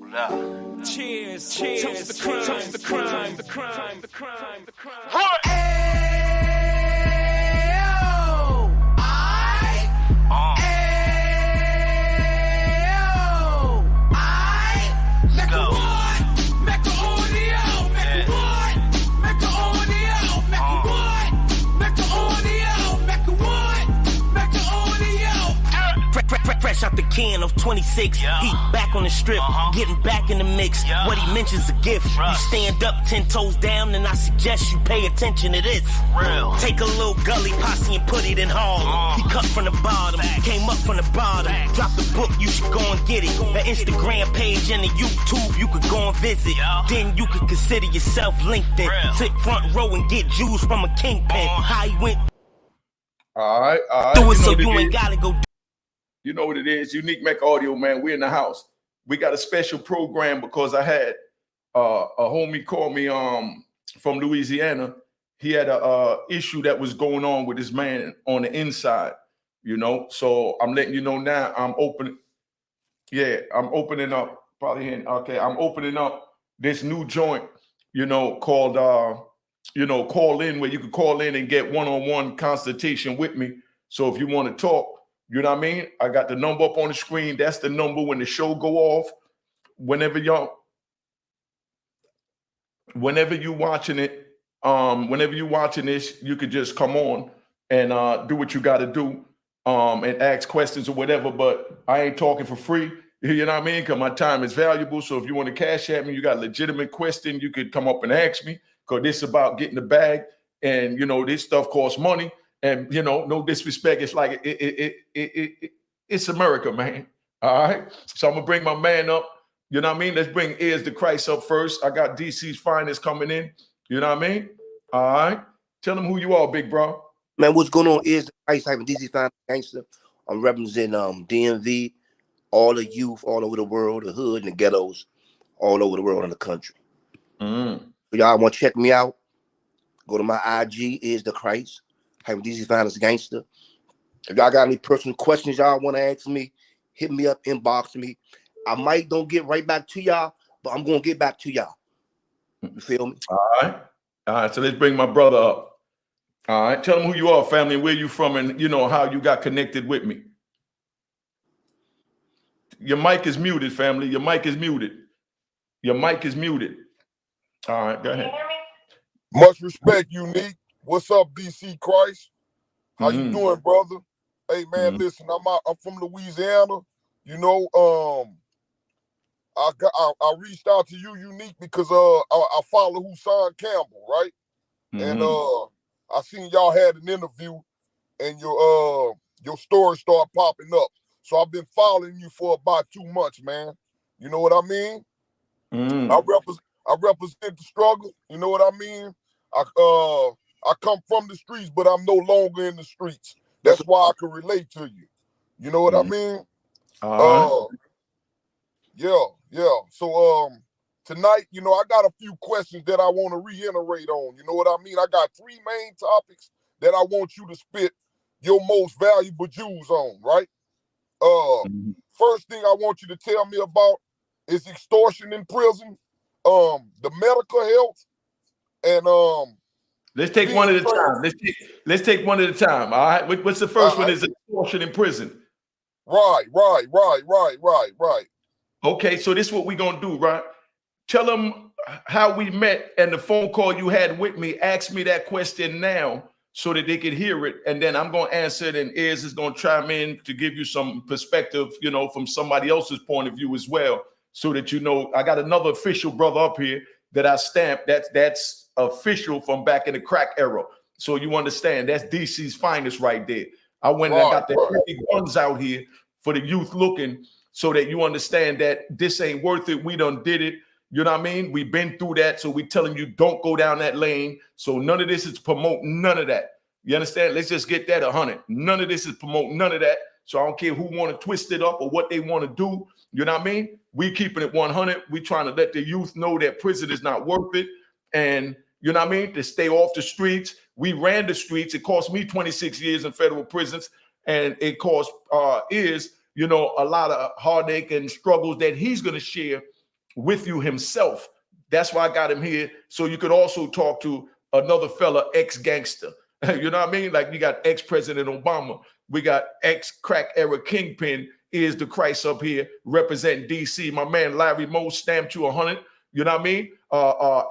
Cheers, cheers, toast the crime, toast the crime, the crime, the crime, the crime. What? Fresh out the can of 26, yeah. He back on the strip, getting back in the mix. Yeah. What he mentions a gift. Right. You stand up 10 toes down, and I suggest you pay attention to this. Real. Take a little gully posse and put it in Harlem. He cut from the bottom, came up from the bottom. Drop the book, you should go and get it. The Instagram page and the YouTube, you could go and visit. Yeah. Then you could consider yourself LinkedIn. Real. Sit front row and get Jews from a kingpin. How he went. All right. Do it so you ain't gotta go. You know what it is, Unique Mecca Audio, man. We're in the house. We got a special program because I had a homie call me from Louisiana. He had a issue that was going on with his man on the inside, you know. So I'm letting you know now. I'm opening up. Probably here. Okay, I'm opening up this new joint, you know, called call in, where you can call in and get one-on-one consultation with me. So if you want to talk. You know what I mean? I got the number up on the screen. That's the number when the show go off. Whenever you watching it, whenever you watching this, you could just come on and do what you got to do and ask questions or whatever. But I ain't talking for free. You know what I mean? Because my time is valuable. So if you want to cash at me, you got a legitimate question, you could come up and ask me. Because this is about getting the bag, and you know this stuff costs money. And, you know, no disrespect. It's like it's America, man. All right. So I'm going to bring my man up. You know what I mean? Let's bring Ears to Christ up first. I got DC's finest coming in. You know what I mean? All right. Tell them who you are, big bro. Man, what's going on? Ears to Christ, I'm DC finest gangster. I'm representing DMV, all the youth all over the world, the hood and the ghettos all over the world in the country. So y'all want to check me out? Go to my IG, Ears to Christ. I'm DC finest gangster. If y'all got any personal questions y'all want to ask me, hit me up, inbox me. I might don't get right back to y'all, but I'm gonna get back to y'all. You feel me? All right. So let's bring my brother up. All right. Tell them who you are, family, and where you from, and you know how you got connected with me. Your mic is muted, family. Your mic is muted. Your mic is muted. All right. Go ahead. Much respect, Unique. What's up, DC Christ? How you doing, brother? Hey, man, listen, I'm from Louisiana. You know, I reached out to you, Unique, because I follow Husan Campbell, right? And I seen y'all had an interview, and your story started popping up. So I've been following you for about 2 months, man. You know what I mean? I represent the struggle. You know what I mean? I come from the streets, but I'm no longer in the streets. That's why I can relate to you. You know what I mean? Yeah. So tonight, you know, I got a few questions that I want to reiterate on. You know what I mean? I got 3 main topics that I want you to spit your most valuable jewels on, right? First thing I want you to tell me about is extortion in prison, the medical health, and let's take one at a time. Let's take one at a time. All right. What's the first one? Is extortion in prison. Right. Okay, so this is what we're gonna do, right? Tell them how we met and the phone call you had with me. Ask me that question now so that they could hear it, and then I'm gonna answer it, and Ears is gonna chime in to give you some perspective, you know, from somebody else's point of view as well, so that you know. I got another official brother up here that I stamped. That's official from back in the crack era. So you understand that's DC's finest right there. I went and I got the heavy guns out here for the youth looking, so that you understand that this ain't worth it. We done did it. You know what I mean? We've been through that. So we telling you don't go down that lane. So none of this is promoting none of that. You understand? Let's just get that 100. None of this is promoting none of that. So I don't care who want to twist it up or what they want to do. You know what I mean? We keeping it 100. We trying to let the youth know that prison is not worth it. And you know what I mean? To stay off the streets. We ran the streets. It cost me 26 years in federal prisons. And it cost Ears, you know, a lot of heartache and struggles that he's going to share with you himself. That's why I got him here. So you could also talk to another fella, ex-gangster. You know what I mean? Like you got ex-President Obama. We got ex-crack era kingpin is the Christ up here representing DC. My man Larry Moe stamped you 100. You know what I mean?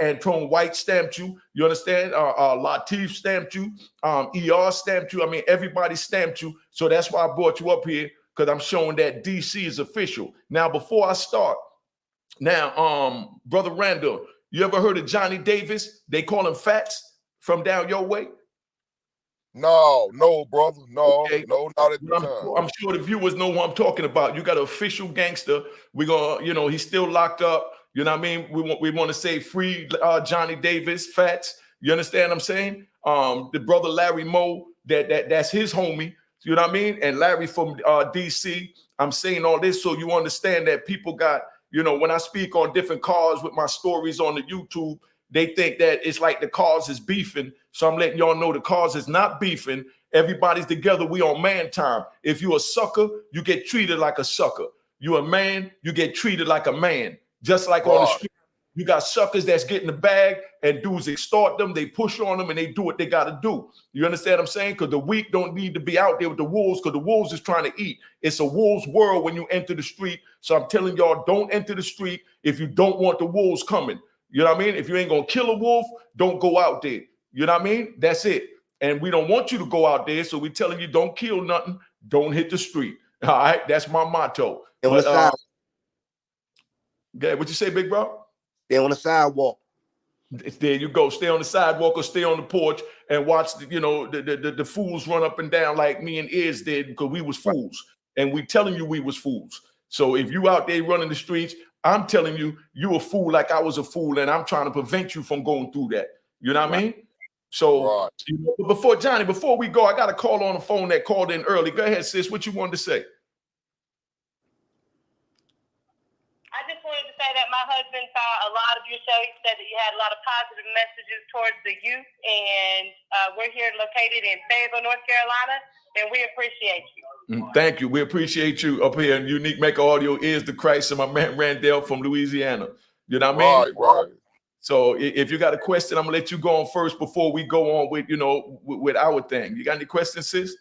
Antone White stamped you. You understand? Latif stamped you. ER stamped you. I mean, everybody stamped you. So that's why I brought you up here, because I'm showing that DC is official. Now, before I start, Brother Randall, you ever heard of Johnny Davis? They call him Fats from down your way? No, brother. No, okay. No, not at the time. I'm sure the viewers know who I'm talking about. You got an official gangster. We're gonna, you know, he's still locked up. You know what I mean? We want to say free Johnny Davis, Fats. You understand what I'm saying? The brother Larry Moe, that's his homie. You know what I mean? And Larry from DC. I'm saying all this so you understand that people got, you know, when I speak on different cars with my stories on the YouTube, they think that it's like the cause is beefing. So I'm letting y'all know the cause is not beefing. Everybody's together. We on man time. If you a sucker, you get treated like a sucker. You a man, you get treated like a man. Just like on the street, you got suckers that's getting the bag and dudes extort them. They push on them and they do what they got to do. You understand what I'm saying? Because the weak don't need to be out there with the wolves, because the wolves is trying to eat. It's a wolves world when you enter the street. So I'm telling y'all, don't enter the street if you don't want the wolves coming. You know what I mean? If you ain't going to kill a wolf, don't go out there. You know what I mean? That's it. And we don't want you to go out there. So we're telling you, don't kill nothing. Don't hit the street. All right? That's my motto. But, what you say, big bro? Stay on the sidewalk. There you go. Stay on the sidewalk or stay on the porch and watch the fools run up and down like me and Iz did, because we was fools. And we telling you we was fools. So if you out there running the streets, I'm telling you, you a fool like I was a fool, and I'm trying to prevent you from going through that. You know what I mean? So before we go, I got a call on the phone that called in early. Go ahead, sis. What you wanted to say? I just wanted to say that my husband saw a lot of your show. He said that you had a lot of positive messages towards the youth, and we're here located in Fayetteville, North Carolina, and we appreciate you. Thank you. We appreciate you up here in Unique Mecca Audio is the Christ, and my man Randall from Louisiana. You know what I mean? Right. So if you got a question, I'm gonna let you go on first before we go on with, you know, with our thing. You got any questions, sis?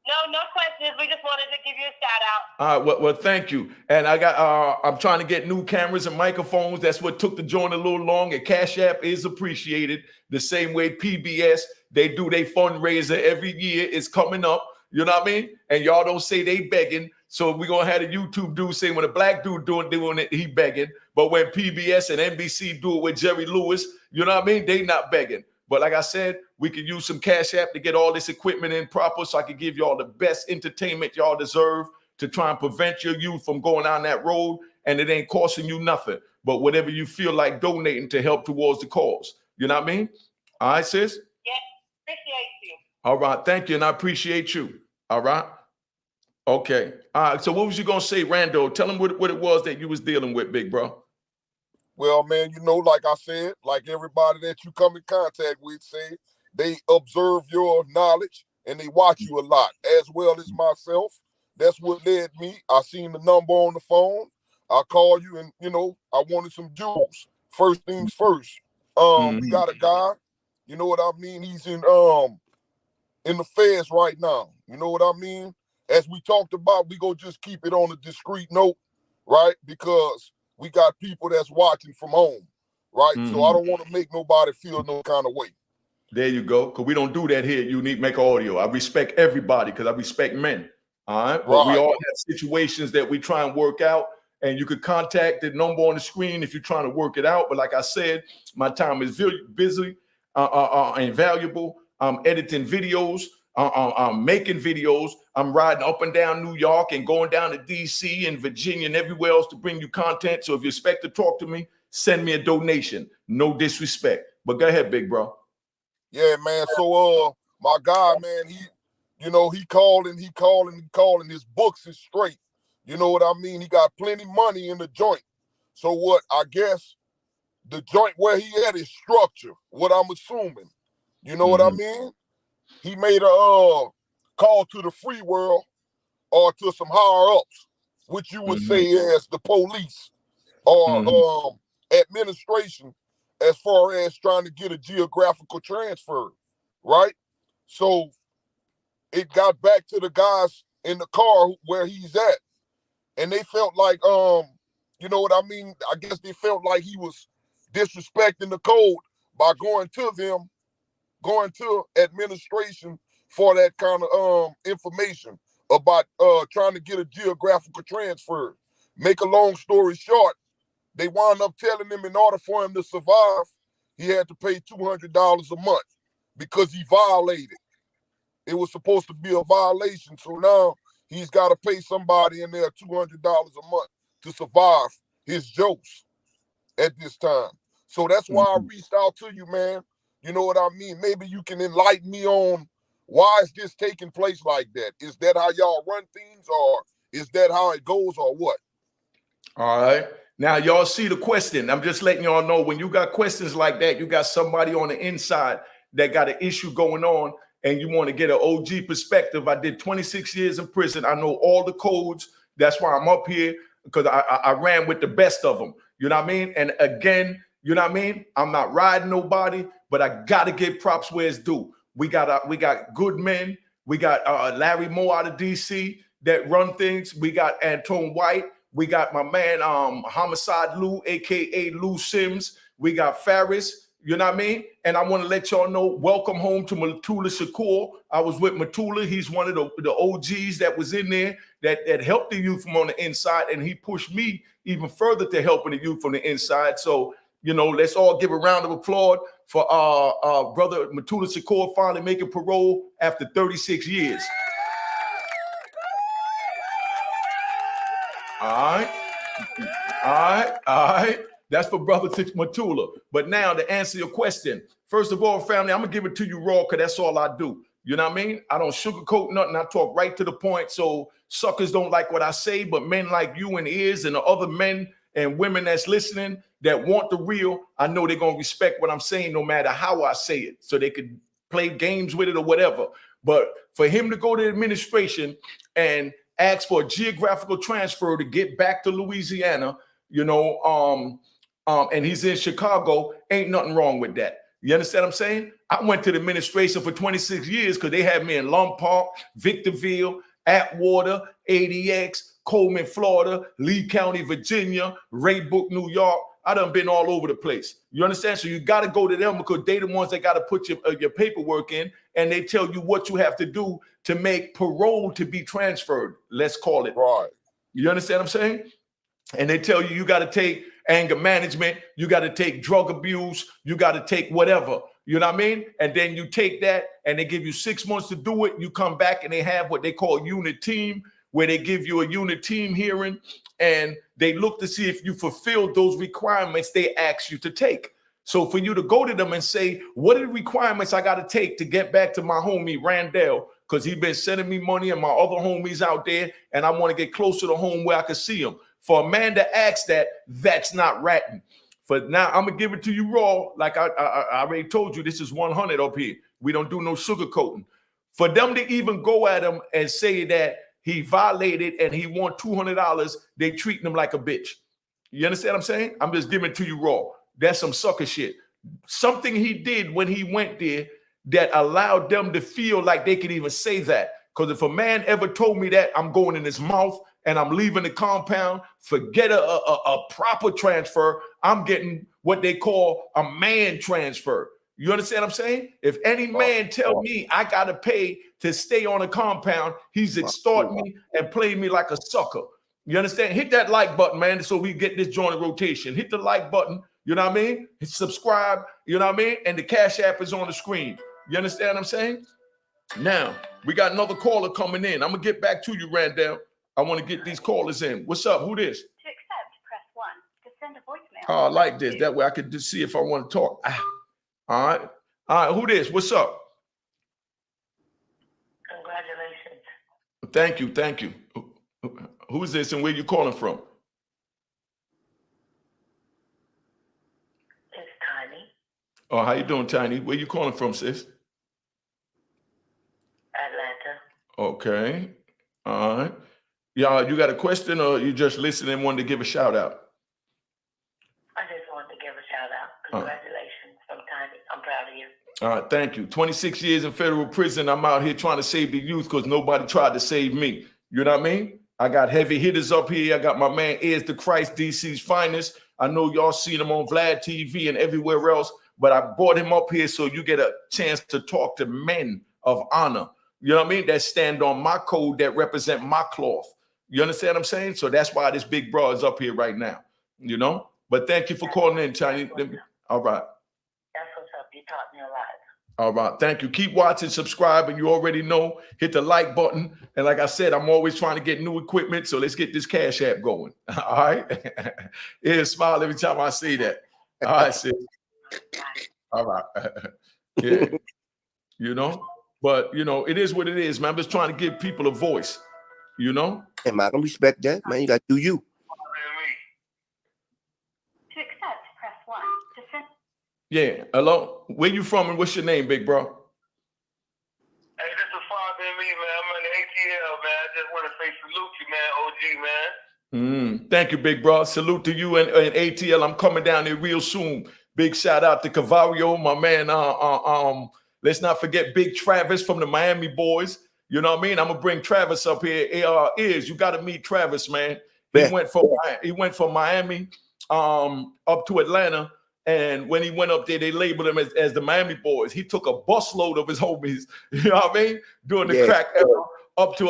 No questions. We just wanted to give you a shout out. All right, well, thank you. And I got I'm trying to get new cameras and microphones. That's what took the joint a little long. And Cash App is appreciated the same way PBS, they do their fundraiser every year. It's coming up. You know what I mean? And y'all don't say they begging. So we're gonna have a YouTube dude say when a black dude doing it, he begging. But when PBS and NBC do it with Jerry Lewis, you know what I mean? They not begging. But like I said, we can use some Cash App to get all this equipment in proper, so I can give y'all the best entertainment y'all deserve to try and prevent your youth from going down that road. And it ain't costing you nothing, but whatever you feel like donating to help towards the cause. You know what I mean? All right, sis? Yes, appreciate you. All right, thank you, and I appreciate you. All right? Okay. All right, so what was you going to say, Randall? Tell them what it was that you was dealing with, big bro. Well, man, you know, like I said, like everybody that you come in contact with say, they observe your knowledge and they watch you a lot, as well as myself. That's what led me. I seen the number on the phone. I called you and, you know, I wanted some jewels. First things first. We got a guy, you know what I mean? He's in the feds right now. You know what I mean? As we talked about, we go just keep it on a discreet note, right? Because we got people that's watching from home, right? So I don't want to make nobody feel no kind of way. There you go. Because we don't do that here at Unique Mecca Audio. I respect everybody because I respect men. All right. But we all have situations that we try and work out. And you could contact the number on the screen if you're trying to work it out. But like I said, my time is busy and valuable. I'm editing videos. I'm making videos. I'm riding up and down New York and going down to DC and Virginia and everywhere else to bring you content. So if you expect to talk to me, send me a donation. No disrespect. But go ahead, big bro. Yeah, man. So my guy, man, he calling. His books is straight. You know what I mean? He got plenty money in the joint. So what? I guess the joint where he at is structure. What I'm assuming. You know what I mean? He made a call to the free world or to some higher ups which you would say as the police or administration, as far as trying to get a geographical transfer, right? So it got back to the guys in the car where he's at, and they felt like, you know what I mean? I guess they felt like he was disrespecting the code by going to administration for that kind of information about trying to get a geographical transfer. Make a long story short, they wound up telling him in order for him to survive, he had to pay $200 a month because he violated. It was supposed to be a violation, so now he's got to pay somebody in there $200 a month to survive his jokes at this time. So that's why I reached out to you, man. You know what I mean? Maybe you can enlighten me on why is this taking place like that? Is that how y'all run things, or is that how it goes, or what? All right. Now, y'all see the question. I'm just letting y'all know, when you got questions like that, you got somebody on the inside that got an issue going on, and you want to get an OG perspective. I did 26 years in prison. I know all the codes. That's why I'm up here, because I ran with the best of them. You know what I mean? And again, you know what I mean? I'm not riding nobody, but I got to give props where it's due. We got good men. We got Larry Moore out of DC that run things. We got Antone White. We got my man Homicide Lou, aka Lou Sims. We got Faris, you know what I mean? And I want to let y'all know, welcome home to Matula Shakur. I was with Matula. He's one of the OGs that was in there that helped the youth from on the inside, and he pushed me even further to helping the youth from the inside. So, you know, let's all give a round of applause for brother Matula Shakur finally making parole after 36 years. All right. That's for brother Matula. But now to answer your question, first of all, family, I'm gonna give it to you raw, because that's all I do. You know what I mean? I don't sugarcoat nothing. I talk right to the point. So suckers don't like what I say, but men like you and Ears and the other men and women that's listening that want the real, I know they're gonna respect what I'm saying no matter how I say it, so they could play games with it or whatever. But for him to go to administration and ask for a geographical transfer to get back to Louisiana, you know, and he's in Chicago, ain't nothing wrong with that. You understand what I'm saying? I went to the administration for 26 years because they had me in Lum Park, Victorville, Atwater, ADX, Coleman, Florida, Lee County, Virginia, Raybook, New York. I done been all over the place. You understand? So you got to go to them, because they the ones that got to put your paperwork in, and they tell you what you have to do to make parole to be transferred. Let's call it. Right. You understand what I'm saying? And they tell you, you got to take anger management, you got to take drug abuse, you got to take whatever. You know what I mean? And then you take that, and they give you 6 months to do it. You come back, and they have what they call unit team, where they give you a unit team hearing, and they look to see if you fulfill those requirements they ask you to take. So for you to go to them and say, what are the requirements I got to take to get back to my homie Randall, because he's been sending me money and my other homies out there, and I want to get closer to home where I can see him. For a man to ask that, that's not ratting. For now, I'm going to give it to you raw. Like I already told you, this is 100 up here. We don't do no sugarcoating. For them to even go at him and say that he violated and he want $200, they treating him like a bitch. You understand what I'm saying? I'm just giving it to you raw. That's some sucker shit. Something he did when he went there that allowed them to feel like they could even say that. Because if a man ever told me that, I'm going in his mouth and I'm leaving the compound, forget a proper transfer. I'm getting what they call a man transfer. You understand what I'm saying? If any man tell me I got to pay to stay on a compound, he's extorting me and playing me like a sucker. You understand? Hit that like button, man, so we get this joint in rotation. Hit the like button. You know what I mean? Hit subscribe. You know what I mean? And the Cash App is on the screen. You understand what I'm saying? Now, we got another caller coming in. I'm going to get back to you, Randall. I want to get these callers in. What's up? Who this? To accept, press 1. To send a voicemail. Oh, I like this. That way I can just see if I want to talk. All right. All right. Who this? What's up? Congratulations. Thank you. Thank you. Who is this and where you calling from? It's Tiny. Oh, how you doing, Tiny? Where you calling from, sis? Atlanta. Okay. All right. Yeah, you got a question, or you just listening and wanted to give a shout out? I just wanted to give a shout out. Congratulations. Sometimes I'm proud of you. All right, thank you. 26 years in federal prison. I'm out here trying to save the youth because nobody tried to save me. You know what I mean? I got heavy hitters up here. I got my man Is the Christ, DC's finest. I know y'all seen him on Vlad TV and everywhere else, but I brought him up here so you get a chance to talk to men of honor. You know what I mean? That stand on my code, that represent my cloth. You understand what I'm saying? So that's why this big bro is up here right now, you know? But thank you for calling in, Chinese. All right. That's what's up. You taught me a lot. All right. Thank you. Keep watching, subscribe, and you already know, hit the like button. And like I said, I'm always trying to get new equipment. So let's get this Cash App going. All right. Yeah, smile every time I say that. All right, sis. All right. Yeah. You know, but you know, it is what it is, man. I'm just trying to give people a voice, you know? Hey, man, I can respect that, man. You got to do you. To accept, press 1. To send. Yeah. Hello. Where you from and what's your name, big bro? Hey, this is Father and me, man. I'm on the ATL, man. I just want to say salute you, man, OG, man. Thank you, big bro. Salute to you and ATL. I'm coming down there real soon. Big shout out to Cavario, my man. Let's not forget Big Travis from the Miami boys. You know what I mean? I'm gonna bring Travis up here. You got to meet Travis, man. He went from Miami up to Atlanta. And when he went up there, they labeled him as the Miami boys. He took a busload of his homies, you know what I mean, during the crack era up to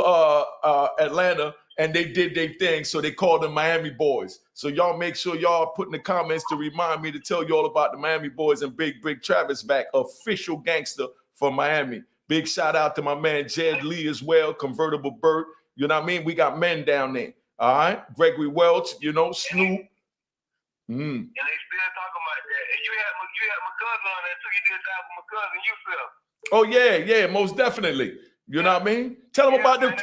Atlanta, and they did their thing. So they called them Miami boys. So y'all make sure y'all put in the comments to remind me to tell you all about the Miami boys and Big Travis back, official gangster from Miami. Big shout out to my man Jed Lee as well, Convertible Bert. You know what I mean? We got men down there. All right, Gregory Welch, you know, Snoop. And they still talking about that. And you had my cousin on there too. You did that with my cousin, you feel. Oh yeah, most definitely. You know what I mean? Tell them about the family,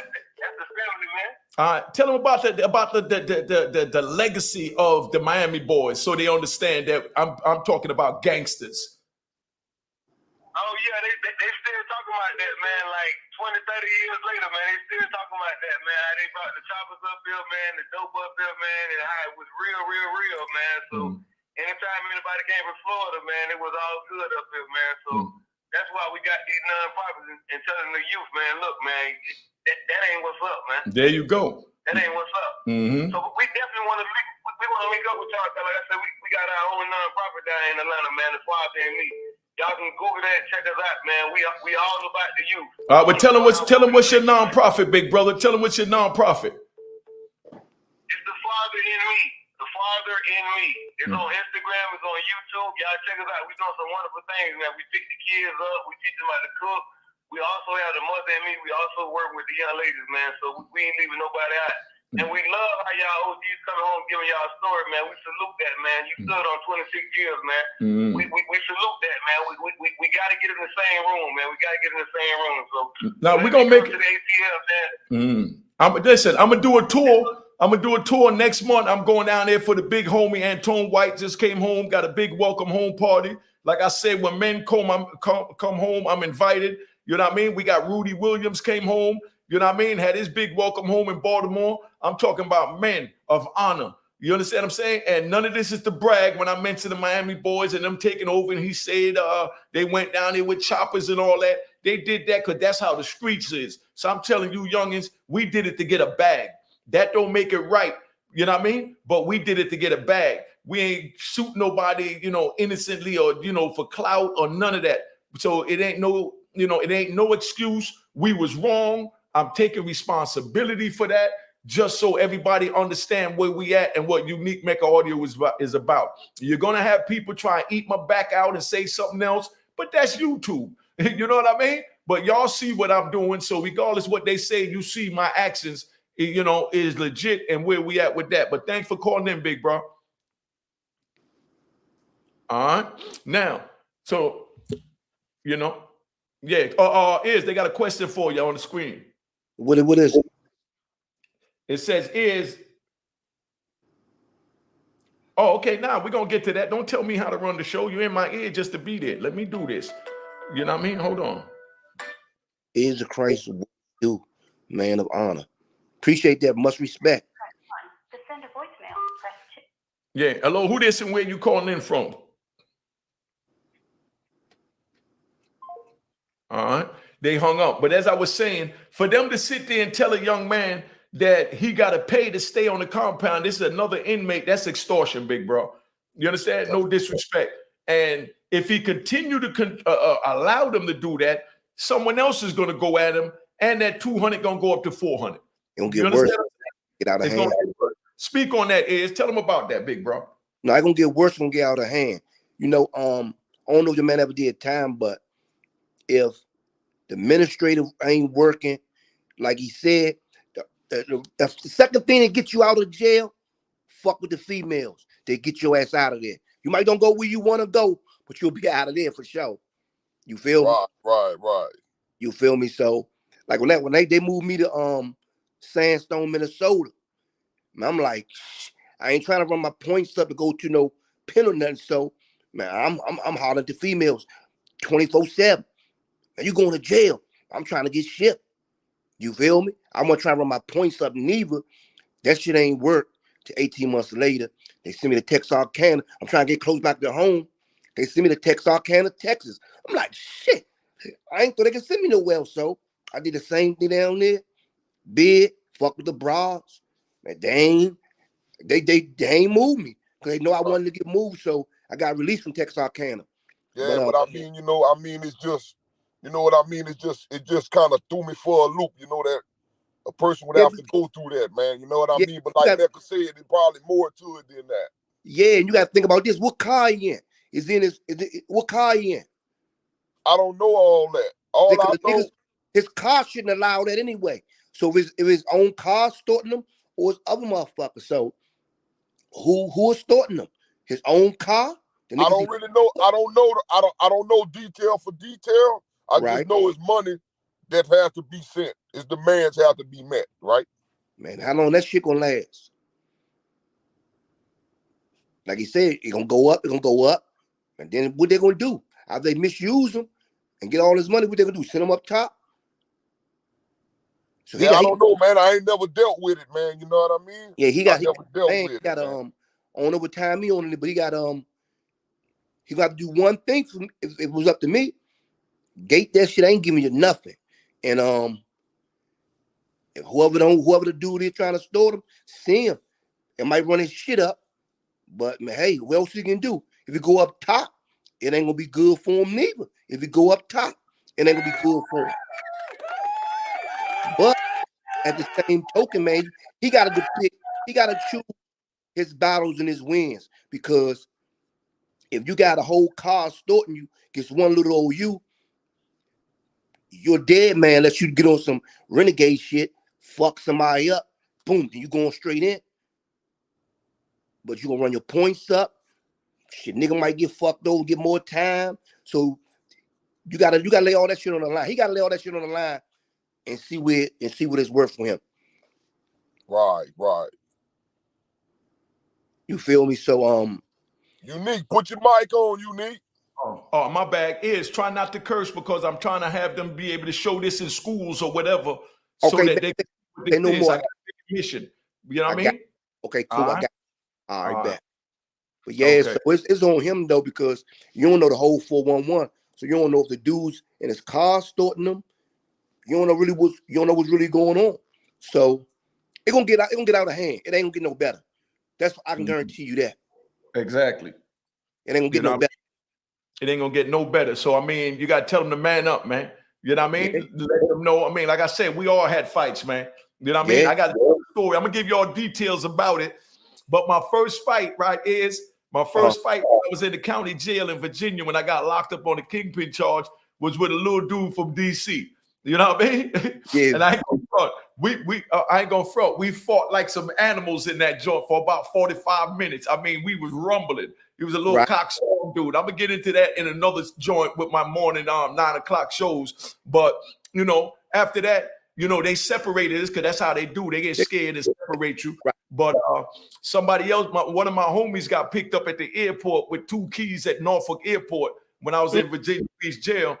man. Tell them about the legacy of the Miami boys, so they understand that I'm talking about gangsters. Oh yeah, they still talking about that, man. Like 20, 30 years later, man, they still talking about that, man. How they brought the choppers up here, man, the dope up here, man, and how it was real, man. So anytime anybody came from Florida, man, it was all good up here, man. So that's why we got these non-profits and telling the youth, man, look, man, that ain't what's up, man. There you go. That ain't what's up. So we definitely want to link up with y'all. Like I said, we got our own non-profit down in Atlanta, man. The Father and me. Y'all can Google that, check us out, man. We all about the youth. All right, well, tell them what's your non-profit, big brother. Tell them what's your non-profit. It's the Father in me. The Father in me. It's on Instagram. It's on YouTube. Y'all check us out. We doing some wonderful things, man. We pick the kids up. We teach them how to cook. We also have the mother and me. We also work with the young ladies, man. So we ain't leaving nobody out. And we love how y'all OGs coming home giving y'all a story, man. We salute that, man. You stood on 26 years, man. We salute that, man. We got to get in the same room, man. We got to get in the same room. So now we're gonna make it. To the ATL, man. Listen, I'm gonna do a tour. I'm gonna do a tour next month. I'm going down there for the big homie Antone White just came home. Got a big welcome home party. Like I said, when men come home, I'm invited. You know what I mean? We got Rudy Williams came home. You know what I mean? Had his big welcome home in Baltimore. I'm talking about men of honor. You understand what I'm saying? And none of this is to brag when I mentioned the Miami boys and them taking over. And he said they went down there with choppers and all that. They did that because that's how the streets is. So I'm telling you, youngins, we did it to get a bag. That don't make it right. You know what I mean? But we did it to get a bag. We ain't shoot nobody, you know, innocently or, you know, for clout or none of that. So it ain't no, you know, it ain't no excuse. We was wrong. I'm taking responsibility for that, just so everybody understand where we at and what Unique Mecca Audio is about. You're going to have people try and eat my back out and say something else, but that's YouTube. You know what I mean? But y'all see what I'm doing. So regardless what they say, you see my actions, you know, is legit and where we at with that. But thanks for calling in, big bro. All right. Now, so, you know, yeah. They got a question for you on the screen. What is it? It says is. Oh, okay. Now we're going to get to that. Don't tell me how to run the show. You're in my ear just to be there. Let me do this. You know what I mean? Hold on. Is the Christ do, man of honor? Appreciate that. Much respect. To send a voicemail, press 2. Yeah. Hello, who this and where you calling in from? All right. They hung up. But as I was saying, for them to sit there and tell a young man that he got to pay to stay on the compound, this is another inmate. That's extortion, big bro. You understand? No disrespect. And if he continue to allow them to do that, someone else is going to go at him, and that 200 going to go up to 400. It'll get worse. Get out of hand. Speak on that, Is. Tell them about that, big bro. No, it's going to get worse. It's going to get out of hand. You know, I don't know if the man ever did time, but if the administrative ain't working, like he said, the second thing that gets you out of jail, fuck with the females. They get your ass out of there. You might don't go where you want to go, but you'll be out of there for sure. You feel me? Right. You feel me? So, like when they moved me to Sandstone, Minnesota, man, I'm like, I ain't trying to run my points up to go to no pen or nothing. So, man, I'm hollering at the females 24/7. And you going to jail? I'm trying to get shipped. You feel me? I'm gonna try to run my points up. Neither that shit ain't work. To 18 months later, they send me to Texarkana. I'm trying to get close back to home. They send me to Texarkana, Texas. I'm like, shit. I ain't thought they could send me nowhere else. So I did the same thing down there. Big, fuck with the broads. Man, they ain't moved me because they know I wanted to get moved. So I got released from Texarkana. Yeah, but I mean, it's just, you know what I mean? It just kind of threw me for a loop. You know that a person would have to go through that, man. You know what I mean? But like Mecca said, there's probably more to it than that. Yeah, and you got to think about this. What car you in? What car you in? I don't know all that. All I know, his car shouldn't allow that anyway. So if his own car extorting him or his other motherfucker. So who is extorting him? His own car? I don't really know. I don't know detail for detail. I just know it's money that has to be sent. It's demands have to be met, right? Man, how long that shit gonna last? Like he said, it's gonna go up, And then what they gonna do? After they misuse him and get all this money, what they gonna do? Send him up top? So I don't know, man. I ain't never dealt with it, man. You know what I mean? Yeah, he got I I don't know what time he on it, but he got to do one thing for me. If it was up to me, gate that shit ain't giving you nothing. And if whoever the dude is trying to store them, see him. It might run his shit up, but man, hey, what else you can do? If you go up top, it ain't gonna be good for him neither. If you go up top, it ain't gonna be good for him. But at the same token, man, he gotta choose his battles and his wins, because if you got a whole car extorting you against one little old you're dead, man, unless you get on some renegade shit, fuck somebody up, boom, then you going straight in. But you gonna run your points up. Shit, nigga might get fucked over, get more time. So you gotta lay all that shit on the line. He gotta lay all that shit on the line and see what it's worth for him. Right. You feel me? So Unique, put your mic on, Unique. Oh, my bad. Is try not to curse, because I'm trying to have them be able to show this in schools or whatever, so that they know more. I got a mission. You know what I mean? Okay, cool. All right, bet. But yeah, so it's on him though, because you don't know the whole 411. So you don't know if the dudes in his car extorting them. You don't know what's really going on. So it's gonna get out of hand. It ain't gonna get no better. That's I can guarantee you that. Exactly. It ain't gonna get no better. It ain't gonna get no better. So I mean, you gotta tell them to man up, man. You know what I mean? Yeah. Let them know. I mean, like I said, we all had fights, man. You know what I mean? I got the story. I'm gonna give you all details about it. But my first fight, right, fight when I was in the county jail in Virginia when I got locked up on the kingpin charge was with a little dude from DC. You know what I mean? Yeah. And I ain't gonna front. I ain't gonna front. We fought like some animals in that joint for about 45 minutes. I mean, we was rumbling. He was a little cocksucker dude. I'm gonna get into that in another joint with my morning 9 o'clock shows. But you know, after that, you know, they separated us because that's how they do. They get scared and separate you. Right. But somebody else, one of my homies got picked up at the airport with 2 keys at Norfolk Airport when I was in Virginia Beach jail.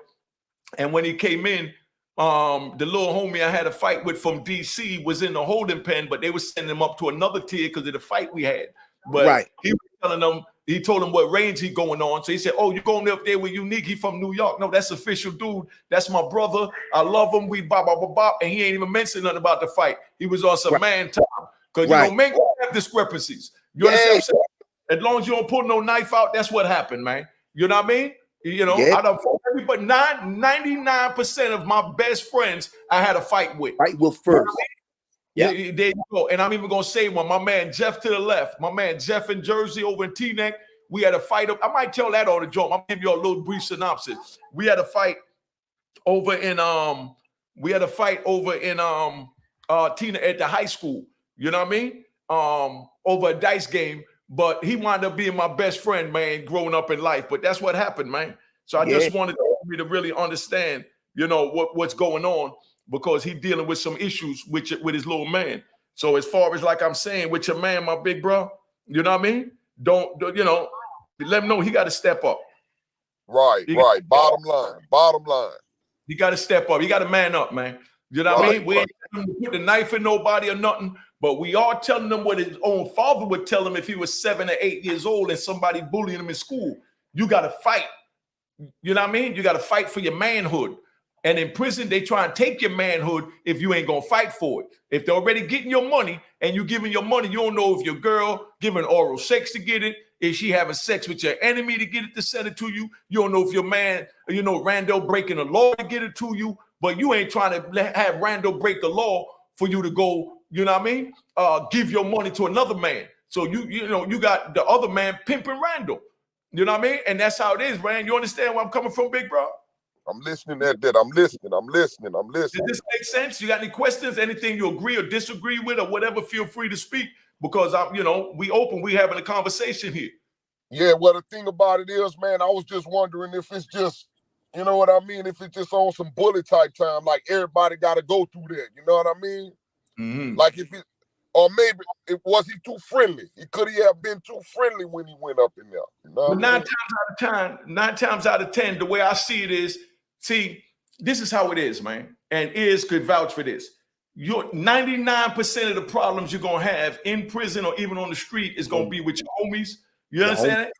And when he came in, the little homie I had a fight with from DC was in the holding pen, but they were sending him up to another tier because of the fight we had. But he was telling them, he told him what range he going on. So he said, "Oh, you're going up there with Unique? He from New York." No, that's official dude. That's my brother. I love him. We bop, bop, bop, bop. And he ain't even mentioned nothing about the fight. He was on some man time. Because you know, men gonna have discrepancies. You understand what I'm saying? As long as you don't pull no knife out, that's what happened, man. You know what I mean? You know, out of everybody, 99% of my best friends I had a fight with. Fight with first. Yeah, there you go. And I'm even gonna say one. My man Jeff to the left, my man Jeff in Jersey over in Teaneck. We had a fight. I might tell that on the joke. I'll give you a little brief synopsis. We had a fight over in Tina at the high school. You know what I mean? Over a dice game. But he wound up being my best friend, man, growing up in life. But that's what happened, man. So I just wanted me to really understand, you know, what's going on, because he's dealing with some issues with his little man. So as far as like I'm saying, with your man, my big bro, you know what I mean? Don't you know, let him know he got to step up. Right. Bottom line. He got to step up. He got to man up, man. You know what I mean? We ain't telling him to put the knife in nobody or nothing, but we are telling him what his own father would tell him if he was 7 or 8 years old and somebody bullying him in school. You got to fight. You know what I mean? You got to fight for your manhood. And in prison, they try and take your manhood if you ain't going to fight for it. If they're already getting your money and you giving your money, you don't know if your girl giving oral sex to get it, if she having sex with your enemy to get it to send it to you. You don't know if your man, you know, Randall breaking the law to get it to you, but you ain't trying to have Randall break the law for you to go, you know what I mean? Give your money to another man. So you know, you got the other man pimping Randall. You know what I mean? And that's how it is, man. You understand where I'm coming from, big bro? I'm listening at that. I'm listening. Does this make sense? You got any questions? Anything you agree or disagree with or whatever, feel free to speak, because you know, we open, we having a conversation here. Yeah, well, the thing about it is, man, I was just wondering if it's just, you know what I mean? If it's just on some bullet type time, like everybody got to go through that. You know what I mean? Mm-hmm. Like if it, or maybe was he too friendly? Could he have been too friendly when he went up in there? You know but 9 times out of 10, the way I see it is, see, this is how it is, man. And could vouch for this. Your 99% of the problems you're gonna have in prison or even on the street is gonna be with your homies. You understand it?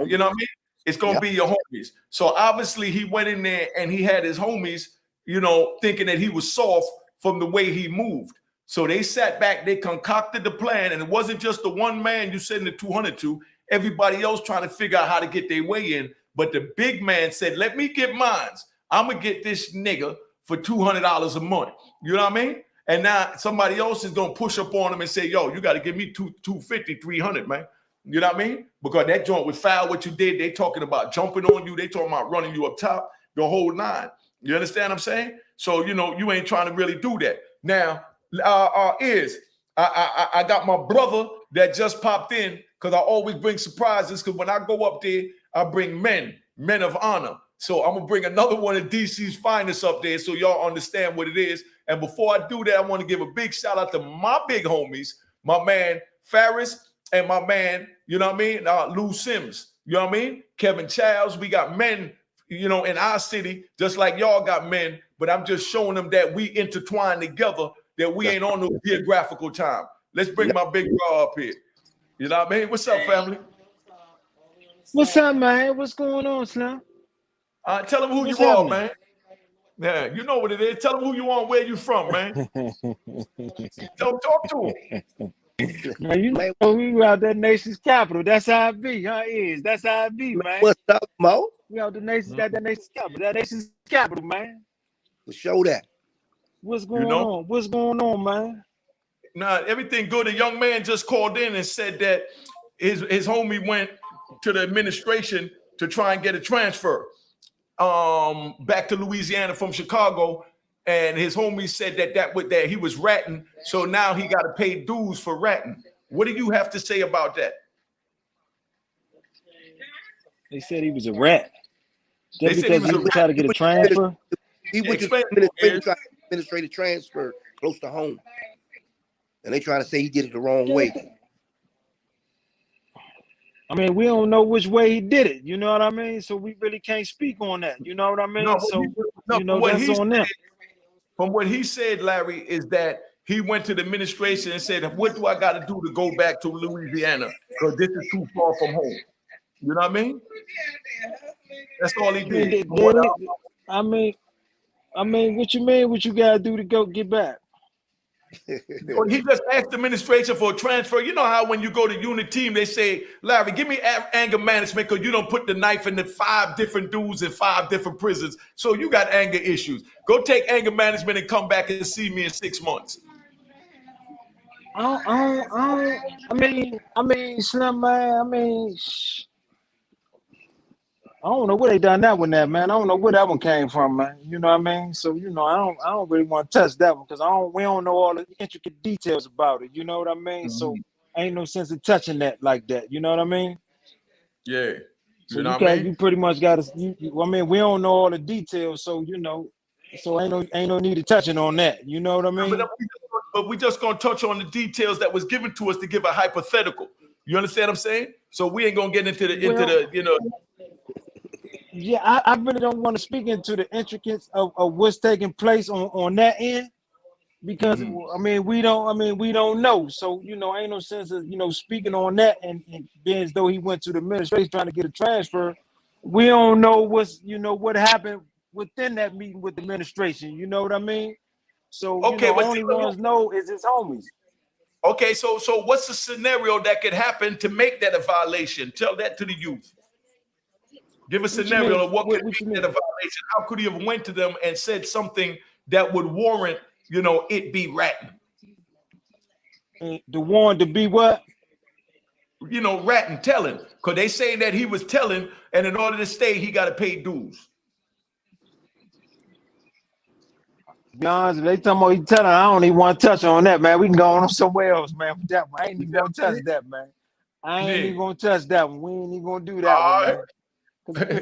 You know what I mean? It's gonna be your homies. So obviously he went in there and he had his homies, you know, thinking that he was soft from the way he moved. So they sat back, they concocted the plan, and it wasn't just the one man you sending the 200 to. Everybody else trying to figure out how to get their way in. But the big man said, "Let me get mines. I'm gonna get this nigga for $200 a month." You know what I mean? And now somebody else is gonna push up on him and say, "Yo, you got to give me 250, 300, man." You know what I mean? Because that joint was foul. What you did, they talking about jumping on you. They talking about running you up top, the whole nine. You understand what I'm saying? So you know you ain't trying to really do that. Now, I got my brother that just popped in, because I always bring surprises. Because when I go up there, I bring men of honor. So I'm gonna bring another one of DC's finest up there, so y'all understand what it is. And before I do that, I want to give a big shout out to my big homies, my man Faris and my man, you know what I mean, Lou Sims. You know what I mean? Kevin Childs. We got men, you know, in our city, just like y'all got men. But I'm just showing them that we intertwine together, that we ain't on no geographical time. Let's bring my big bro up here. You know what I mean? What's up, family? What's up, man? What's going on, Slim? Tell them who you are, man. Yeah, you know what it is. Tell them who you are and where you from, man. Don't talk to them. Man, you know we out that nation's capital. That's how it be, huh? That's how it be, man. What's up, Mo? We out the nation's that nation's capital. That nation's capital, man. We'll show that. What's going on? What's going on, man? Nah, everything good. A young man just called in and said that his homie went to the administration to try and get a transfer back to Louisiana from Chicago, and his homie said that he was ratting, so now he got to pay dues for ratting. What do you have to say about that? They said he was a rat. They said he was a rat. Try to get a transfer. He went to administrative transfer close to home, and they trying to say he did it the wrong way. I mean, we don't know which way he did it. You know what I mean? So we really can't speak on that. You know what I mean? That's on them. from what he said, Larry, is that he went to the administration and said, what do I got to do to go back to Louisiana? Because this is too far from home. You know what I mean? That's all he did. I mean, what you mean? What you gotta do to go get back? Well, he just asked the administration for a transfer. You know how when you go to unit team, they say, Larry, give me anger management because you don't put the knife in the 5 different dudes in 5 different prisons. So you got anger issues. Go take anger management and come back and see me in 6 months. I mean, Slim, man, I don't know where they done that one at, man. I don't know where that one came from, man. You know what I mean? So, you know, I don't really want to touch that one because we don't know all the intricate details about it. You know what I mean? So ain't no sense of touching that like that. You know what I mean? Yeah. So you pretty much gotta I mean, we don't know all the details, so you know, so ain't no need of touching on that. You know what I mean? But we just gonna touch on the details that was given to us to give a hypothetical. You understand what I'm saying? So we ain't gonna get into the you know. Yeah, I really don't want to speak into the intricacies of what's taking place on that end because I mean we don't know. So you know, ain't no sense of speaking on that and being as though he went to the administration trying to get a transfer. We don't know what happened within that meeting with the administration. You know what I mean? So only ones know is his homies. Okay, so what's the scenario that could happen to make that a violation? Tell that to the youth. Give a scenario of what could make that a violation. How could he have went to them and said something that would warrant, it be ratting? The warrant to be what? Ratting, telling. Because they say that he was telling, and in order to stay, he got to pay dues. Be honest, if they talking about he telling, I don't even want to touch on that, man. We can go on somewhere else, man. With that one. I ain't even going to touch that, man. I ain't even going to touch that one. We ain't even going to do that one, man.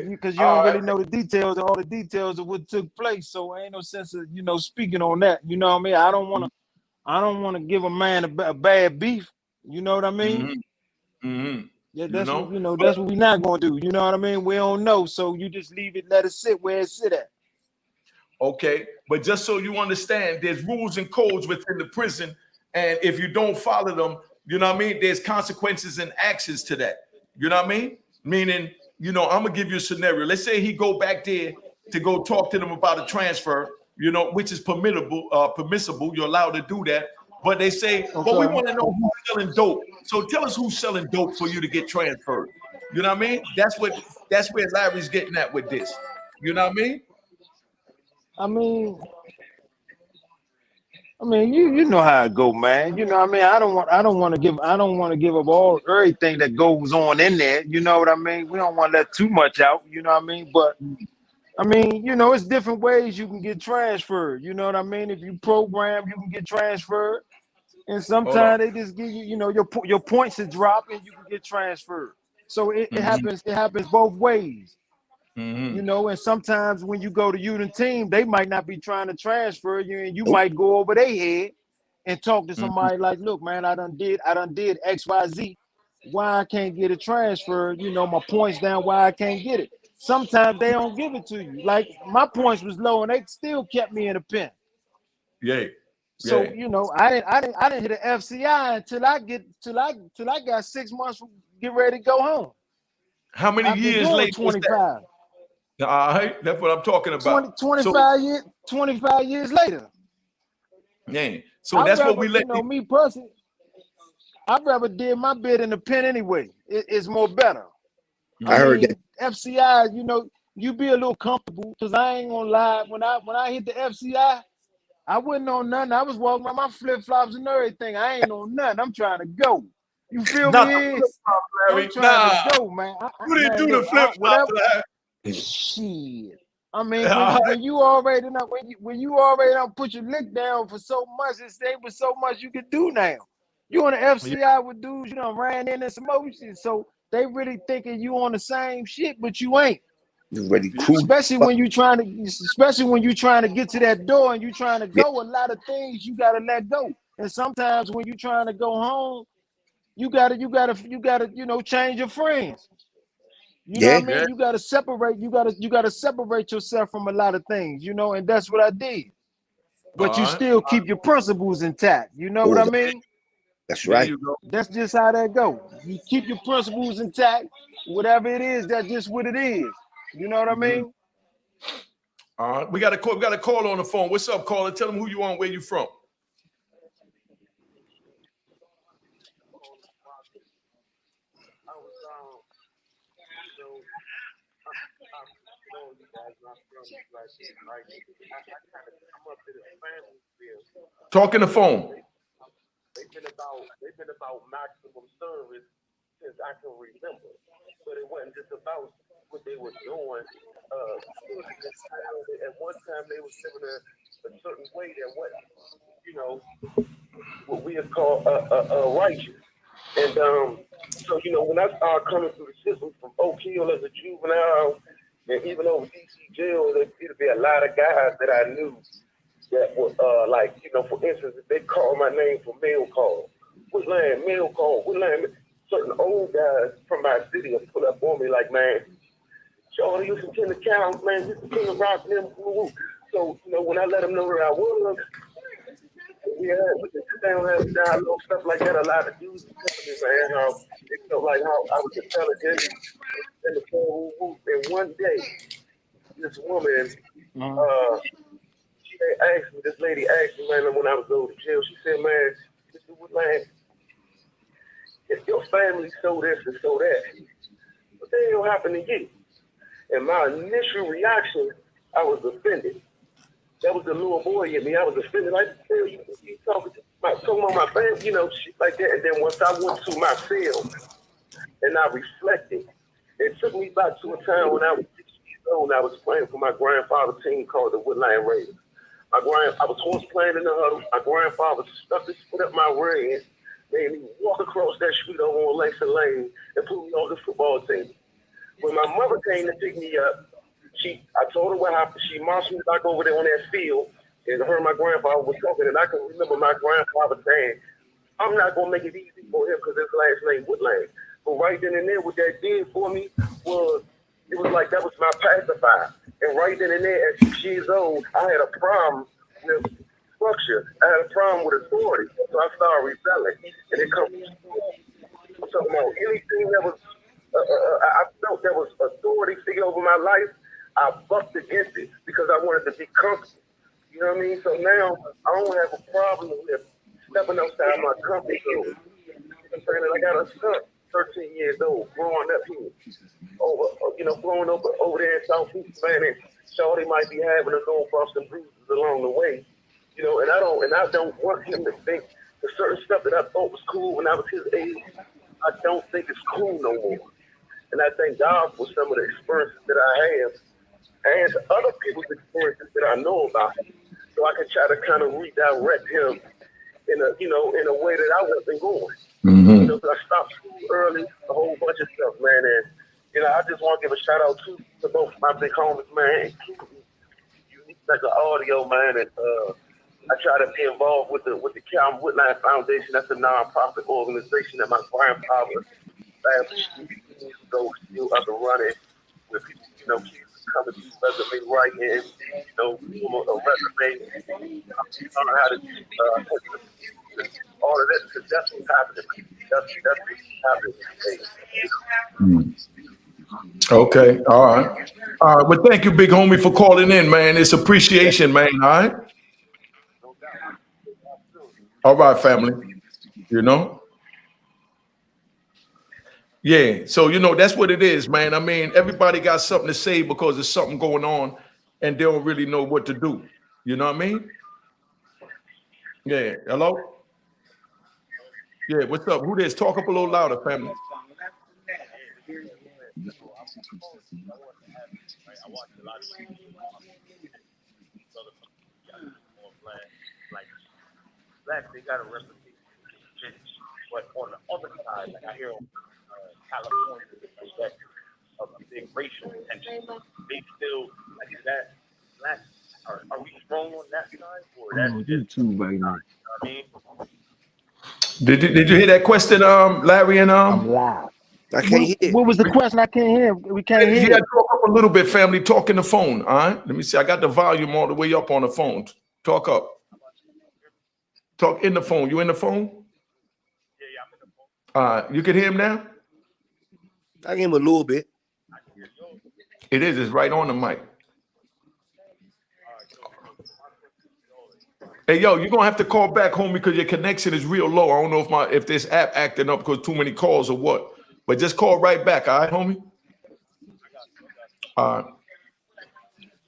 Because you don't really know the details, all the details of what took place. So ain't no sense of speaking on that. You know what I mean? I don't want to give a man a bad beef. You know what I mean? Yeah, that's what we're not going to do. You know what I mean? We don't know, so you just leave it, let it sit where it sit at. Okay, but just so you understand, there's rules and codes within the prison, and if you don't follow them, you know what I mean? There's consequences and actions to that. You know what I mean? Meaning, I'm gonna give you a scenario. Let's say he go back there to go talk to them about a transfer, which is permissible. You're allowed to do that. But they say, but we want to know who's selling dope. So tell us who's selling dope for you to get transferred. You know what I mean? That's where Larry's getting at with this. You know what I mean? I mean, you know how it go, man. You know what I mean? I don't want to give up everything that goes on in there. You know what I mean? We don't want to let too much out. You know what I mean? But I mean, it's different ways you can get transferred. You know what I mean? If you program, you can get transferred, and sometimes they just give you, your points are drop and you can get transferred. So it happens both ways. And sometimes when you go to unit team, they might not be trying to transfer you, and you might go over their head and talk to somebody like, look, man, I done did XYZ. Why I can't get a transfer? My points down, why I can't get it. Sometimes they don't give it to you. Like my points was low and they still kept me in a pen. Yeah. So, I didn't hit an FCI until I got 6 months from get ready to go home. How many years later? 25. All right, that's what I'm talking about. 25 years later. Yeah. So that's what we let me personally. I'd rather did my bid in the pen anyway. It's more better. I heard that. FCI, you be a little comfortable because I ain't gonna lie. When I hit the FCI, I wasn't on nothing. I was walking around my flip flops and everything. I ain't on nothing. I'm trying to go. You feel me? I'm trying to go, man. You didn't do the flip flop. Shit. I mean, when you already know, when you already don't put your lick down for so much, it's with so much you can do now. You on the FCI with dudes, ran in and some more shit. So they really thinking you on the same shit, but you ain't. You ready cool. Especially when you trying to get to that door and you trying to go, a lot of things you gotta let go. And sometimes when you trying to go home, you gotta change your friends. You know what I mean? You gotta separate. You gotta separate yourself from a lot of things. And that's what I did. but you still keep your principles intact. You know what I mean? That's right. That's just how that go. You keep your principles intact. Whatever it is, that's just what it is. You know what I mean? All right, we got a call on the phone. What's up, caller? Tell them who you are and where you from. Talk in the phone. They've been about maximum service since I can remember, but it wasn't just about what they were doing. At one time, they was living a certain way that wasn't, you know, what we have called righteous. And so, you know, when I started coming through the system from Oak Hill as a juvenile, and even over DC jail, there'd be a lot of guys that I knew that were like, you know, for instance, if they call my name for mail call, what land, mail call, what land, certain old guys from my city will pull up on me like, man, Charlie, you some King of Cows, man, you some King of Rock, them. So, you know, when I let them know where I was, we could sit down and have dialogue, stuff like that. A lot of dudes man, it felt like how I was intelligent and the whole whoop. And one day, this woman, this lady asked me, man, when I was going to jail, she said, man, Mr. Woodland, if your family so this and so that, what the hell happened to you? And my initial reaction, I was offended. That was the little boy in me. I was offended. Like, hell, you talking about my family, you know, shit like that. And then once I went to my cell and I reflected, it took me back to a time when I was 6 years old and I was playing for my grandfather's team called the Woodland Raiders. I was horse playing in the huddle. My grandfather stuck his foot up my rear, made me walk across that street over on Langston Lane and put me on the football team. When my mother came to pick me up, I told her what happened. She marched me back over there on that field, and her and my grandfather was talking, and I can remember my grandfather saying, I'm not going to make it easy for him because his last name Woodland. But right then and there, what that did for me was, it was like that was my pacifier. And right then and there, at 6 years old, I had a problem with structure. I had a problem with authority. So I started rebelling. And it comes I'm talking about anything that was, I felt there was authority figure over my life, I bucked against it because I wanted to be comfortable. You know what I mean? So now I don't have a problem with stepping outside my comfort zone. I'm saying that I got a son, 13 years old, growing up here, growing up over there in Southeast, man, and Shorty might be having a little bumps and bruises along the way, you know, and I don't want him to think the certain stuff that I thought was cool when I was his age, I don't think it's cool no more. And I thank God for some of the experiences that I have and other people's experiences that I know about, so I can try to kind of redirect him in a way that I wasn't going. You know, so I stopped school early, a whole bunch of stuff, man. And you know, I just want to give a shout out to both my big homies, man, including Unique like the audio, man. And I try to be involved with the Calvin Woodline Foundation. That's a nonprofit organization that my grandfather still up and running, where people, you know, coming to resume writing, you know, a resume, learn how to all of that, because that's what's happening. That's happening. Okay, all right. Well, thank you, big homie, for calling in, man. It's appreciation, man. All right. All right, family. You know. Yeah, so you know that's what it is, man. I mean, everybody got something to say because there's something going on, and they don't really know what to do. You know what I mean? Yeah. Hello. Yeah. What's up? Who this? Talk up a little louder, family. They got a recipe, but on the other side, like I hear California perspective of a big racial tension, they still like is that black? Are we strong on that side, or that's YouTube right now? I mean, did you hear that question, Larry and I'm live. I can't hear. What was the question? I can't hear. We can't hear. Yeah, talk up a little bit, family. Talk in the phone. All right. Let me see. I got the volume all the way up on the phone. Talk up. Talk in the phone. You in the phone? Yeah, I'm in the phone. You can hear him now? I gave him a little bit. It is. It's right on the mic. Hey, yo, you're gonna have to call back home because your connection is real low. I don't know if this app acting up because too many calls or what. But just call right back, all right, homie?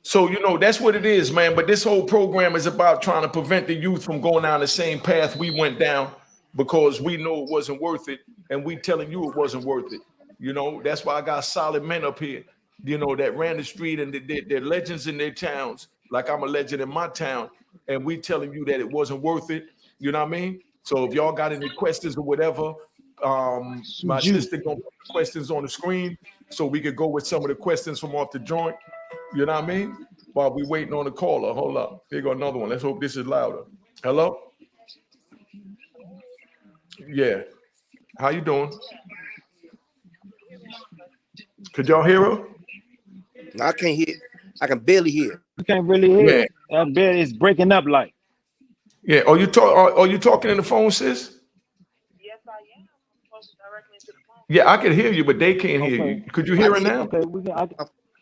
So, you know, that's what it is, man. But this whole program is about trying to prevent the youth from going down the same path we went down because we know it wasn't worth it. And we telling you it wasn't worth it. You know, that's why I got solid men up here, you know, that ran the street and they're legends in their towns, like I'm a legend in my town. And we telling you that it wasn't worth it. You know what I mean? So if y'all got any questions or whatever, my sister gonna put the questions on the screen so we could go with some of the questions from off the joint. You know what I mean? While we waiting on the caller. Hold up. Here go another one. Let's hope this is louder. Hello? Yeah. How you doing? Could y'all hear her? No, I can't hear. I can barely hear. You can't really hear. I bet it's breaking up like. Yeah. Are you talking in the phone, sis? Yes, I am. I'm supposed to directly into the phone. Yeah, I can hear you, but they can't hear you. Could you hear her now? Okay,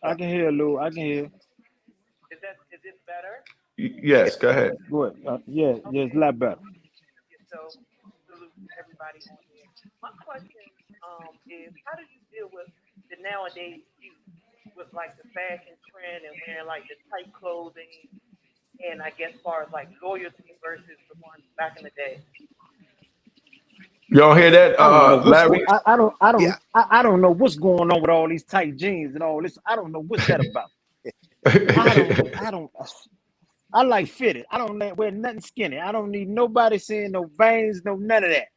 I can hear a little. I can hear. Is this better? Yes, go ahead. Good. Yeah, it's a lot better. So, salute everybody on here. My question is, how do you deal with the nowadays youth with like the fashion trend and wearing like the tight clothing, and I guess as far as like loyalty versus the ones back in the day? Y'all hear that, Larry? I don't know what's going on with all these tight jeans and all this. I don't know what's that about. I like fitted. I don't wear nothing skinny. I don't need nobody seeing no veins, no none of that.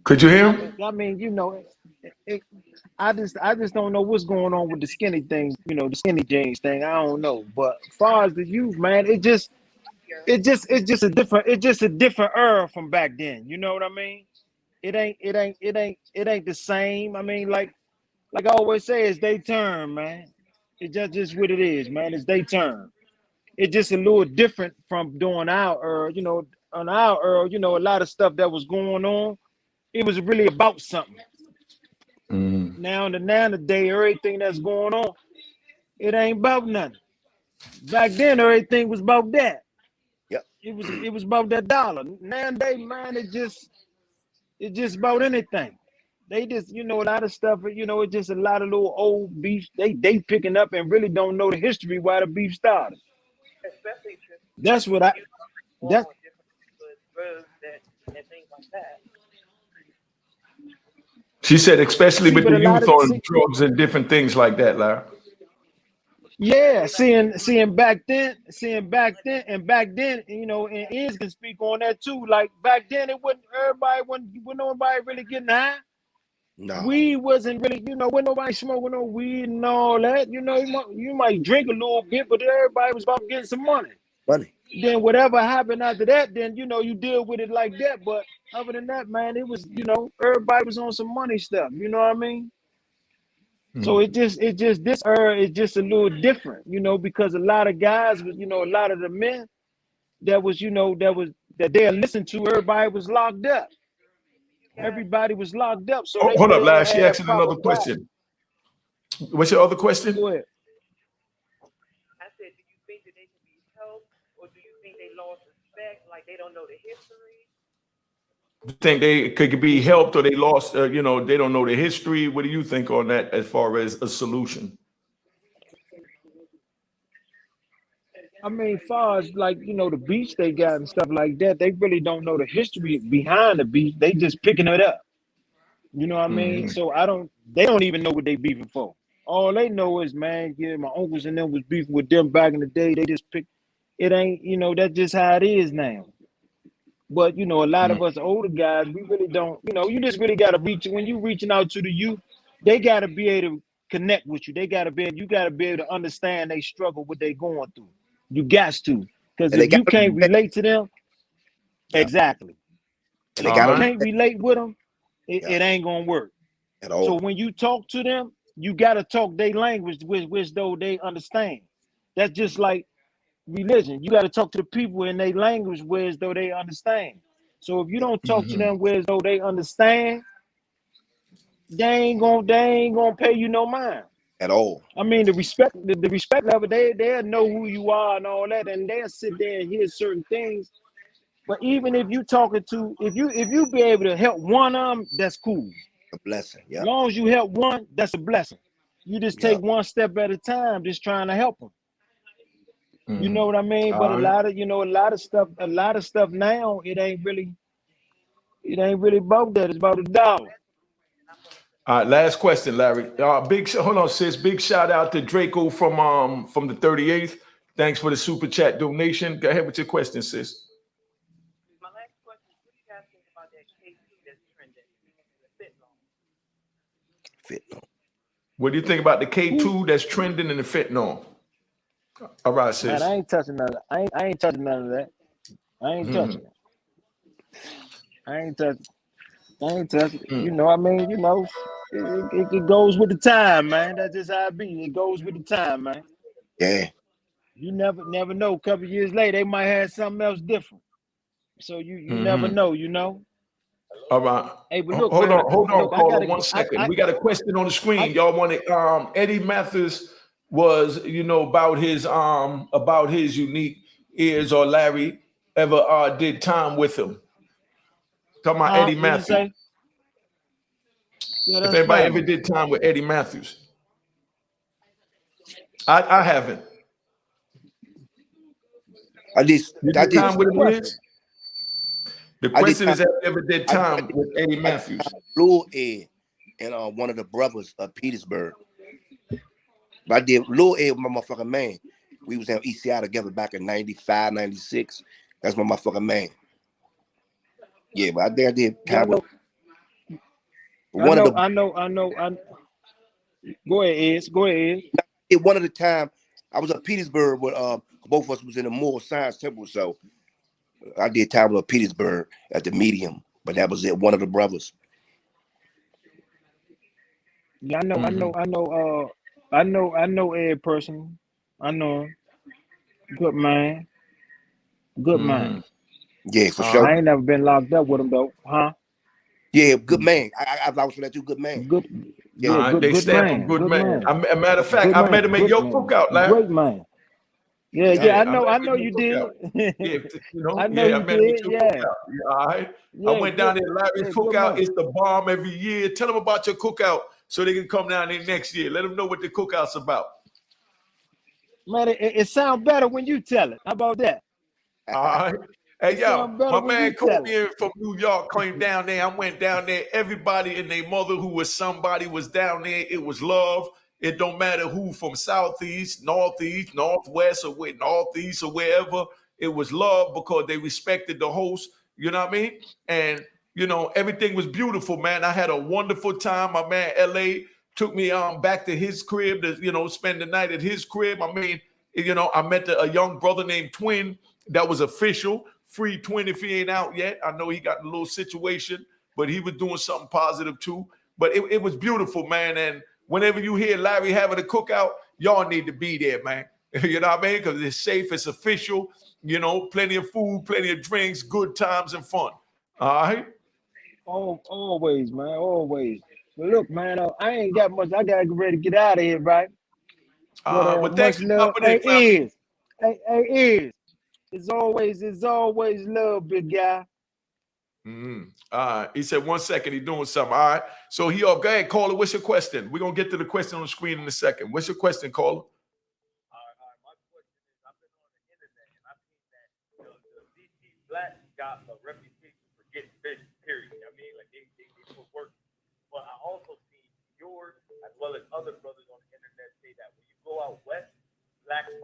Could you hear him? I mean, you know, I just don't know what's going on with the skinny thing. You know, the skinny jeans thing. I don't know. But as far as the youth, man, it's just a different era from back then. You know what I mean? It ain't the same. I mean, like I always say, it's their turn, man. It's just what it is, man. It's their turn. It's just a little different from doing our era. You know, on our era, you know, a lot of stuff that was going on, it was really about something. Now today, everything that's going on, it ain't about nothing. Back then, everything was about that. Yep. It was about that dollar. Nowadays, man, it's just about anything. They just, you know, a lot of stuff, you know, it's just a lot of little old beef. They picking up and really don't know the history why the beef started. Especially that's what I that's drugs and things like that. She said, especially with the youth on drugs and different things like that, Larry. Yeah, seeing back then, and back then, you know, and Iz can speak on that too. Like back then, it wasn't nobody really getting high. No. We wasn't really, you know, when nobody smoking no weed and all that. You know, you might drink a little bit, but everybody was about getting some money. Then whatever happened after that, then, you know, you deal with it like that. But other than that, man, it was, you know, everybody was on some money stuff. You know what I mean? So it just this era is just a little different, you know, because a lot of guys, you know, a lot of the men that they listened to, everybody was locked up. Everybody was locked up. So hold up, Larry. She asked another question. What's your other question? Go ahead. I said, do you think that they can be helped, or do you think they lost respect, like they don't know the history? Do you think they could be helped, or they lost, you know, they don't know the history? What do you think on that as far as a solution? I mean, far as like, you know, the beach they got and stuff like that, they really don't know the history behind the beach. They just picking it up. You know what I mean? So they don't even know what they beefing for. All they know is, man, yeah, my uncles and them was beefing with them back in the day. They just pick it. Ain't, you know, that's just how it is now. But, you know, a lot of us older guys, we really don't, you know, you just really got to when you reaching out to the youth, they got to be able to connect with you. You got to be able to understand they struggle, what they going through. You got to. Because if you can't relate to them, exactly. And they can't relate with them, it ain't going to work. At all. So when you talk to them, you got to talk their language, which though they understand. That's just like religion. You got to talk to the people in their language where as though they understand. So if you don't talk to them where as though they understand, they ain't gonna pay you no mind at all. I mean, the respect level, they'll know who you are and all that, and they'll sit there and hear certain things. But even if you talking to, if you be able to help one of them, that's cool. A blessing, yeah. As long as you help one, that's a blessing. You just take one step at a time, just trying to help them. You know what I mean? But a lot of stuff now, it ain't really about that. It's about a dollar. All right, last question, Larry. Hold on, sis. Big shout out to Draco from the 38th. Thanks for the super chat donation. Go ahead with your question, sis. My last question is, what do you guys think about that case that's trending? Fentanyl. What do you think about the K2 that's trending in the fentanyl? All right, sis. Man, I ain't touching none of that. I ain't touching none of that. I ain't touching it. I ain't touching. You know, I mean, you know, it goes with the time, man. That's just how it be. It goes with the time, man. Yeah. You never know. A couple years later, they might have something else different. So you never know, you know. All right. Hey, but look, hold man, on, caller. 1 second. We got a question on the screen. Y'all want it? Eddie Mathis was, you know, about his unique ears, or Larry ever did time with him. Talking about Eddie Matthews. Yeah, if anybody ever did time with Eddie Matthews. I haven't. I did time with him. The question is, have you ever did time with Eddie Matthews? Lil Ed and one of the brothers of Petersburg. But I did Lil Ed with my motherfucking man. We was in ECI together back in 95, 96. That's my motherfucking man. Yeah, but I did time with I know. Go ahead, Ez. Go ahead. One of the time I was at Petersburg with both of us was in the Moore Science Temple, so I did time with Petersburg at the Medium, but that was it. One of the brothers. Yeah, I know Ed personally. I know him. Good man. Good man. Yeah, for sure. I ain't never been locked up with him though, huh? Yeah, good man. I was for that too. Good man. Good. Yeah, they stand for good man. A matter of fact, I met him at your cookout, Larry. Great man. Yeah, I know you did. I know you did. Yeah. All right. I went down there. Larry's cookout is the bomb every year. Tell them about your cookout so they can come down there next year. Let them know what the cookout's about. Man, it sounds better when you tell it. How about that? All right. Hey, yo, my man Kobe from New York came down there. I went down there. Everybody and their mother who was somebody was down there. It was love. It don't matter who, from southeast, northeast, northwest, or northeast, or wherever. It was love because they respected the host. You know what I mean? And, you know, everything was beautiful, man. I had a wonderful time. My man L.A. took me back to his crib to, you know, spend the night at his crib. I mean, you know, I met a young brother named Twin that was official. Free Twin if he ain't out yet. I know he got a little situation, but he was doing something positive too. But it was beautiful, man. And whenever you hear Larry having a cookout, y'all need to be there, man. You know what I mean? Because it's safe, it's official, you know, plenty of food, plenty of drinks, good times and fun. All right? Always, man, always. But look, man, I ain't got much. I got to get ready to get out of here, right? But thanks for coming in, Hey, It's always love, big guy. He said 1 second, he's doing something. All right. So go ahead, caller. What's your question? We're gonna get to the question on the screen in a second. What's your question, caller? All right. My question is, I've been on the internet and I've seen that the DC Blacks got a reputation for getting fish, period. I mean, like they put work. But I also see yours as well as other brothers on the internet say that when you go out west, blacks we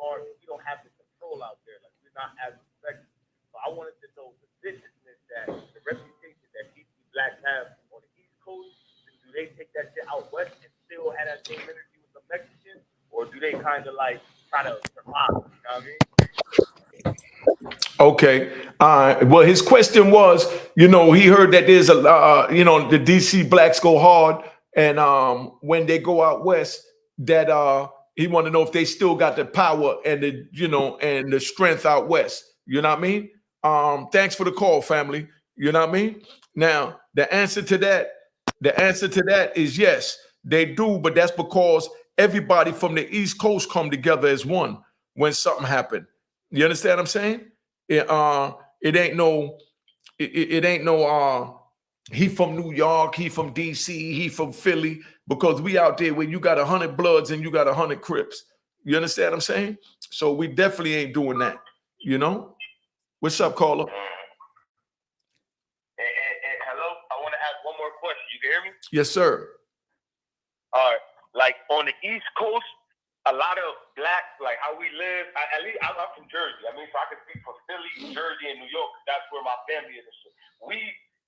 don't have the control out there. Like we're not as respected. So I wanted to know the viciousness the reputation that DC Blacks have on the East Coast. Do they take that shit out west and still have that same energy with the Mexicans, or do they kind of like try to survive? You know what I mean? Okay. Well, his question was, you know, he heard that there's you know, the DC Blacks go hard, and when they go out west, that He want to know if they still got the power and the, you know, and the strength out west. You know what I mean? Thanks for the call, family. You know what I mean? Now, the answer to that is yes, they do, but that's because everybody from the East Coast come together as one when something happened. You understand what I'm saying? It ain't no, he from New York, he from DC, he from Philly, because we out there where you got 100 Bloods and you got 100 Crips. You understand what I'm saying? So we definitely ain't doing that. You know? What's up, caller? Hello, I want to ask one more question. You can hear me? Yes, sir. All right. Like on the East Coast, a lot of blacks, like how we live, at least I'm from Jersey. I mean, so I can speak for Philly, Jersey, and New York. That's where my family is and shit. We,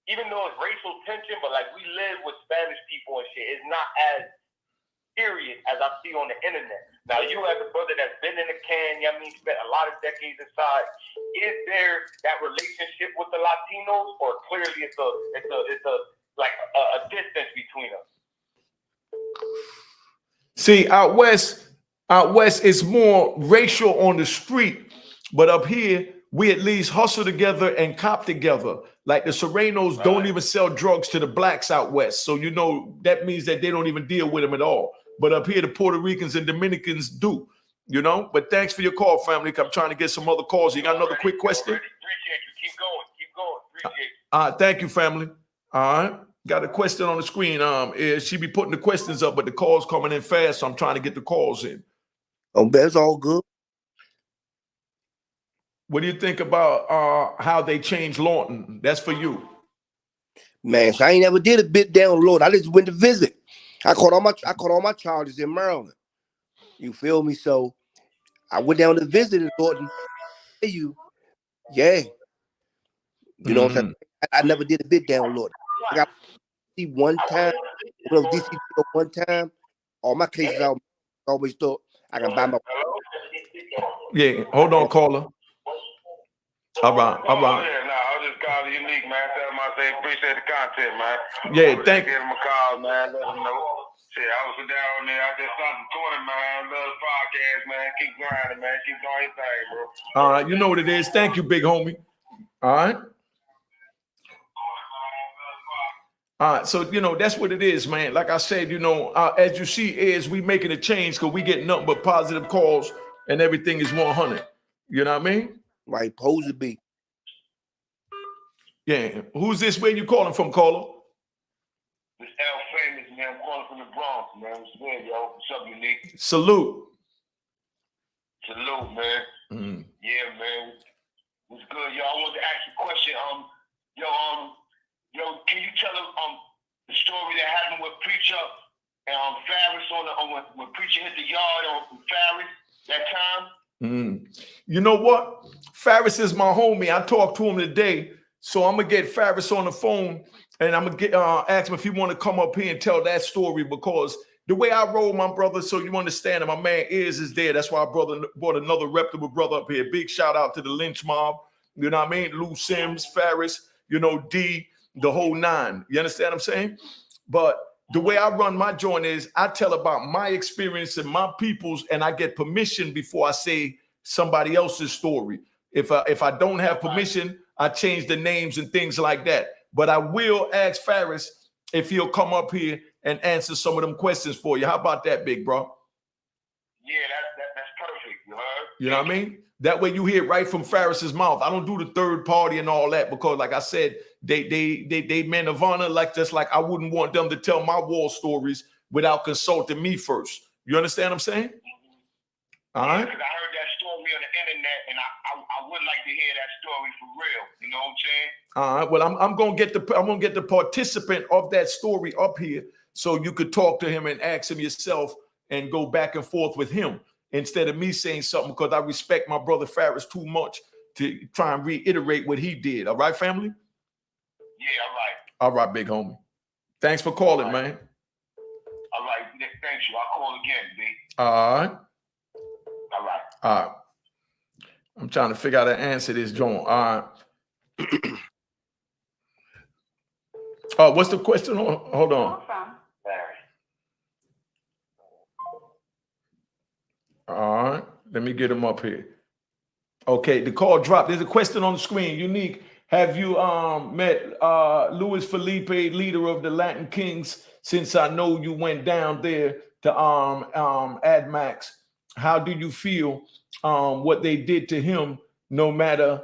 even though it's racial tension, but like we live with Spanish people and shit, it's not as serious as I see on the internet. Now, you as a brother that's been in the can, you know what I mean, spent a lot of decades inside, is there that relationship with the Latinos, or clearly it's a distance between us? See, out west it's more racial on the street, but up here we at least hustle together and cop together. Like the Serenos don't even sell drugs to the blacks out west, so you know that means that they don't even deal with them at all. But up here, the Puerto Ricans and Dominicans do, you know. But thanks for your call, family. I'm trying to get some other calls. You got another quick question? Appreciate you. Keep going. Appreciate you. Thank you, family. All right. Got a question on the screen. She be putting the questions up, but the calls coming in fast, so I'm trying to get the calls in. Oh, that's all good. What do you think about how they changed Lawton? That's for you. Man, so I ain't never did a bit down low. I just went to visit. I caught all my charges in Maryland. You feel me? So I went down to visit in Lawton. You know what I'm saying? I never did a bit down Lawton. I got to see one time. When I was DC one time, all my cases out. I always thought I can buy my. Yeah, hold on, caller. All right. Yeah, no, I was just calling Unique, man. Tell him I say appreciate the content, man. Yeah, thank you. Give him a call, man. Let him know. Shit, I was down there. I just started recording, man. Love the podcast, man. Keep grinding, man. Keep doing your thing, bro. All right, you know what it is. Thank you, big homie. All right. All right, so you know that's what it is, man. Like I said, you know, as you see, is we making a change because we get nothing but positive calls and everything is 100. You know what I mean? Right, supposed to be. Yeah. Who's this? Where you calling from, caller? This L Famous, man. I'm calling from the Bronx, man. What's good, yo? What's up, Unique? Salute. Salute, man. Yeah, man. What's good, yo? I wanted to ask you a question. Yo, can you tell them the story that happened with Preacher and Farris when Preacher hit the yard on Farris that time? You know what? Farris is my homie. I talked to him today, so I'm gonna get Farris on the phone and I'm gonna get ask him if he want to come up here and tell that story, because the way I roll, my brother, so you understand that my man is there. That's why I brought another reputable brother up here. Big shout out to the Lynch Mob. You know what I mean? Lou Sims, Farris, you know, D, the whole nine. You understand what I'm saying? But the way I run my joint is I tell about my experience and my people's, and I get permission before I say somebody else's story. If I don't have permission, I change the names and things like that. But I will ask Farris if he'll come up here and answer some of them questions for you. How about that, big bro? Yeah, that's perfect. You heard? You know what I mean? That way you hear it right from Farris's mouth. I don't do the third party and all that because, like I said, they men of honor, like just like I wouldn't want them to tell my war stories without consulting me first. You understand what I'm saying? All right. Because I heard that story on the internet, and I would like to hear that story for real. You know what I'm saying? All right. Well, I'm gonna get the participant of that story up here so you could talk to him and ask him yourself and go back and forth with him instead of me saying something, because I respect my brother Farris too much to try and reiterate what he did. All right, family? Yeah, all right. All right, big homie. Thanks for calling, man. All right. Thanks you. I'll call again, B. All right. All right. All right. I'm trying to figure out how to answer this, John. All right. Oh, what's the question? Hold on. Let me get him up here. Okay, the call dropped. There's a question on the screen. Unique. Have you met Luis Felipe, leader of the Latin Kings, since I know you went down there to AdMax? How do you feel what they did to him, no matter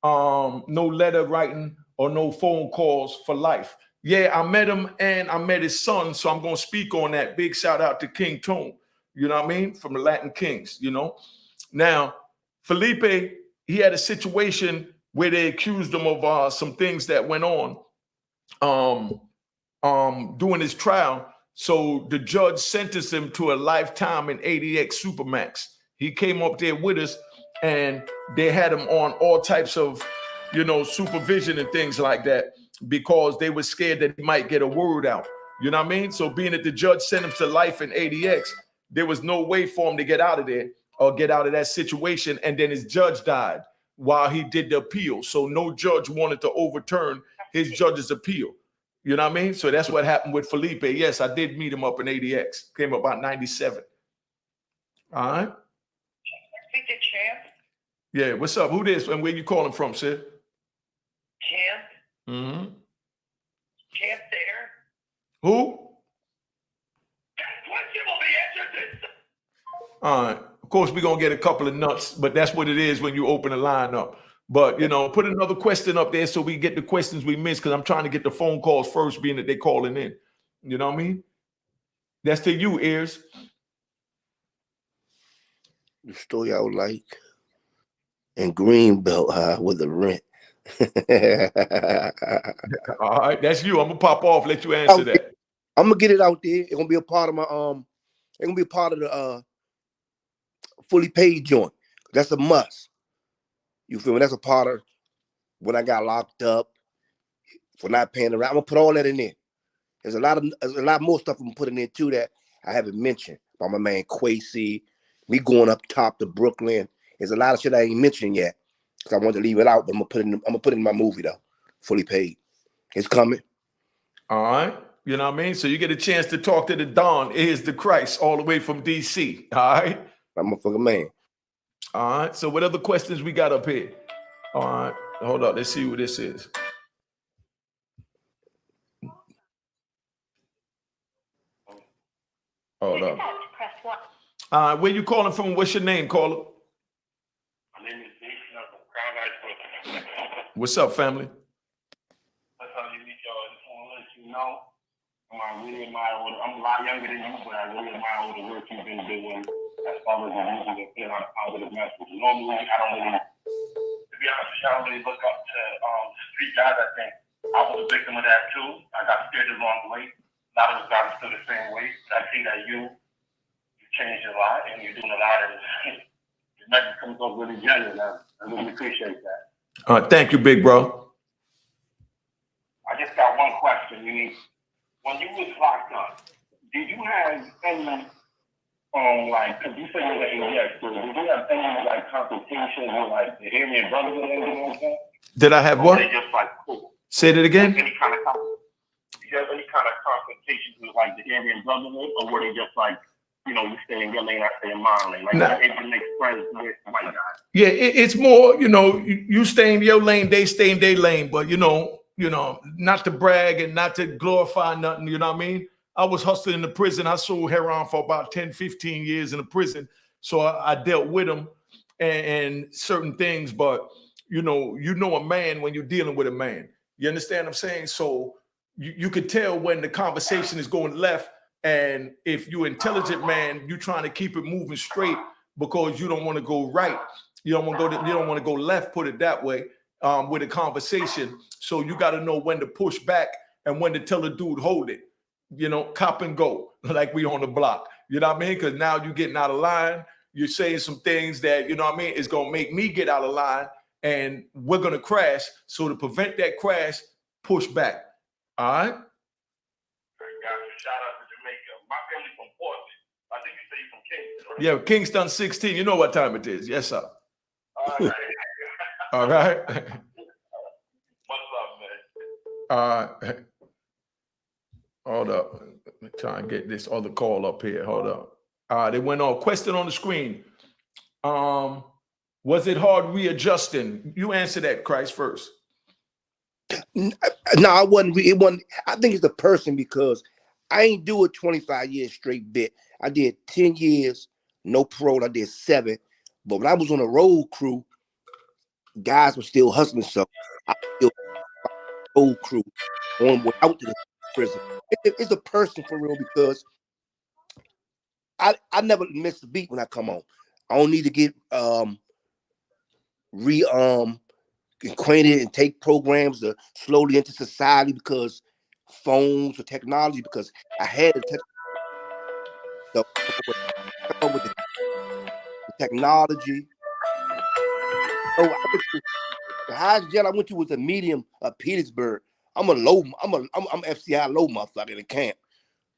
no letter writing or no phone calls for life? Yeah, I met him and I met his son, so I'm going to speak on that. Big shout out to King Tone, you know what I mean, from the Latin Kings, you know. Now, Felipe, he had a situation where they accused him of some things that went on during his trial. So the judge sentenced him to a lifetime in ADX Supermax. He came up there with us, and they had him on all types of, you know, supervision and things like that, because they were scared that he might get a word out. You know what I mean? So being that the judge sent him to life in ADX, there was no way for him to get out of there or get out of that situation. And then his judge died while he did the appeal. So no judge wanted to overturn his judge's appeal. You know what I mean? So that's what happened with Felipe. Yes, I did meet him up in ADX. Came about 97. All right. Speak to Champ. Yeah, what's up? Who this and where you calling from, sir? Champ. Mm-hmm. Champ there. Who? All right. Of course, we're going to get a couple of nuts, but that's what it is when you open a line up. But, you know, put another question up there so we get the questions we missed, because I'm trying to get the phone calls first, being that they're calling in. You know what I mean? That's to you, Ears. The story I would like. And Greenbelt with the rent. All right, that's you. I'm gonna pop off. Let you answer that. I'm gonna get it out there. It's gonna be a part of my It's gonna be a part of the fully paid joint. That's a must. You feel me? That's a part of when I got locked up for not paying the rent. I'm gonna put all that in there. There's a lot more stuff I'm putting in too that I haven't mentioned. By my man Quasi, me going up top to Brooklyn. There's a lot of shit I ain't mentioned yet because I wanted to leave it out, but I'm gonna put it in my movie though, fully paid. It's coming. All right, you know what I mean. So you get a chance to talk to the Don, is the Christ, all the way from DC. All right, I'm a fucking man. All right. So what other questions we got up here? All right, hold up. Let's see what this is. Hold up. All right, where you calling from? What's your name, caller? My name is Jason. I'm from Crown Heights. What's up, family? That's how you meet y'all. I just want to let you know, I really admire I'm a lot younger than you, but I really admire all the work you've been doing as far as using it, putting out a positive message. Normally, I don't really, to be honest with you, I don't really look up to street guys. I think I was a victim of that too. I got steered the wrong way. A lot of us got still the same way. But I see that you changed a lot and you're doing a lot, and your message comes up really genuine. I really appreciate that. Thank you, big bro. I just got one question. When you was locked up, did you have any, because you said you were in ADX, so did you have any, consultations with, the Aryan Brotherhood or anything like that? Did I have what? Or they just, cool? Say that again? Did you have any kind of confrontations with, the Aryan Brotherhood, or were they just, you stay in your lane, I stay in my lane? Nah. Able to make friends with white guys? Yeah, it's more, you stay in your lane, they stay in their lane, but, not to brag and not to glorify nothing, you know what I mean? I was hustling in the prison. I sold heroin for about 10, 15 years in the prison. So I dealt with them and certain things, but you know a man when you're dealing with a man. You understand what I'm saying? So you could tell when the conversation is going left, and if you're an intelligent man, you're trying to keep it moving straight because you don't want to go right. You don't want to go left, put it that way. With a conversation, so you got to know when to push back and when to tell a dude hold it, cop and go, like we on the block, you know what I mean? Because now you're getting out of line, you're saying some things that, you know what I mean, is going to make me get out of line and we're going to crash. So to prevent that crash, push back. All right. Shout out to Jamaica. My family's from Portland. I think you say you're from Kingston, right? Yeah, Kingston 16. You know what time it is. Yes, sir. All right. All right. What's up, man? All right. Hold up. Let me try and get this other call up here. Hold up. They went on. Question on the screen. Was it hard readjusting? You answer that, Christ, first. No, I wasn't. It wasn't. I think it's the person, because I ain't do it 25 years straight bit. I did 10 years, no parole. I did 7. But when I was on a road crew, guys were still hustling. So I was still road crew on way out to the prison. It's a person for real, because I never miss a beat when I come on. I don't need to get acquainted and take programs to slowly into society because phones or technology, because I had to touch come up with the technology. Oh, I went to the highest jail I went to was a medium of Petersburg. I'm FCI low motherfucker in the camp.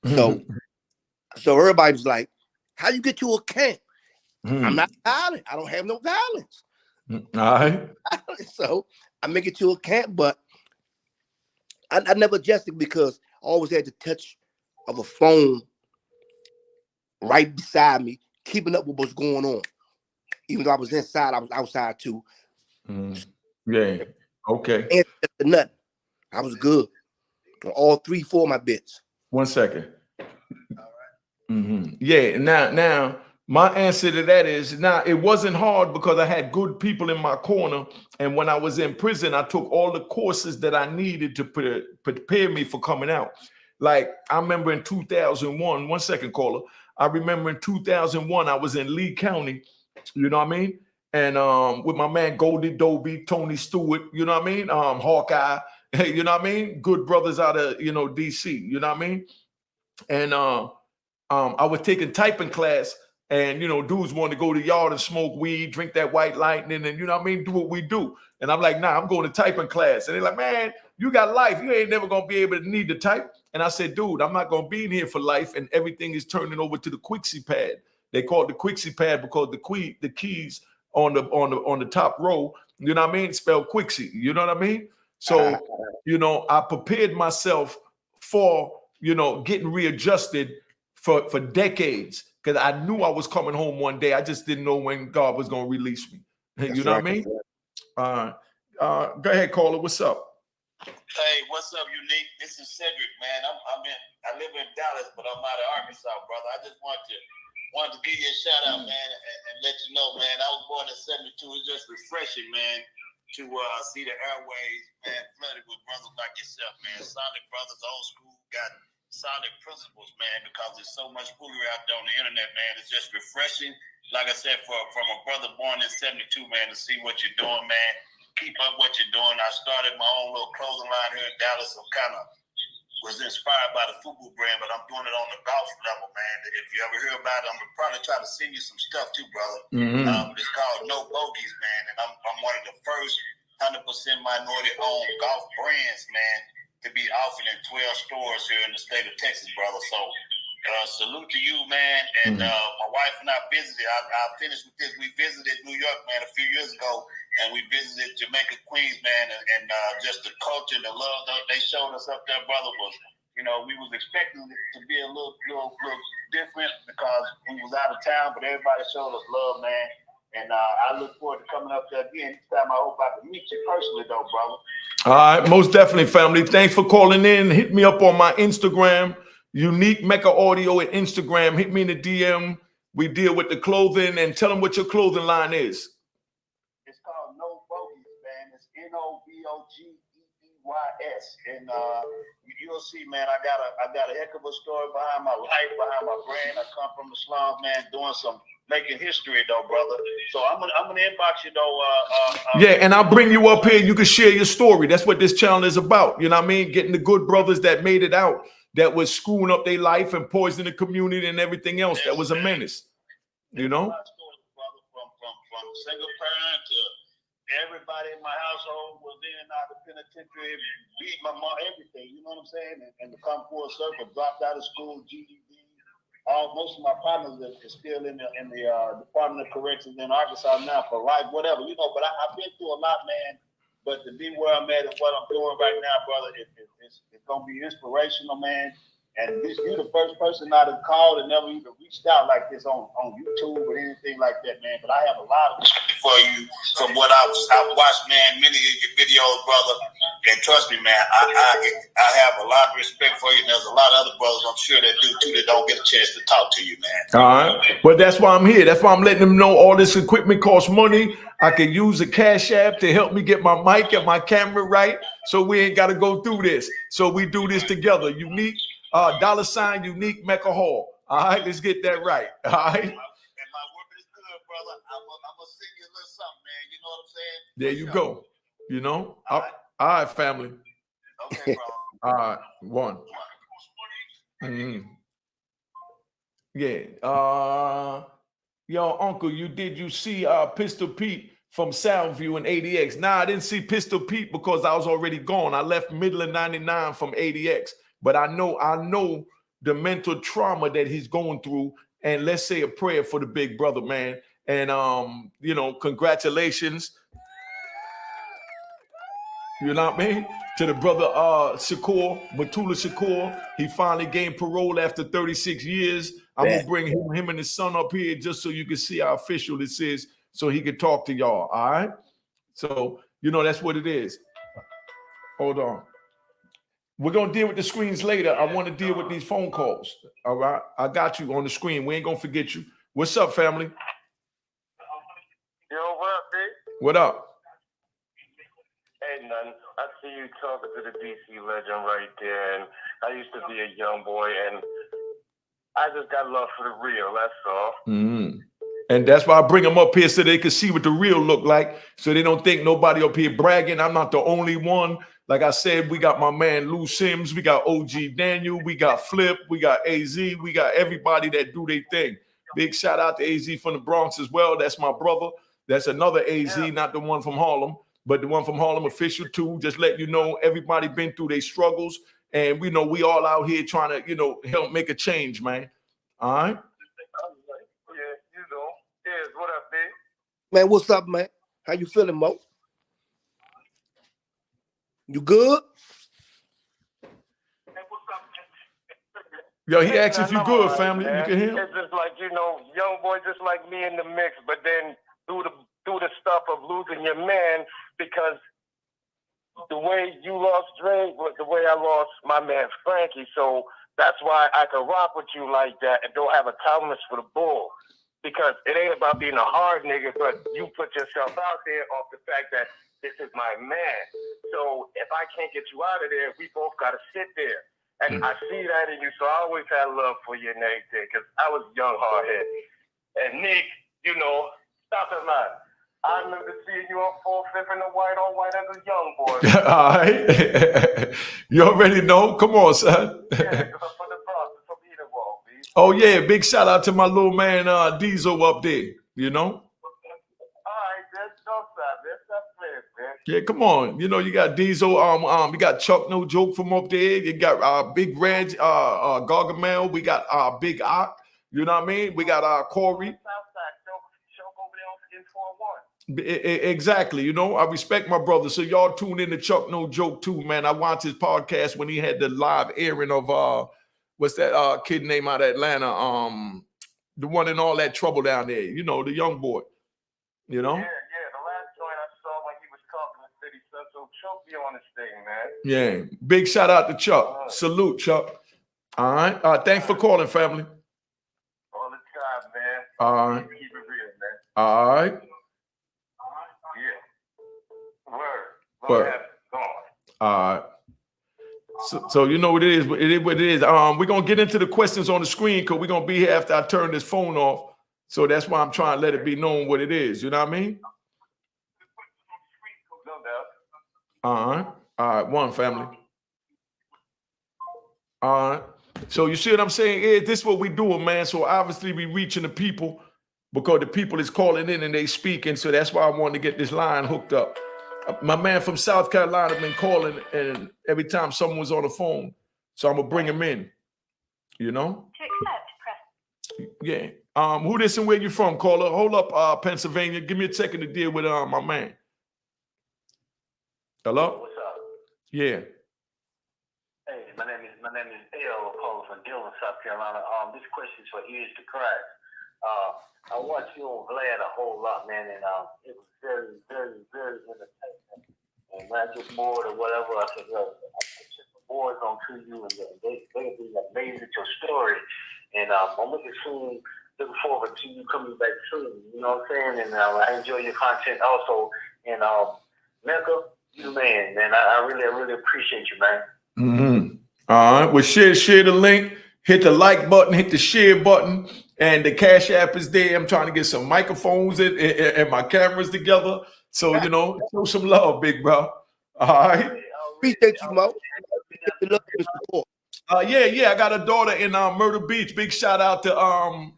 So everybody's like, how you get to a camp? I'm not violent. I don't have no violence. All right. So I make it to a camp, but I never adjusted because I always had the touch of a phone right beside me, keeping up with what's going on. Even though I was inside, I was outside too. Yeah. Okay. And nothing. I was good. All 3, 4 of my bits. 1 second. Yeah. Now, my answer to that is, it wasn't hard because I had good people in my corner. And when I was in prison, I took all the courses that I needed to prepare me for coming out. Like, I remember in 2001, 1 second, caller. I remember in 2001, I was in Lee County, you know what I mean? And with my man Goldie Dobie, Tony Stewart, you know what I mean? Hawkeye, you know what I mean? Good brothers out of, DC, you know what I mean? And I was taking typing class, and dudes wanted to go to the yard and smoke weed, drink that White Lightning, and you know what I mean, do what we do. And I'm like, nah, I'm going to typing class. And they're like, man, you got life. You ain't never gonna be able to need to type. And I said, dude, I'm not gonna be in here for life, and everything is turning over to the Quixie pad. They call it the Quixie pad because the keys on the top row, you know what I mean, spelled Quixie. You know what I mean? So I prepared myself for getting readjusted for decades, because I knew I was coming home one day. I just didn't know when God was going to release me. You know what I mean? Go ahead, caller. What's up? Hey, what's up, Unique? This is Cedric, man. I live in Dallas, but I'm out of Arkansas, brother. I just wanted to give you a shout out, man, and let you know, man. I was born in '72. It's just refreshing, man, to see the airways, man, flooded with brothers like yourself, man. Solid brothers, old school, got solid principles, man, because there's so much foolery out there on the internet, man. It's just refreshing. Like I said, from a brother born in '72, man, to see what you're doing, man. Keep up what you're doing. I started my own little clothing line here in Dallas. I'm kind of was inspired by the FUBU brand, but I'm doing it on the golf level, man. If you ever hear about it, I'm gonna probably try to send you some stuff too, brother. It's called No Bogeys, man, and I'm one of the first 100% minority-owned golf brands, man, to be offered in 12 stores here in the state of Texas, brother. So salute to you, man. And my wife and I visited. I'll finish with this. We visited New York, man, a few years ago, and we visited Jamaica, Queens, man, and just the culture, the love that they showed us up there, brother, was, we was expecting it to be a little different because we was out of town, but everybody showed us love, man. And I look forward to coming up there again. This time I hope I can meet you personally, though, brother. All right, most definitely, family. Thanks for calling in. Hit me up on my Instagram, Unique Mecca Audio at Instagram. Hit me in the DM. We deal with the clothing, and tell them what your clothing line is. It's called No Bogeys, man. It's NOBOGEEYS, and you'll see, man. I got a heck of a story behind my life, behind my brand. I come from the slums, man, doing some making history, though, brother. So I'm gonna inbox you, though. Yeah, and I'll bring you up here. You can share your story. That's what this channel is about. You know what I mean? Getting the good brothers that made it out, that was screwing up their life and poisoning the community and everything else. That was a menace. You know? From single parent to everybody in my household was in and out of the penitentiary, beat my mom, everything. You know what I'm saying? And to come full circle, dropped out of school, GED. Most of my partners are still in the Department of Corrections in Arkansas now for life, whatever, But I've been through a lot, man. But to be where I'm at and what I'm doing right now, brother, it's gonna be inspirational, man. And you're the first person I'd have called and never even reached out like this on YouTube or anything like that, man. But I have a lot of respect for you from what I've watched, man, many of your videos, brother. And trust me, man, I have a lot of respect for you. And there's a lot of other brothers I'm sure that do too that don't get a chance to talk to you, man. All right. Well, that's why I'm here. That's why I'm letting them know all this equipment costs money. I can use a Cash App to help me get my mic and my camera right. So we ain't got to go through this. So we do this together. Unique. $ Unique Mecca Hall. All right, let's get that right. All right. And my work is good, brother. I'm gonna sing you a little something, man. You know what I'm saying? There you go. You know. All right, family. Okay, bro. All right, one. Yeah. Yo, Uncle, did you see Pistol Pete from Soundview and ADX? Nah, I didn't see Pistol Pete because I was already gone. I left middle of 99 from ADX. But I know the mental trauma that he's going through, and let's say a prayer for the big brother, man. And you know, congratulations. You know what I mean? To the brother Shakur, Matula Shakur. He finally gained parole after 36 years. I'm gonna bring him and his son up here just so you can see how official this is, so he can talk to y'all. All right. So you know that's what it is. Hold on. We're going to deal with the screens later. I want to deal with these phone calls. All right. I got you on the screen. We ain't going to forget you. What's up, family? Yo, what up, big? What up? Hey, nothing. I see you talking to the DC legend right there. And I used to be a young boy, and I just got love for the real. That's all. And that's why I bring them up here so they can see what the real look like, so they don't think nobody up here bragging. I'm not the only one. Like I said, we got my man Lou Sims, we got OG Daniel, we got Flip, we got AZ, we got everybody that do their thing. Big shout out to AZ from the Bronx as well. That's my brother. That's another AZ, not the one from Harlem, but the one from Harlem official too. Just let you know, everybody been through their struggles, and we know we all out here trying to, you know, help make a change, man. All right. Yeah, you know. Yes, what up, big? Man, what's up, man? How you feeling, Mo? You good? Yo, he asked if you good, family. Man. You can hear him? It's just like, you know, young boy just like me in the mix, but then do the stuff of losing your man, because the way you lost Dre was the way I lost my man Frankie. So that's why I can rock with you like that and don't have a tolerance for the bull. Because it ain't about being a hard nigga, but you put yourself out there off the fact that this is my man. So if I can't get you out of there, we both got to sit there. And I see that in you, so I always had love for you and everything, because I was young, hard-headed. And Nick, you know, stop it, man. I remember seeing you on 4/5 in the white on white as a young boy. All right. You already know. Come on, son. Oh, yeah. Big shout out to my little man, Diesel up there, you know? Yeah, come on. You know, you got Diesel. You got Chuck No Joke from up there. You got Big Reg, Gargamel. We got Big Ock. You know what I mean? We got Corey. Exactly. You know, I respect my brother. So y'all tune in to Chuck No Joke too, man. I watched his podcast when he had the live airing of what's that kid name out of Atlanta? The one in all that trouble down there. You know, the young boy. You know? On this thing, man. Yeah, big shout out to Chuck. Salute, Chuck. All right. Thanks for calling, family. All the time, man. All right. Keep it real, man. All right. Yeah. Word. Go on. All right. So you know what it is. It is what it is. We're gonna get into the questions on the screen because we're gonna be here after I turn this phone off. So that's why I'm trying to let it be known what it is. You know what I mean? All right, one family. All right. So you see what I'm saying? This is what we doing, man. So obviously we reaching the people because the people is calling in and they speaking. So that's why I wanted to get this line hooked up. My man from South Carolina been calling, and every time someone was on the phone, so I'm gonna bring him in. You know? Yeah. Who this and where you from, caller? Hold up, Pennsylvania. Give me a second to deal with my man. Hello? What's up? Yeah. Hey, my name is My name is L. calling from Dillon, South Carolina. This question is for Ears to Crack. I watched you on Vlad a whole lot, man, and it was very, very, very entertaining. And when I get bored or whatever, I said, yo, I put the boards on to you, and they'll be amazed at your story. And I'm looking forward to you coming back soon. You know what I'm saying? And I enjoy your content also. And Mecca, you man. I really appreciate you, man. Mm-hmm. All right. Well, share the link. Hit the like button. Hit the share button. And the Cash App is there. I'm trying to get some microphones and my cameras together. So, you know, show some love, big bro. All right. Appreciate you, Mo. Yeah. I got a daughter in Myrtle Beach. Big shout out to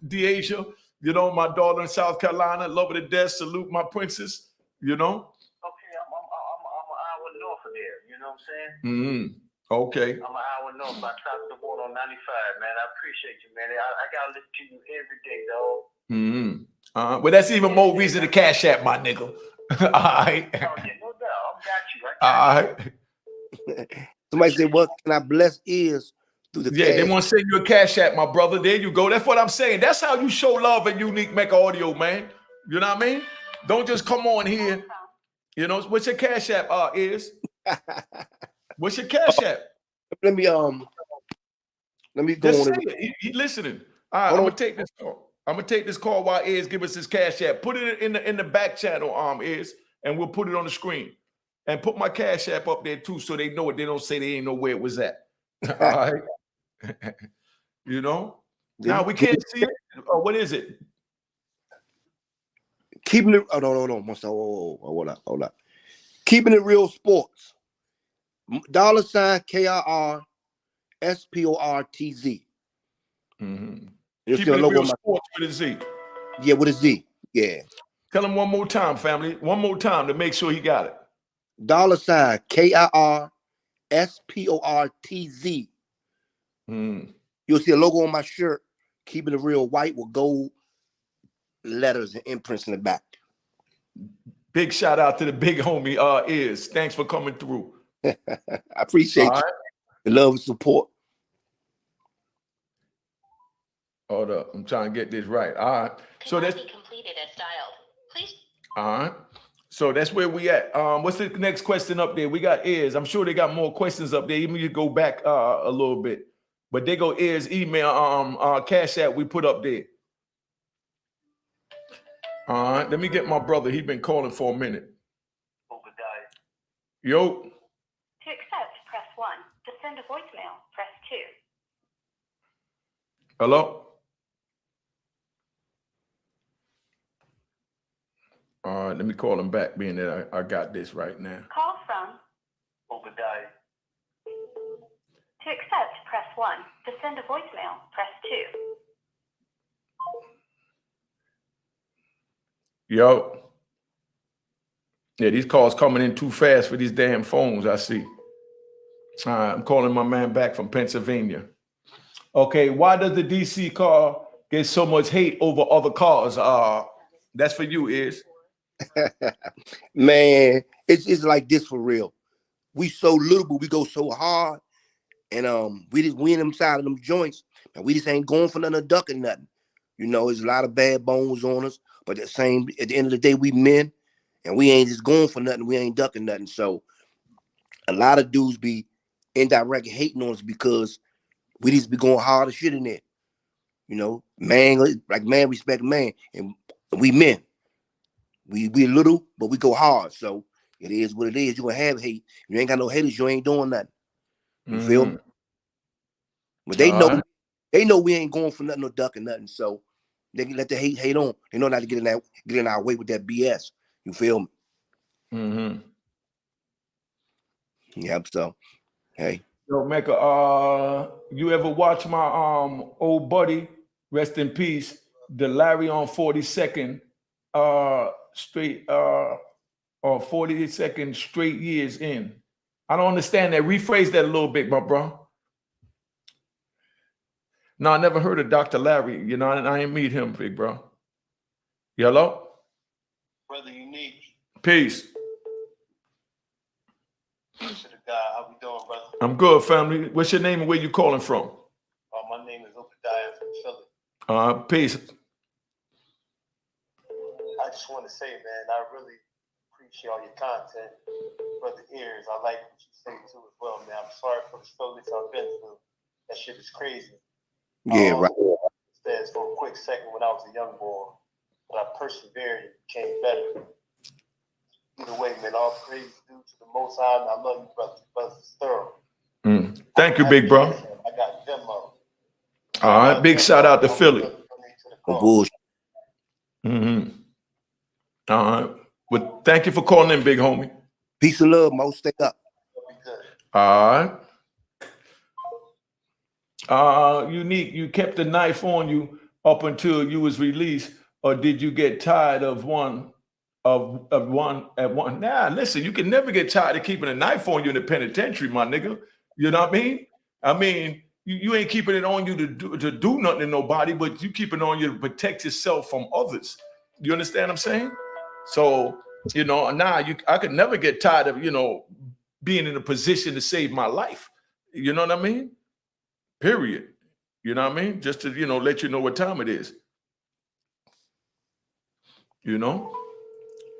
Deasia. You know, my daughter in South Carolina. Love her to death. Salute my princess. You know. Okay, I'm an hour north of there. You know what I'm saying? Mm-hmm. Okay. I'm an hour north. I stopped the board on 95, man. I appreciate you, man. I gotta listen to you every day, dog. Mm-hmm. Well, that's even more reason to Cash App, my nigga. All right. Oh, yeah, no doubt. I got you. All right. Somebody said, "What can I bless ears through the?" Yeah, they want to send you a Cash App, my brother. There you go. That's what I'm saying. That's how you show love and Unique Mecca Audio, man. You know what I mean? Don't just come on here. You know what's your Cash App? Is what's your Cash App? Let me go just on. Say it. He listening. All right, I'm gonna take this call. I'm gonna take this call while Is give us his Cash App. Put it in the back channel, Is, and we'll put it on the screen. And put my Cash App up there too, so they know it. They don't say they ain't know where it was at. All right. You know. Now we can't see it. Oh, what is it? Keeping it. Oh no. Hold up. Keeping it real sports. $ KIRSPORTZ. Mm-hmm. Keeping it real sports with a Z. Yeah, with a Z. Yeah. Tell him one more time, family. One more time to make sure he got it. $ KIRSPORTZ. You'll see a logo on my shirt, keeping it real white with gold letters and imprints in the back. Big shout out to the big homie Is. Thanks for coming through. I appreciate you. The love and support. Hold up. I'm trying to get this right. All right. So that's completed as styled. Please. All right. So that's where we at. What's the next question up there? We got Is. I'm sure they got more questions up there. Even you go back a little bit. But they go Is email Cash App we put up there. All right. Let me get my brother. He's been calling for a minute. Yo. To accept, press 1. To send a voicemail, press 2. Hello? All right, let me call him back, being that I got this right now. Call from Obadiah. To accept, press 1. To send a voicemail, press 2. Yo. Yeah, these calls coming in too fast for these damn phones, I see. All right, I'm calling my man back from Pennsylvania. Okay, why does the DC car get so much hate over other cars? That's for you, Is. Man, it's like this for real. We so little, but we go so hard. And we in them side of them joints, and we just ain't going for nothing or ducking nothing. You know, there's a lot of bad bones on us, but at the end of the day, we men, and we ain't just going for nothing. We ain't ducking nothing. So a lot of dudes be indirect hating on us because we just be going hard as shit in there. You know, man, like man respect man, and we men. We little, but we go hard. So it is what it is. You're gonna have hate. You ain't got no haters, you ain't doing nothing. You feel me? But they know we ain't going for nothing or ducking nothing. So they can let the hate on. They know not to get in our way with that BS. You feel me? Mm-hmm. Yep. So hey. Yo, Mecca, you ever watch my old buddy, rest in peace, the Larry on 42nd straight or 42nd straight years in? I don't understand that. Rephrase that a little bit, my bro. No, I never heard of Dr. Larry. You know, I didn't meet him, big bro. Hello? Brother Unique. Peace. Peace to the God. How we doing, brother? I'm good, family. What's your name and where you calling from? My name is Obadiah from Philly. Peace. I just want to say, man, I really appreciate all your content. Brother Ears, I like what you say too as well, man. I'm sorry for the struggles I've been through. That shit is crazy. Yeah, right. Says for a quick second when I was a young boy, but I persevered and became better. Either way, man, all praise due to the Most High, and I love you, brother. Brothers thorough. Thank you, big bro. I got Venmo. All right, big shout out to Philly. Bullshit. All right. Well, thank you for calling in, big homie. Peace and love, Mo. Stay up. All right. Unique, you kept the knife on you up until you was released, or did you get tired of one at one? Nah, listen, you can never get tired of keeping a knife on you in the penitentiary, my nigga. You know what I mean? You ain't keeping it on you to do nothing to nobody, but you keep it on you to protect yourself from others. You understand what I'm saying? So, I could never get tired of, being in a position to save my life. You know what I mean? Period. You know what I mean? Just to, let you know what time it is. All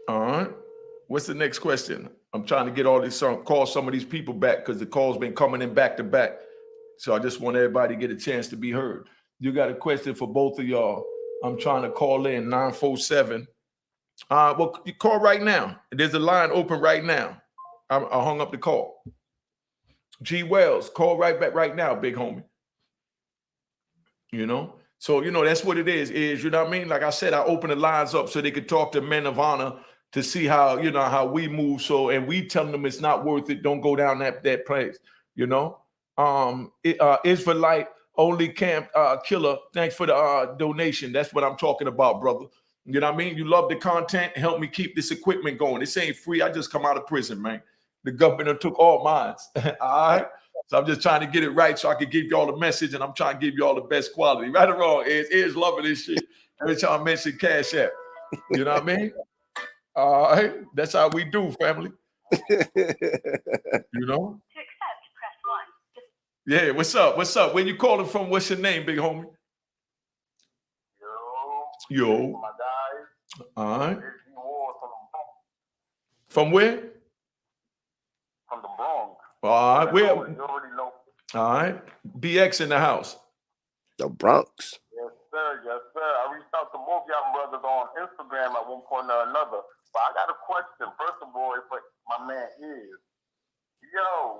right. What's the next question? I'm trying to get all these call some of these people back because the call's been coming in back to back. So I just want everybody to get a chance to be heard. You got a question for both of y'all. I'm trying to call in 947. Well, you call right now. There's a line open right now. I hung up the call. G Wells, call right back right now, big homie. So, that's what it is, you know what I mean? Like I said, I open the lines up so they could talk to men of honor to see how, how we move. So, and we tell them it's not worth it. Don't go down that place, Israelite only camp killer. Thanks for the donation. That's what I'm talking about, brother. You know what I mean? You love the content. Help me keep this equipment going. This ain't free. I just come out of prison, man. The government took all mine. All right. So I'm just trying to get it right so I can give y'all the message, and I'm trying to give y'all the best quality. Right or wrong, is loving this shit. Every time I mention Cash App. You know what I mean? All right. That's how we do, family. To accept, press 1. Yeah, what's up? What's up? Where you calling from? What's your name, big homie? Yo. My guys. All right. From where? From the Bronx. All right. Where? You already know. All right. BX in the house. The Bronx. Yes, sir. Yes, sir. I reached out to both y'all brothers on Instagram at one point or another. But I got a question. First of all, for my man is,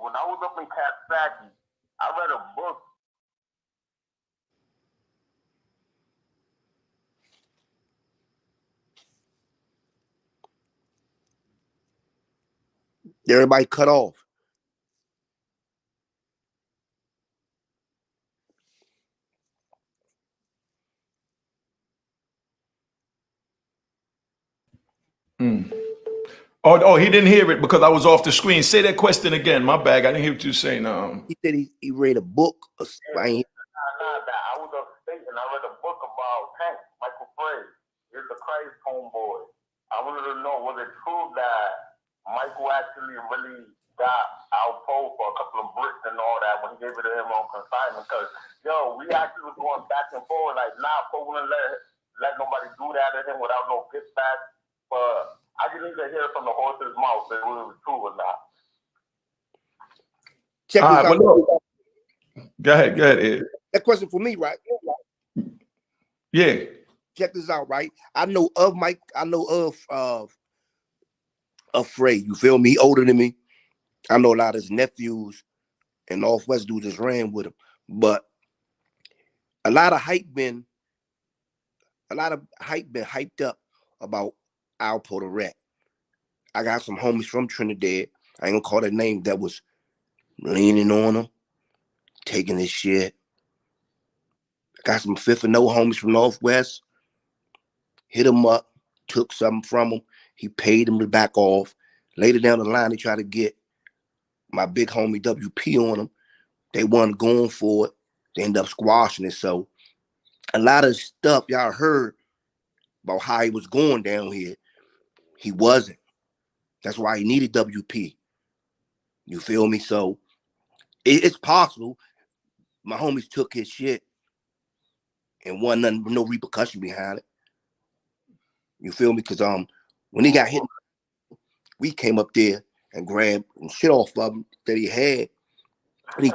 when I was up in Katsaki, I read a book. Everybody cut off. Oh, he didn't hear it because I was off the screen. Say that question again. My bad. I didn't hear what you saying. He said he read a book. I was upstate and I read a book about Tank, Michael Frey. He's the Christ homeboy. I wanted to know, was it true that Michael actually really got outpost for a couple of bricks and all that when he gave it to him on consignment? Because, we actually was going back and forth like, Poe wouldn't let nobody do that to him without no kickback. But I didn't even hear from the horse's mouth if it was true or not. Check this out. Well, go ahead, Ed. That question for me, right? Yeah. Check this out, right? I know of Mike. I know of Frey. You feel me? He older than me. I know a lot of his nephews and Northwest dudes just ran with him. But a lot of hype been hyped up about Alpo the Rat. I got some homies from Trinidad. I ain't gonna call their name, that was leaning on him, taking his shit. I got some Fifth and No homies from Northwest. Hit him up, took something from him. He paid him to back off. Later down the line, they tried to get my big homie WP on him. They wasn't going for it. They ended up squashing it. So a lot of stuff y'all heard about how he was going down here, he wasn't. That's why he needed WP. You feel me? So It's possible. My homies took his shit and wasn't no repercussion behind it. You feel me? Because when he got hit, we came up there and grabbed and shit off of him that he had. And he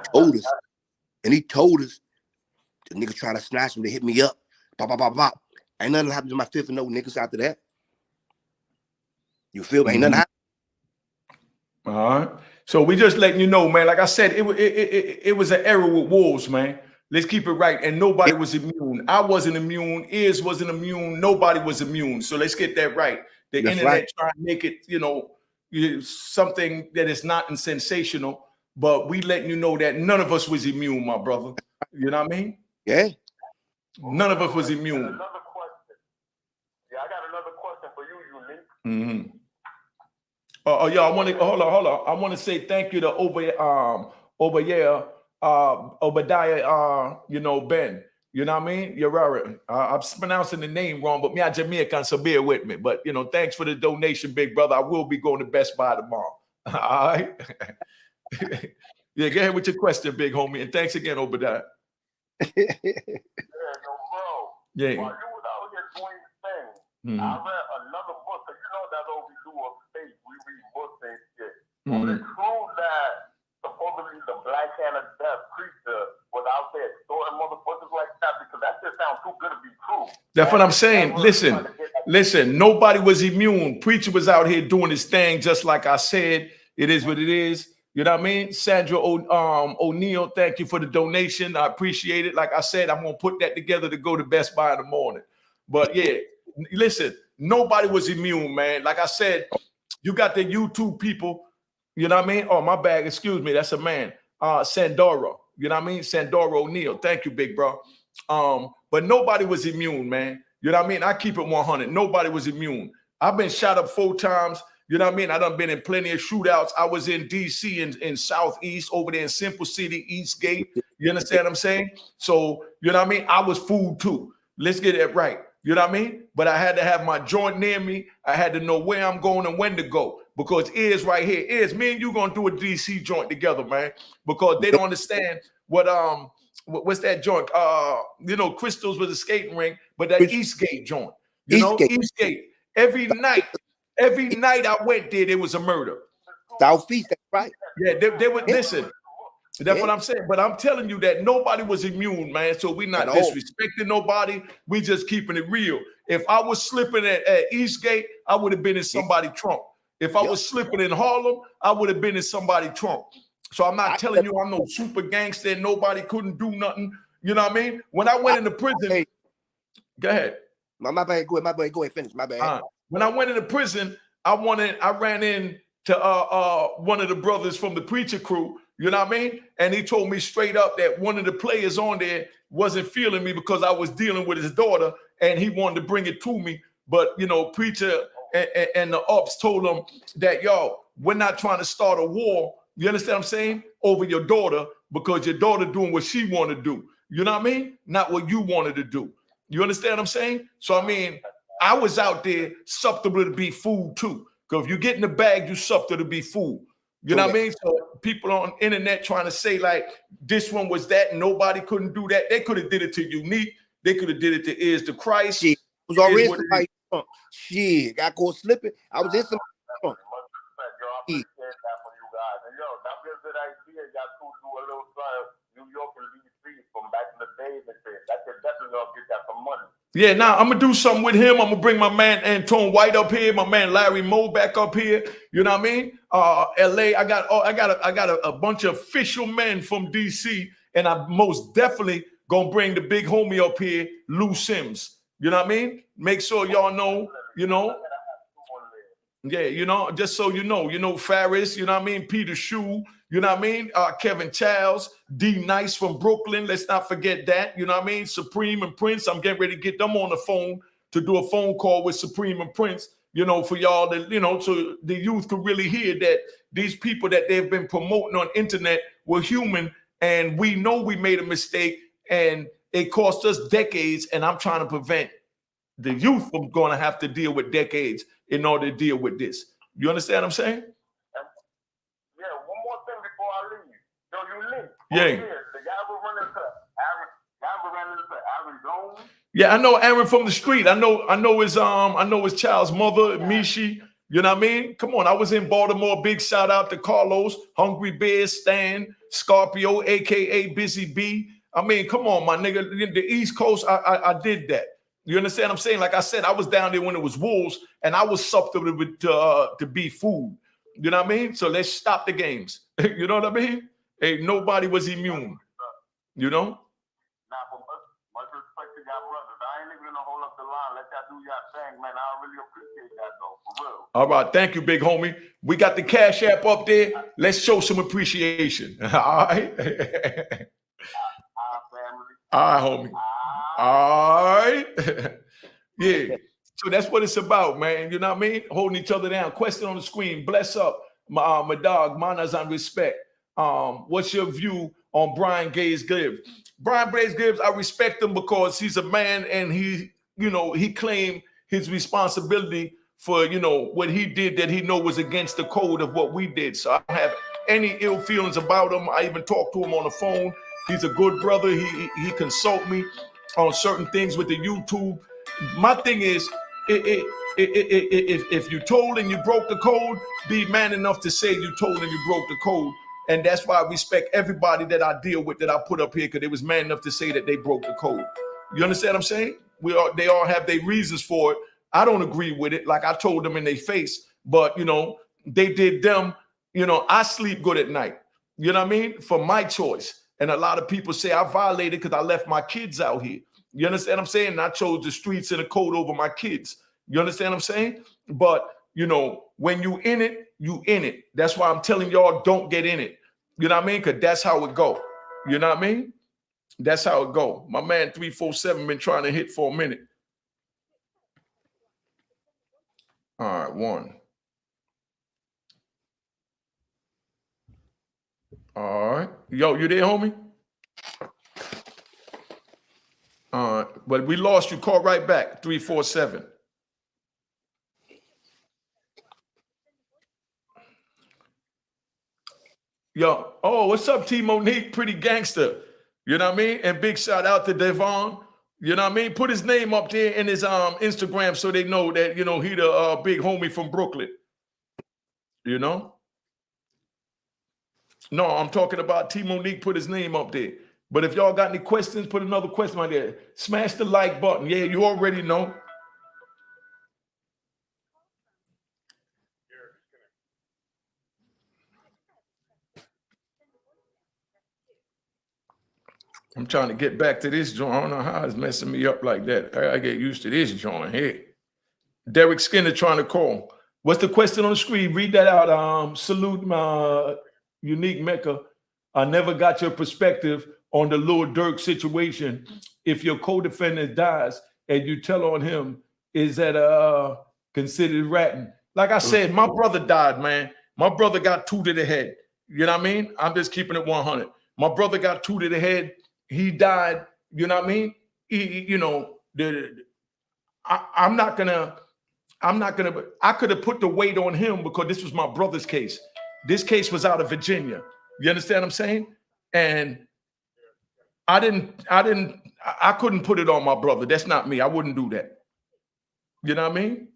told us, the nigga trying to snatch him to hit me up. Bop, bop, bop, bop. Ain't nothing happened to my fifth and no niggas after that. You feel me? Ain't nothing happened. All right. So we just letting you know, man. Like I said, it was an era with wolves, man. Let's keep it right. And nobody was immune. I wasn't immune. Iz wasn't immune. Nobody was immune. So let's get that right. The internet trying to make it, something that is not sensational, but we letting you know that none of us was immune, my brother. You know what I mean? Yeah. None of us was immune. Another question. Yeah, I got another question for you, Unique. Mm-hmm. Yeah, I want to hold on. I want to say thank you to Obadiah, Ben. You know what I mean? You're right. I'm pronouncing the name wrong, but me I'm Jamaican, so bear with me. But thanks for the donation, big brother. I will be going to Best Buy tomorrow. All right. Yeah, go ahead with your question, big homie, and thanks again, Obadiah. Yeah, bro. Yeah. While you was out here doing your thing, I read another book. So that's what we do on stage. We read books and shit. It's true that supposedly the Black Hand of Death preacher was out there extorting motherfuckers like that, because that just sounds too good to be true. That's what I'm saying. Listen, nobody was immune. Preacher was out here doing his thing, just like I said. It is what it is. You know what I mean? Sandra O'Neill, thank you for the donation. I appreciate it. Like I said, I'm going to put that together to go to Best Buy in the morning. But yeah, listen, nobody was immune, man. Like I said, you got the YouTube people, you know what I mean? Oh, my bad, excuse me, that's a man. Sandora, you know what I mean? Sandora O'Neill, thank you, big bro. But nobody was immune, man. You know what I mean? I keep it 100. Nobody was immune. I've been shot up 4 times. You know what I mean? I done been in plenty of shootouts. I was in D.C. in Southeast, over there in Simple City, Eastgate. You understand what I'm saying? So, you know what I mean? I was fooled too. Let's get it right. You know what I mean? But I had to have my joint near me. I had to know where I'm going and when to go. Because Iz right here, Iz, me and you gonna do a D.C. joint together, man. Because they don't understand what's that joint? Crystals was a skating ring, but that Eastgate joint. Eastgate. Every night I went there was a murder. Southeast, that's right. Yeah, they would listen. That's what I'm saying. But I'm telling you that nobody was immune, man. So we not disrespecting nobody. We just keeping it real. If I was slipping at Eastgate, I would have been in somebody's trunk. If I was slipping in Harlem, I would have been in somebody's trunk. So I'm not telling you I'm no super gangster and nobody couldn't do nothing. You know what I mean? When I went into prison, go ahead. My bad, go ahead, finish. My bad. When I went into prison, I ran into one of the brothers from the preacher crew, you know what I mean? And he told me straight up that one of the players on there wasn't feeling me because I was dealing with his daughter and he wanted to bring it to me. But, preacher and the ops told him that, yo, we're not trying to start a war, you understand what I'm saying, over your daughter, because your daughter doing what she want to do. You know what I mean? Not what you wanted to do. You understand what I'm saying? So, I mean, I was out there susceptible to be fooled too. Because if you get in the bag, you susceptible to be fooled. You know what I mean? So people on the internet trying to say like this one was that and nobody couldn't do that. They could have did it to Unique. They could have did it to Is the Christ. Shit, I was already somebody drunk. Shit, got caught slipping. I was in some drunk. New York and DC from back in the days and shit. That could definitely get that some money. Yeah, now I'm gonna do something with him. I'm gonna bring my man Antone White up here, my man Larry Moe back up here. You know what I mean? LA, I got a bunch of official men from DC, and I'm most definitely gonna bring the big homie up here, Lou Sims. You know what I mean? Make sure y'all know, Yeah, just so you know, Farris, you know what I mean? Peter Shue, you know what I mean? Kevin Charles, D Nice from Brooklyn. Let's not forget that, you know what I mean? Supreme and Prince. I'm getting ready to get them on the phone to do a phone call with Supreme and Prince, for y'all that, so the youth could really hear that these people that they've been promoting on internet were human, and we know we made a mistake and it cost us decades, and I'm trying to prevent the youth from going to have to deal with decades in order to deal with this. You understand what I'm saying? Yeah, one more thing before I leave. Yo, Unique, Yeah. The guy was running to Aaron Jones. Yeah, I know Aaron from the street. I know his child's mother, Mishi. You know what I mean? Come on, I was in Baltimore. Big shout out to Carlos, Hungry Bear, Stan, Scorpio, aka Busy B. I mean, come on, my nigga. The East Coast, I did that. You understand what I'm saying? Like I said, I was down there when it was wolves, and I was susceptible to be food. You know what I mean? So let's stop the games. You know what I mean? Hey, nobody was immune. You know? Nah, but much respect to y'all brothers. I ain't even gonna hold up the line. Let y'all do y'all thing, man. I really appreciate that though, for real. All right, thank you, big homie. We got the Cash App up there. Let's show some appreciation. All right. All right, homie. All right. Yeah. So that's what it's about, man. You know what I mean? Holding each other down. Question on the screen. Bless up, my dog. Manners and respect. What's your view on Brian Gates Gibbs? Brian Gates Gibbs, I respect him because he's a man and he claimed his responsibility for, what he did that he know was against the code of what we did. So I don't have any ill feelings about him. I even talked to him on the phone. He's a good brother. He consult me on certain things with the YouTube. My thing is, if you told and you broke the code, be man enough to say you told and you broke the code. And that's why I respect everybody that I deal with that I put up here, because they was man enough to say that they broke the code. You understand what I'm saying? They all have their reasons for it. I don't agree with it. Like I told them in their face, but they did them. I sleep good at night. You know what I mean? For my choice. And a lot of people say I violated because I left my kids out here. You understand what I'm saying? And I chose the streets and the code over my kids. You understand what I'm saying? But, when you in it, you in it. That's why I'm telling y'all, don't get in it. You know what I mean? Because that's how it go. You know what I mean? That's how it go. My man 347 been trying to hit for a minute. All right, one. All right. Yo, you there, homie? All right. But we lost you. Call right back. 347. Yo, oh, what's up, T Monique? Pretty gangster. You know what I mean? And big shout out to Devon. You know what I mean? Put his name up there in his Instagram so they know that, he the big homie from Brooklyn. No, I'm talking about T Monique. Put his name up there. But if y'all got any questions, put another question right there. Smash the like button. Yeah, you already know. I'm trying to get back to this joint. I don't know how it's messing me up like that. I get used to this joint here. Derek Skinner trying to call. What's the question on the screen? Read that out. Salute my unique Mecca. I never got your perspective on the Lil Durk situation. If your co-defendant dies and you tell on him, is that considered ratting? Like I said, my brother died, man. My brother got 2 to the head. You know what I mean? I'm just keeping it 100. My brother got 2 to the head. He died. You know what I mean? I'm not gonna. I could have put the weight on him because this was my brother's case. This case was out of Virginia. You understand what I'm saying? And I couldn't put it on my brother. That's not me. I wouldn't do that. You know what I mean?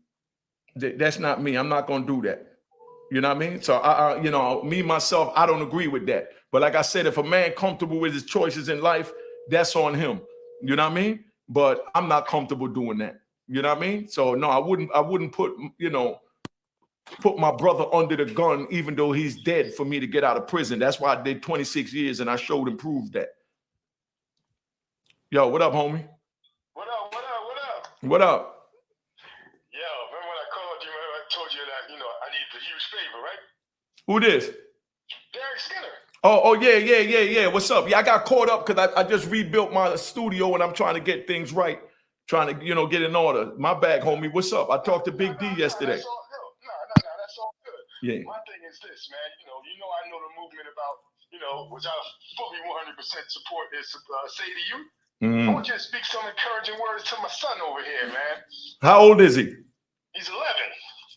That's not me. I'm not going to do that. You know what I mean? So, me, myself, I don't agree with that. But like I said, if a man comfortable with his choices in life, that's on him. You know what I mean? But I'm not comfortable doing that. You know what I mean? So, no, I wouldn't put, put my brother under the gun, even though he's dead, for me to get out of prison. That's why I did 26 years and I showed and proved that. Yo, what up, homie? What up? What up? Yo, remember when I called you, I told you that, I needed a huge favor, right? Who this? Derek Skinner. Oh, yeah. What's up? Yeah, I got caught up because I just rebuilt my studio and I'm trying to get things right. Trying to, get in order. My bag, homie. What's up? I talked to Big D yesterday. That's all good. Yeah. My thing is this, man. I know the movement about, which I fully 100% support is Say to You. I want you to speak some encouraging words to my son over here, man. How old is he? He's 11.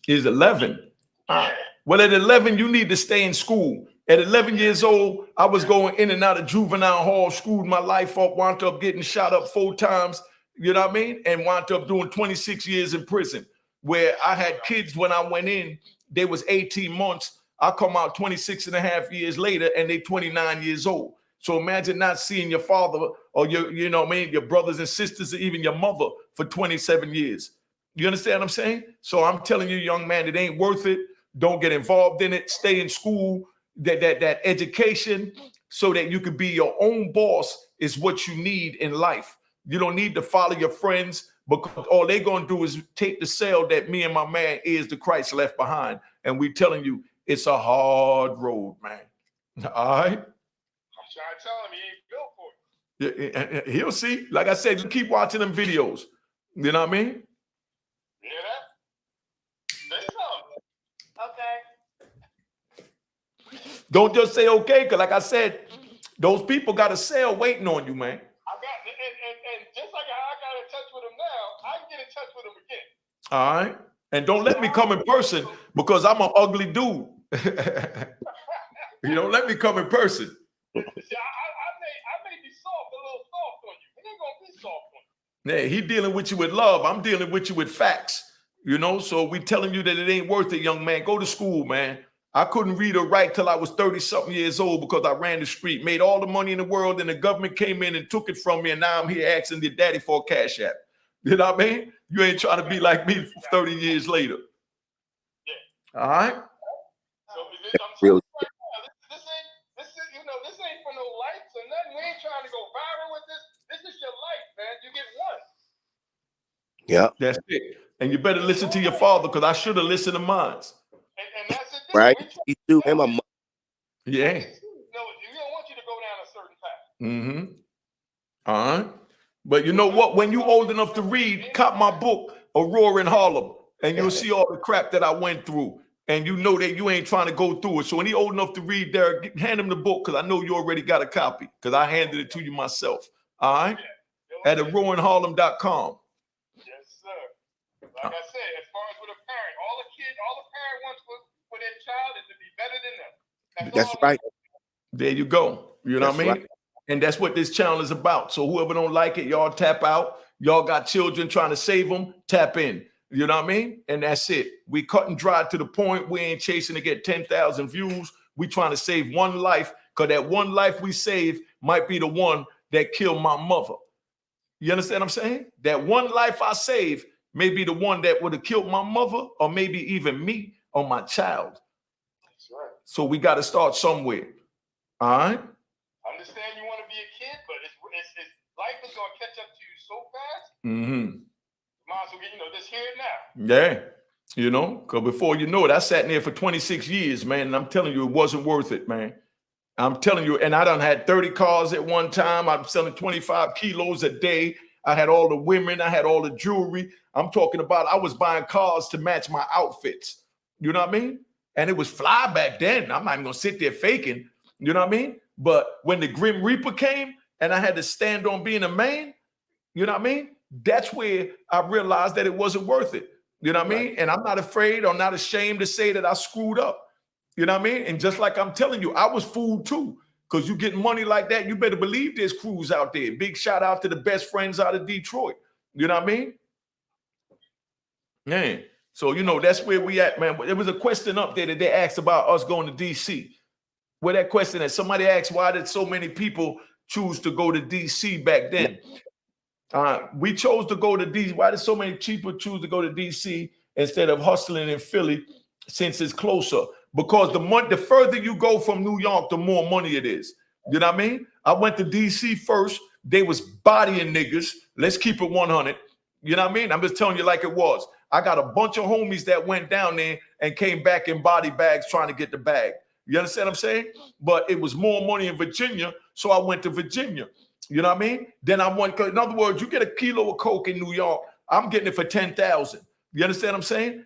He's 11. Yeah. Well, at 11, you need to stay in school. At 11 years old, I was going in and out of juvenile hall, screwed my life up, wound up getting shot up 4 times, you know what I mean? And wound up doing 26 years in prison, where I had kids when I went in, they was 18 months. I come out 26 and a half years later and they 29 years old. So imagine not seeing your father or you know what I mean, your brothers and sisters, or even your mother for 27 years. You understand what I'm saying? So I'm telling you, young man, it ain't worth it. Don't get involved in it. Stay in school. That education so that you could be your own boss is what you need in life. You don't need to follow your friends, because all they're going to do is take the cell that me and my man is the Christ left behind. And we telling you, it's a hard road, man. All right? I'm trying to tell him he ain't built for it. He'll see. Like I said, keep watching them videos. You know what I mean? Yeah, that? Say something. Okay. Don't just say okay, because like I said, those people got a cell waiting on you, man. I got and just like how I got in touch with him now, I can get in touch with him again. All right. And don't let me come in person, because I'm an ugly dude. You don't let me come in person. See, I may be soft, a little soft on you. It ain't gonna be soft on you. Yeah, he dealing with you with love. I'm dealing with you with facts. You know, so we telling you that it ain't worth it, young man. Go to school, man. I couldn't read or write till I was 30-something years old because I ran the street, made all the money in the world, and the government came in and took it from me, and now I'm here asking your daddy for a cash app. You know what I mean? You ain't trying to be like me 30 years later. Yeah. All right? So I'm telling you right now, this ain't for no likes or nothing. We ain't trying to go viral with this. This is your life, man. You get one. Yeah. That's it. And you better listen to your father, because I should have listened to mine. And that's it. Right? You do. And my mom. Yeah. No, you don't want you to go down a certain path. Mm-hmm. All right. But you know what? When you old enough to read, cop my book, A Roar in Harlem, and you'll see all the crap that I went through. And you know that you ain't trying to go through it. So when he old enough to read, Derek, hand him the book, because I know you already got a copy, because I handed it to you myself. All right? At roarinharlem.com. Yes, sir. Like I said, as far as with a parent, all the parent wants for their child is to be better than them. That's right. There you go. You know what I mean? Right. And that's what this channel is about. So whoever don't like it, y'all tap out. Y'all got children trying to save them, tap in. You know what I mean? And that's it. We cut and dry to the point. We ain't chasing to get 10,000 views. We trying to save one life, because that one life we save might be the one that killed my mother. You understand what I'm saying? That one life I save may be the one that would have killed my mother, or maybe even me or my child. That's right. So we got to start somewhere. All right? I understand you want to be a kid, but it's life is going to catch up to you so fast. Mm-hmm. Might as well get, just here and Yeah. now. You know, because before you know it, I sat in there for 26 years, man, and I'm telling you, it wasn't worth it, man. I'm telling you, and I done had 30 cars at one time. I'm selling 25 kilos a day. I had all the women. I had all the jewelry. I'm talking about I was buying cars to match my outfits. You know what I mean? And it was fly back then. I'm not even going to sit there faking. You know what I mean? But when the Grim Reaper came and I had to stand on being a man, you know what I mean? That's where I realized that it wasn't worth it. You know what I mean? And I'm not afraid or not ashamed to say that I screwed up. You know what I mean? And just like I'm telling you, I was fooled too. Because you get money like that, you better believe there's crews out there. Big shout out to the best friends out of Detroit. You know what I mean? Man. So, that's where we at, man. There was a question up there that they asked about us going to D.C. Where that question is, somebody asked, why did so many people choose to go to D.C. back then? We chose to go to D.C. Why did so many people choose to go to D.C. instead of hustling in Philly, since it's closer? Because the further you go from New York, the more money it is. You know what I mean? I went to D.C. first. They was bodying niggas. Let's keep it 100. You know what I mean? I'm just telling you like it was. I got a bunch of homies that went down there and came back in body bags trying to get the bag. You understand what I'm saying? But it was more money in Virginia, so I went to Virginia. You know what I mean? Then I went, in other words, you get a kilo of coke in New York, I'm getting it for 10,000. You understand what I'm saying?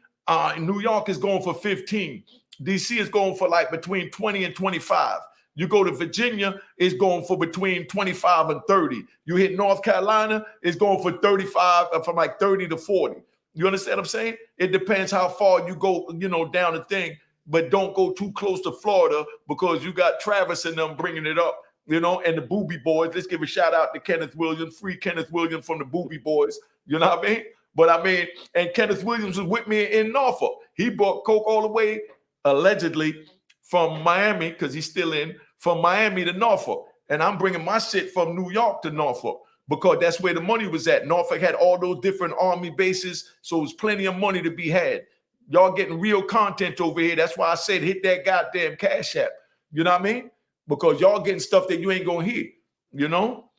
New York is going for 15. DC is going for like between 20 and 25. You go to Virginia, it's going for between 25 and 30. You hit North Carolina, it's going for 35, from like 30 to 40. You understand what I'm saying? It depends how far you go, down the thing. but don't go too close to Florida because you got Travis and them bringing it up, you know, and the Booby Boys. Let's give a shout out to Kenneth Williams, free Kenneth Williams from the Booby Boys. You know what I mean? But I mean, and Kenneth Williams was with me in Norfolk. He brought coke all the way, allegedly, from Miami, because he's still in, from Miami to Norfolk. And I'm bringing my shit from New York to Norfolk because that's where the money was at. Norfolk had all those different army bases, so it was plenty of money to be had. Y'all getting real content over here. That's why I said hit that goddamn Cash App. You know what I mean? Because y'all getting stuff that you ain't gonna hear, you know?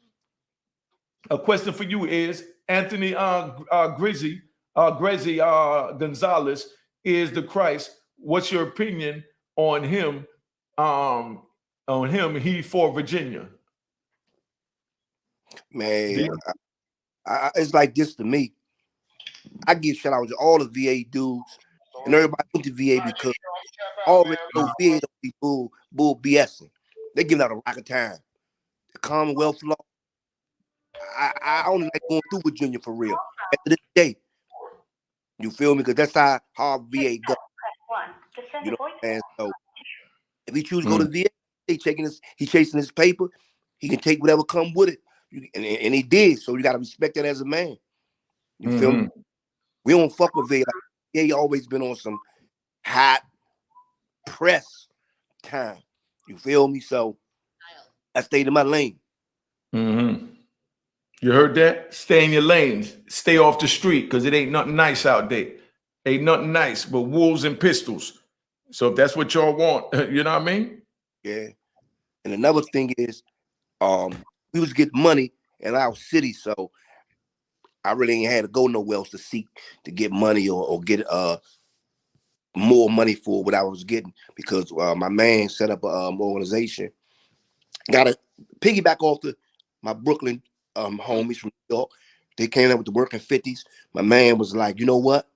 A question for you is, Anthony Grezzi Gonzalez is the Christ. What's your opinion on him? He for Virginia. Man, it's like this to me. I give shout out to all the VA dudes and everybody went to VA because already know VA don't be bull BSing. They giving out a rock of time. The Commonwealth law. I only like going through Virginia for real. At the end of the day, you feel me? Because that's how VA goes. You know what I'm saying? So if he chooses to go to VA, he's chasing his paper. He can take whatever come with it, and he did. So you got to respect that as a man. You feel me? We don't fuck with VA. Like, VA always been on some hot press time. You feel me? So I stayed in my lane. You heard that? Stay in your lanes. Stay off the street because it ain't nothing nice out there. Ain't nothing nice but wolves and pistols. So if that's what y'all want, you know what I mean? Yeah. And another thing is, we was getting money in our city, so I really ain't had to go nowhere else to seek to get money or get more money for what I was getting because my man set up an organization. Got to piggyback off my Brooklyn homies from New York. They came up with the working 50s. My man was like, you know what?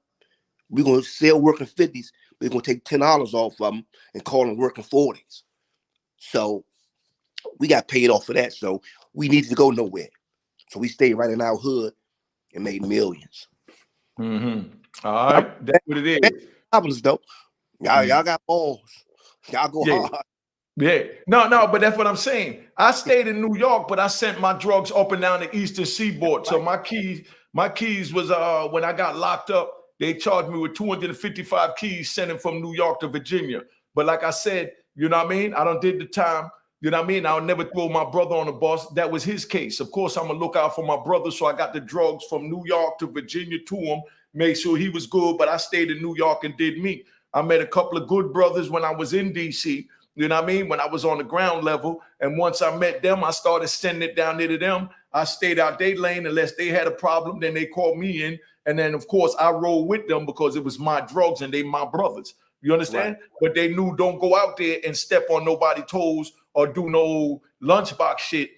We're going to sell working 50s. We're going to take $10 off of them and call them working 40s. So we got paid off for that. So we needed to go nowhere. So we stayed right in our hood and made millions. All right. That's what it is. Problems though. Y'all got balls. Y'all go hard. Yeah. No, but that's what I'm saying. I stayed in New York, but I sent my drugs up and down the Eastern Seaboard. So my keys was when I got locked up, they charged me with 255 keys sending from New York to Virginia. But like I said, you know what I mean? I done did the time. You know what I mean? I'll never throw my brother on the bus. That was his case. Of course, I'm going to look out for my brother. So I got the drugs from New York to Virginia to him, made sure he was good. But I stayed in New York and did me. I met a couple of good brothers when I was in D.C., you know what I mean? When I was on the ground level. And once I met them, I started sending it down there to them. I stayed out their lane unless they had a problem. Then they called me in. And then, of course, I rolled with them because it was my drugs and they my brothers. You understand? Right. But they knew don't go out there and step on nobody's toes or do no lunchbox shit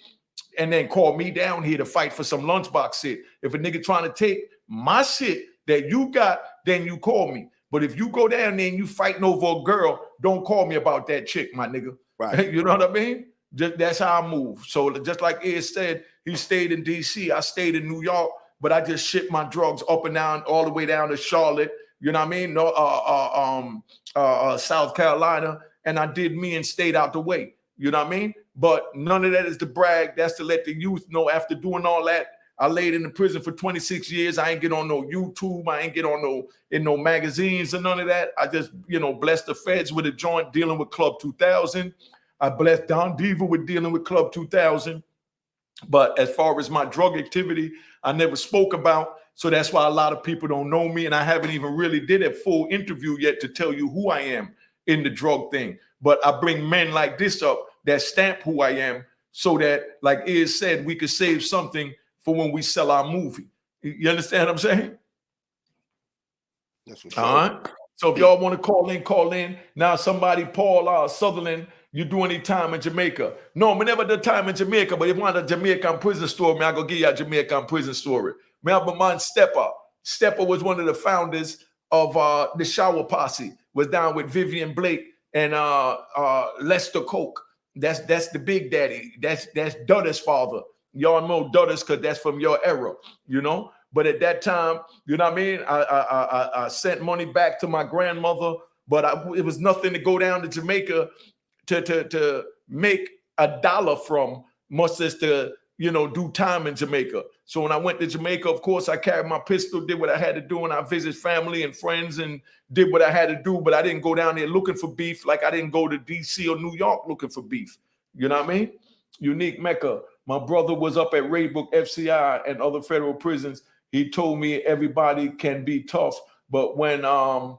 and then call me down here to fight for some lunchbox shit. If a nigga trying to take my shit that you got, then you call me. But if you go down there and you fighting over a girl, don't call me about that chick, my nigga. Right. You know what I mean? That's how I move. So just like Ed said, he stayed in D.C., I stayed in New York, but I just shipped my drugs up and down, all the way down to Charlotte, you know what I mean? South Carolina, and I did me and stayed out the way, you know what I mean? But none of that is to brag. That's to let the youth know after doing all that, I laid in the prison for 26 years. I ain't get on no YouTube. I ain't get on no magazines or none of that. I just, blessed the feds with a joint dealing with Club 2000. I blessed Don Diva with dealing with Club 2000. But as far as my drug activity, I never spoke about. So that's why a lot of people don't know me. And I haven't even really did a full interview yet to tell you who I am in the drug thing. But I bring men like this up that stamp who I am so that, like Ed said, we could save something for when we sell our movie. You understand what I'm saying? That's all right. So if y'all want to call in. Now somebody, Paul Sutherland, you do any time in Jamaica? No, I never did time in Jamaica, but if you want a Jamaican prison story, I go give you a Jamaican prison story. Me have a man Stepper. Stepper was one of the founders of the Shower Posse. Was down with Vivian Blake and Lester Coke. That's the Big Daddy. That's Dudda's father. Y'all know Dudda's because that's from your era, But at that time, you know what I mean? I sent money back to my grandmother but it was nothing to go down to Jamaica to make $1 from, much as to, you know, do time in Jamaica. So when I went to Jamaica, of course, I carried my pistol, did what I had to do, and I visited family and friends and did what I had to do, but I didn't go down there looking for beef like I didn't go to DC or New York looking for beef. You know what I mean? Unique Mecca. My brother was up at Raybrook, FCI, and other federal prisons. He told me everybody can be tough, but when team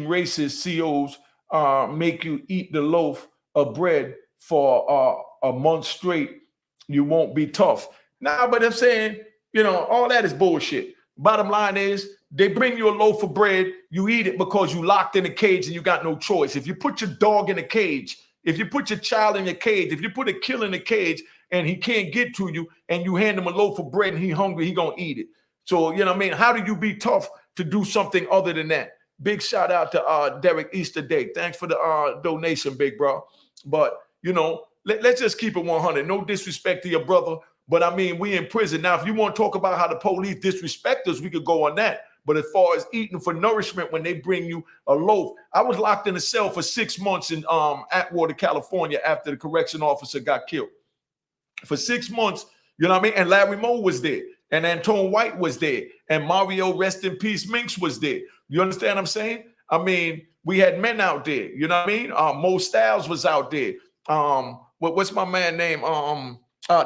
racist COs make you eat the loaf of bread for a month straight, you won't be tough. Nah, but I'm saying, you know, all that is bullshit. Bottom line is, they bring you a loaf of bread, you eat it because you locked in a cage and you got no choice. If you put your dog in a cage, if you put your child in a cage, if you put a killer in a cage and he can't get to you and you hand him a loaf of bread and he hungry, he gonna eat it. So, you know what I mean? How do you be tough to do something other than that? Big shout out to Derek Easter Day. Thanks for the donation, big bro. But, you know, let's just keep it 100. No disrespect to your brother, but I mean, we in prison. Now, if you want to talk about how the police disrespect us, we could go on that. But as far as eating for nourishment, when they bring you a loaf, I was locked in a cell for 6 months in Atwater, California, after the correction officer got killed. For 6 months, you know what I mean? And Larry Moe was there, and Antone White was there, and Mario, rest in peace, Minx was there. You understand what I'm saying? I mean, we had men out there, you know what I mean? Mo Styles was out there. What's my man name?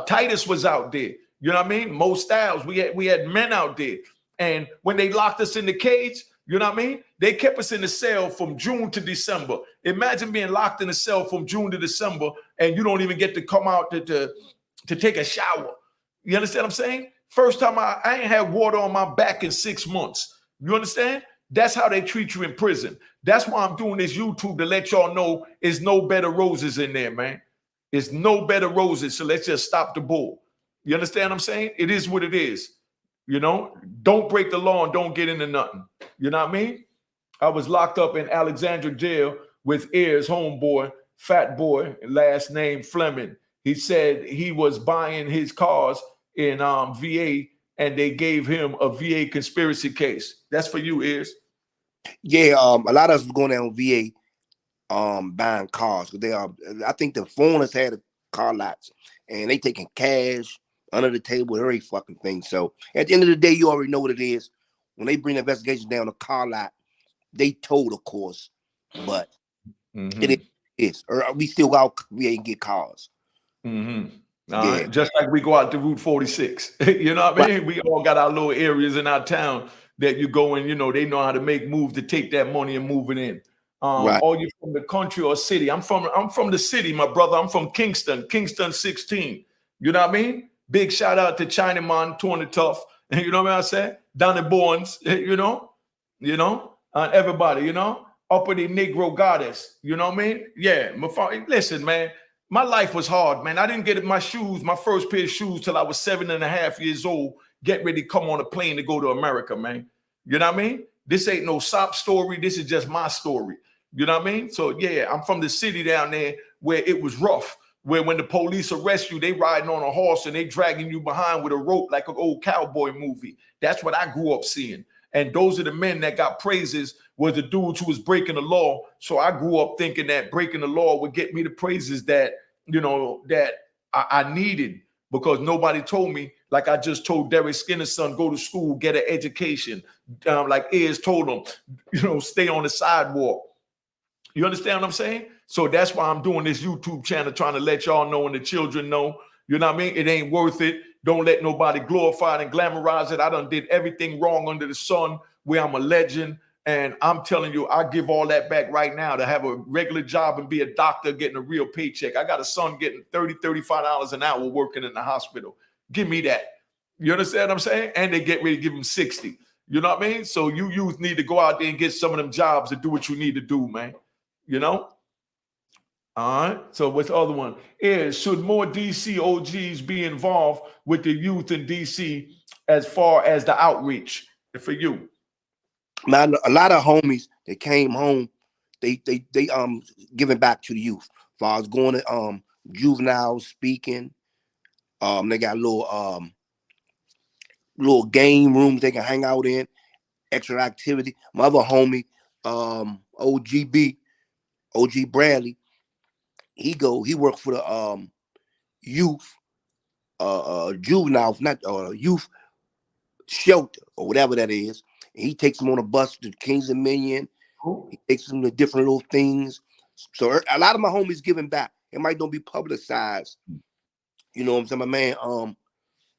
Titus was out there. You know what I mean? Mo Styles. We had men out there. And when they locked us in the cage, you know what I mean? They kept us in the cell from June to December. Imagine being locked in a cell from June to December and you don't even get to come out to take a shower. You understand what I'm saying? First time I ain't had water on my back in 6 months. You understand? That's how they treat you in prison. That's why I'm doing this YouTube, to let y'all know it's no better roses in there, man. It's no better roses. So let's just stop the bull. You understand what I'm saying? It is what it is. You know, don't break the law and don't get into nothing. You know what I mean? I was locked up in Alexandria jail with Ayers' homeboy, Fat Boy, last name Fleming. He said he was buying his cars in VA and they gave him a VA conspiracy case. That's for you, Ayers. Yeah, a lot of us was going down VA buying cars. They I think the foreigners had a car lots and they taking cash under the table, every fucking thing. So at the end of the day, you already know what it is. When they bring the investigation down the car lot, they told, of course, but it is. Or we still go out, we ain't get cars. Right. Just like we go out to Route 46. You know what I mean? We all got our little areas in our town that you go in, you know, they know how to make moves to take that money and move it in. Or you from the country or city. I'm from the city, my brother. I'm from Kingston 16. You know what I mean? Big shout out to Chinaman, Tony Tough. You know what I say? Donnie Bournes, you know, and everybody, you know, uppity Negro goddess. You know what I mean? Yeah. Listen, man, my life was hard, man. I didn't get my first pair of shoes till I was 7.5 years old. Get ready to come on a plane to go to America, man. You know what I mean? This ain't no sob story. This is just my story. You know what I mean? So yeah, I'm from the city down there where it was rough. Where when the police arrest you, they riding on a horse and they dragging you behind with a rope like an old cowboy movie. That's what I grew up seeing. And those are the men that got praises, were the dudes who was breaking the law. So I grew up thinking that breaking the law would get me the praises that, you know, that I needed, because nobody told me, like I just told Derek Skinner's son, go to school, get an education. Like Ayers told him, you know, stay on the sidewalk. You understand what I'm saying? So that's why I'm doing this YouTube channel, trying to let y'all know and the children know, you know what I mean? It ain't worth it. Don't let nobody glorify it and glamorize it. I done did everything wrong under the sun, where I'm a legend. And I'm telling you, I give all that back right now to have a regular job and be a doctor getting a real paycheck. I got a son getting $30, $35 an hour working in the hospital. Give me that. You understand what I'm saying? And they get ready to give him 60. You know what I mean? So you youth need to go out there and get some of them jobs to do what you need to do, man. You know? All right. So what's the other one? Should more DC OGs be involved with the youth in DC as far as the outreach for you? Man, a lot of homies that came home, they giving back to the youth. As far as going to juveniles speaking, they got little game rooms they can hang out in. extra activity. My other homie, OG Bradley, he worked for the youth, juvenile, not youth shelter or whatever that is. And he takes them on a bus to Kings Dominion. He takes them to different little things. So a lot of my homies giving back. It might not be publicized. You know what I'm saying? My man,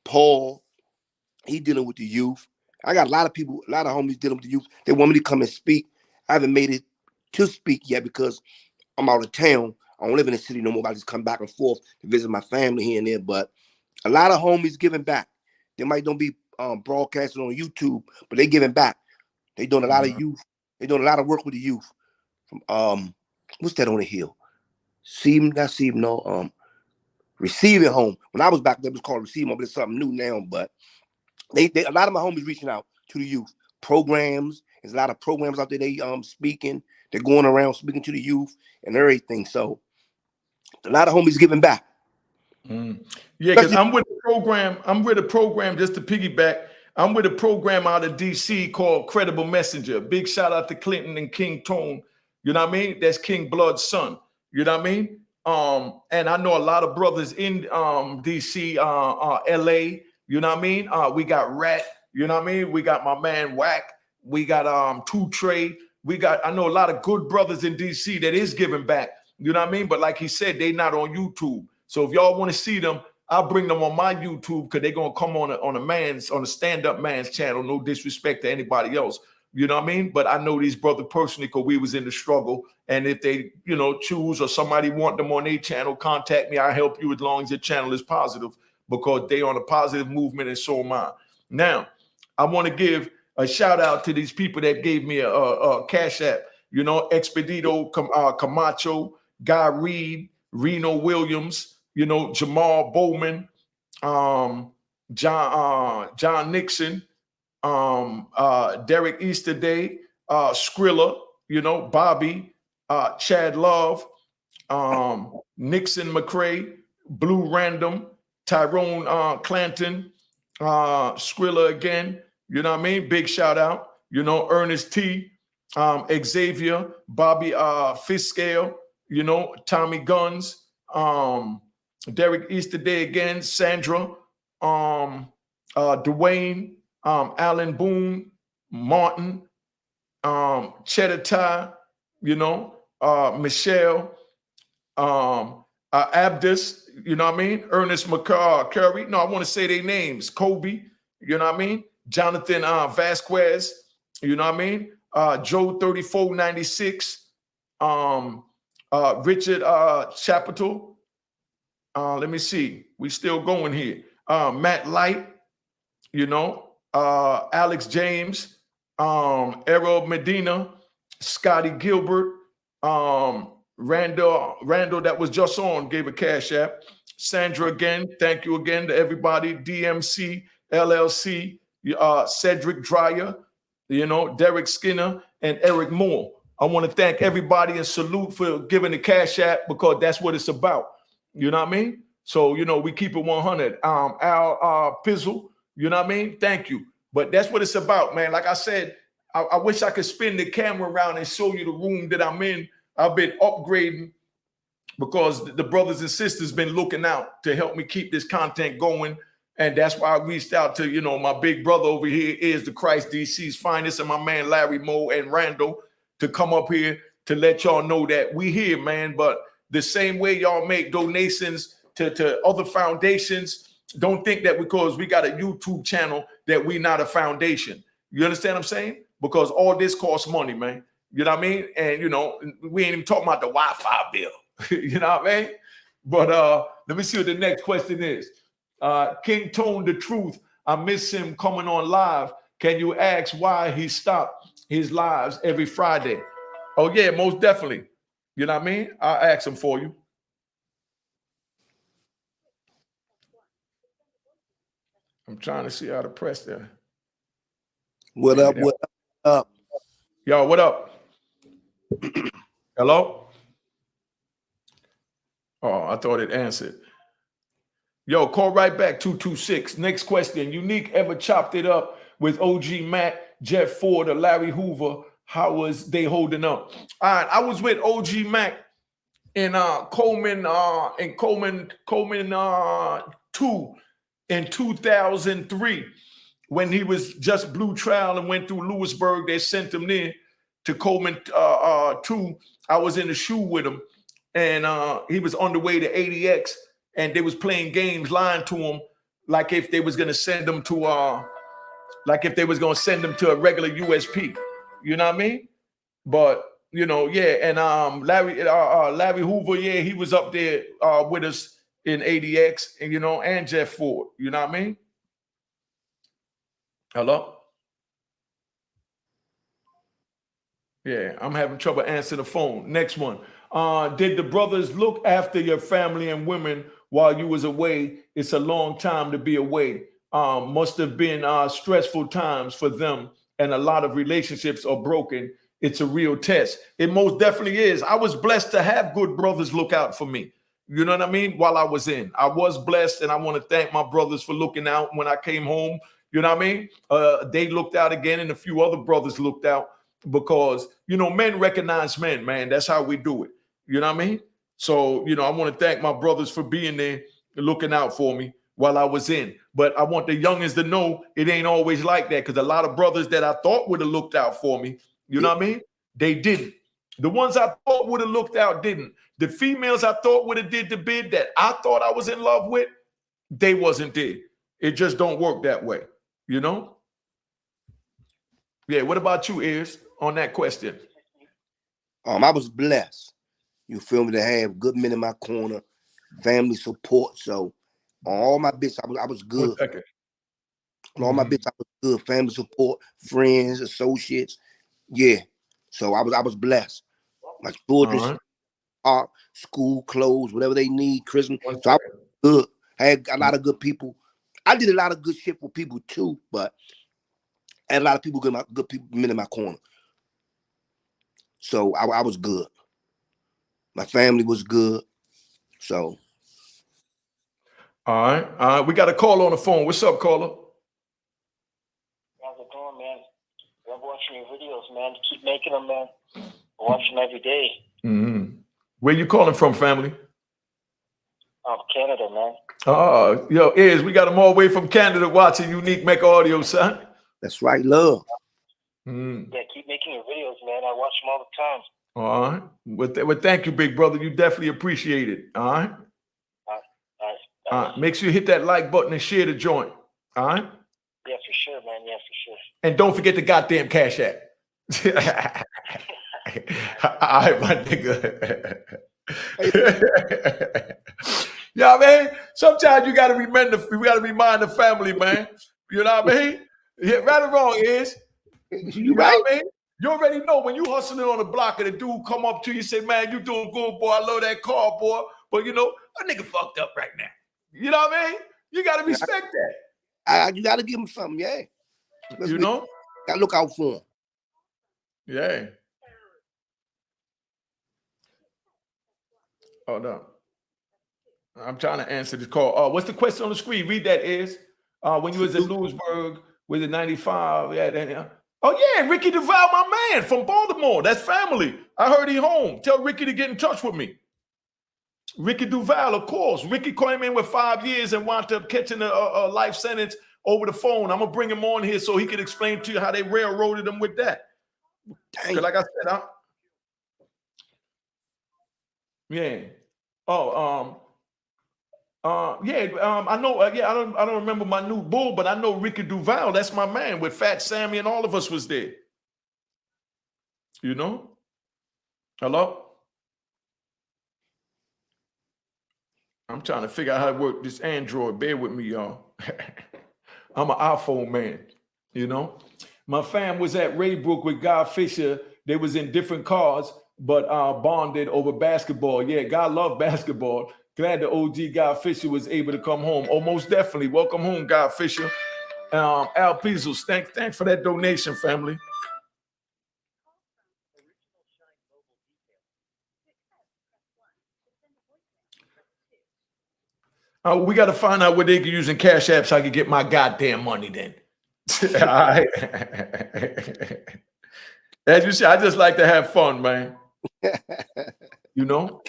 Paul, he dealing with the youth. I got a lot of people, a lot of homies dealing with the youth. They want me to come and speak. I haven't made it to speak yet because I'm out of town. I don't live in the city no more. I just come back and forth to visit my family here and there. But a lot of homies giving back. They might don't be broadcasting on YouTube, but they giving back. They doing a lot of youth. They doing a lot of work with the youth. From what's that on the hill? Receiving Home. When I was back there, it was called Receiving Home, but it's something new now. But they a lot of my homies reaching out to the youth. Programs. There's a lot of programs out there. They speaking. They're going around speaking to the youth and everything. So a lot of homies giving back. Yeah, because I'm with a program just to piggyback. I'm with a program out of DC called Credible Messenger. Big shout out to Clinton and King Tone. You know what I mean? That's King Blood's son. You know what I mean? And I know a lot of brothers in DC, LA. You know what I mean? We got Rat. You know what I mean? We got my man Whack. We got Two Trey. I know a lot of good brothers in DC that is giving back. You know what I mean? But like he said, they not on YouTube. So if y'all want to see them, I'll bring them on my YouTube because they're gonna come on a stand-up man's channel. No disrespect to anybody else. You know what I mean? But I know these brothers personally because we was in the struggle. And if they, choose or somebody want them on their channel, contact me. I'll help you as long as your channel is positive because they on a positive movement and so am I. Now, I want to give a shout out to these people that gave me a cash app. Expedito Camacho, Guy Reed, Reno Williams, Jamal Bowman, John Nixon, Derek Easterday, Skrilla, Bobby, Chad Love, Nixon McCrae, Blue Random, Tyrone Clanton, Skrilla again, you know what I mean? Big shout out, Ernest T, Xavier, Bobby Fiscale, Tommy Guns, Derek Easterday again, Sandra, Dwayne, Alan Boone, Martin, Cheddar Ty, Michelle, Abdus, you know what I mean? Ernest Curry. No, I want to say their names. Kobe, you know what I mean? Jonathan Vasquez, you know what I mean? Joe 3496, Richard Chapital. Let me see. We still going here. Matt Light, Alex James, Errol Medina, Scotty Gilbert, Randall that was just on gave a cash app. Sandra again, thank you again to everybody. DMC, LLC, Cedric Dreyer, Derek Skinner, and Eric Moore. I want to thank everybody and salute for giving the cash app because that's what it's about. You know what I mean? So, we keep it 100. Al Pizzle, you know what I mean? Thank you. But that's what it's about, man. Like I said, I wish I could spin the camera around and show you the room that I'm in. I've been upgrading because the brothers and sisters been looking out to help me keep this content going. And that's why I reached out to, my big brother over here is the Christ DC's finest and my man Larry Moe and Randall to come up here to let y'all know that we here, man. But the same way y'all make donations to other foundations, don't think that because we got a YouTube channel that we not a foundation. You understand what I'm saying? Because all this costs money, man. You know what I mean? And, we ain't even talking about the Wi-Fi bill. You know what I mean? But let me see what the next question is. King Tone the Truth. I miss him coming on live. Can you ask why he stopped his lives every Friday? Oh, yeah, most definitely. You know what I mean? I'll ask him for you. I'm trying to see how to press there. What up? What up? Yo, what up? Hello? Oh, I thought it answered. Yo, call right back, 226. Next question. Unique ever chopped it up with OG Matt Jeff Ford or Larry Hoover, how was they holding up? All right, I was with OG Mac in Coleman 2 in 2003 when he was just blue trial and went through Lewisburg. They sent him there to Coleman 2. I was in the shoe with him, and he was on the way to ADX, and they was playing games, lying to him like if they was gonna send him to a regular USP. You know what I mean? But you know, yeah, and Larry Hoover, yeah, he was up there with us in ADX, and you know, and Jeff Ford. You know what I mean? Hello? Yeah, I'm having trouble answering the phone. Next one. Did the brothers look after your family and women while you was away? It's a long time to be away. Must have been stressful times for them, and a lot of relationships are broken. It's a real test. It most definitely is. I was blessed to have good brothers look out for me. You know what I mean? While I was in, I was blessed, and I want to thank my brothers for looking out when I came home. You know what I mean? They looked out again, and a few other brothers looked out because, you know, men recognize men, man. That's how we do it. You know what I mean? So, you know, I want to thank my brothers for being there, looking out for me while I was in. But I want the youngins to know it ain't always like that, because a lot of brothers that I thought would have looked out for me, you know what I mean? They didn't. The ones I thought would have looked out didn't. The females I thought would have did the bid that I thought I was in love with, they wasn't there. It just don't work that way, you know? Yeah, what about you, Ears, on that question? I was blessed. You feel me? To have good men in my corner, family support. So all my bits, I was good. 1 second. On all my bits, I was good. Family support, friends, associates. Yeah. So I was blessed. My children, school clothes, whatever they need, Christmas. So I was good. I had a lot of good people. I did a lot of good shit for people too, but I had a lot of people, good people, men in my corner. So I was good. My family was good. So. All right. We got a call on the phone. What's up, caller? How's it going, man? Love watching your videos, man. Keep making them, man. I watch them every day. Mm-hmm. Where you calling from, family? Canada, man. Yo, Iz, we got them all the way from Canada watching Unique Mecca Audio, son. That's right, love. Yeah, keep making your videos, man. I watch them all the time. All right. Well, thank you, big brother. You definitely appreciate it. All right. All right. Make sure you hit that like button and share the joint. All right. Yeah, for sure, man. Yeah, for sure. And don't forget the goddamn Cash App. All right, my nigga. Yeah, man. Sometimes you gotta remind the family, man. You know what I mean? Yeah, right or wrong is. You right, know what I mean? You already know when you hustling on the block and a dude come up to you and say, man, you doing good, boy. I love that car, boy. But you know, a nigga fucked up right now. You know what I mean? You gotta respect that. You gotta give him something, yeah. You know? Gotta look out for him. Yeah. Hold on. I'm trying to answer this call. What's the question on the screen? Read that, Is. When you was in Lewisburg, was it 95? Yeah. Oh, yeah, Ricky Duval, my man from Baltimore. That's family. I heard he home. Tell Ricky to get in touch with me. Ricky Duval, of course. Ricky came in with 5 years and wound up catching a life sentence over the phone. I'm going to bring him on here so he can explain to you how they railroaded him with that. Because like I said, yeah. I know. I don't remember my new bull, but I know Ricky Duval. That's my man with Fat Sammy, and all of us was there. You know? Hello? I'm trying to figure out how to work this Android. Bear with me, y'all. I'm an iPhone man. You know? My fam was at Raybrook with Guy Fisher. They was in different cars, but bonded over basketball. Yeah, God loved basketball. Glad the OG Guy Fisher was able to come home. Oh, most definitely. Welcome home, Guy Fisher. Al Pizos, thanks for that donation, family. We got to find out what they can use in Cash App so I can get my goddamn money then. All right. As you see, I just like to have fun, man. You know?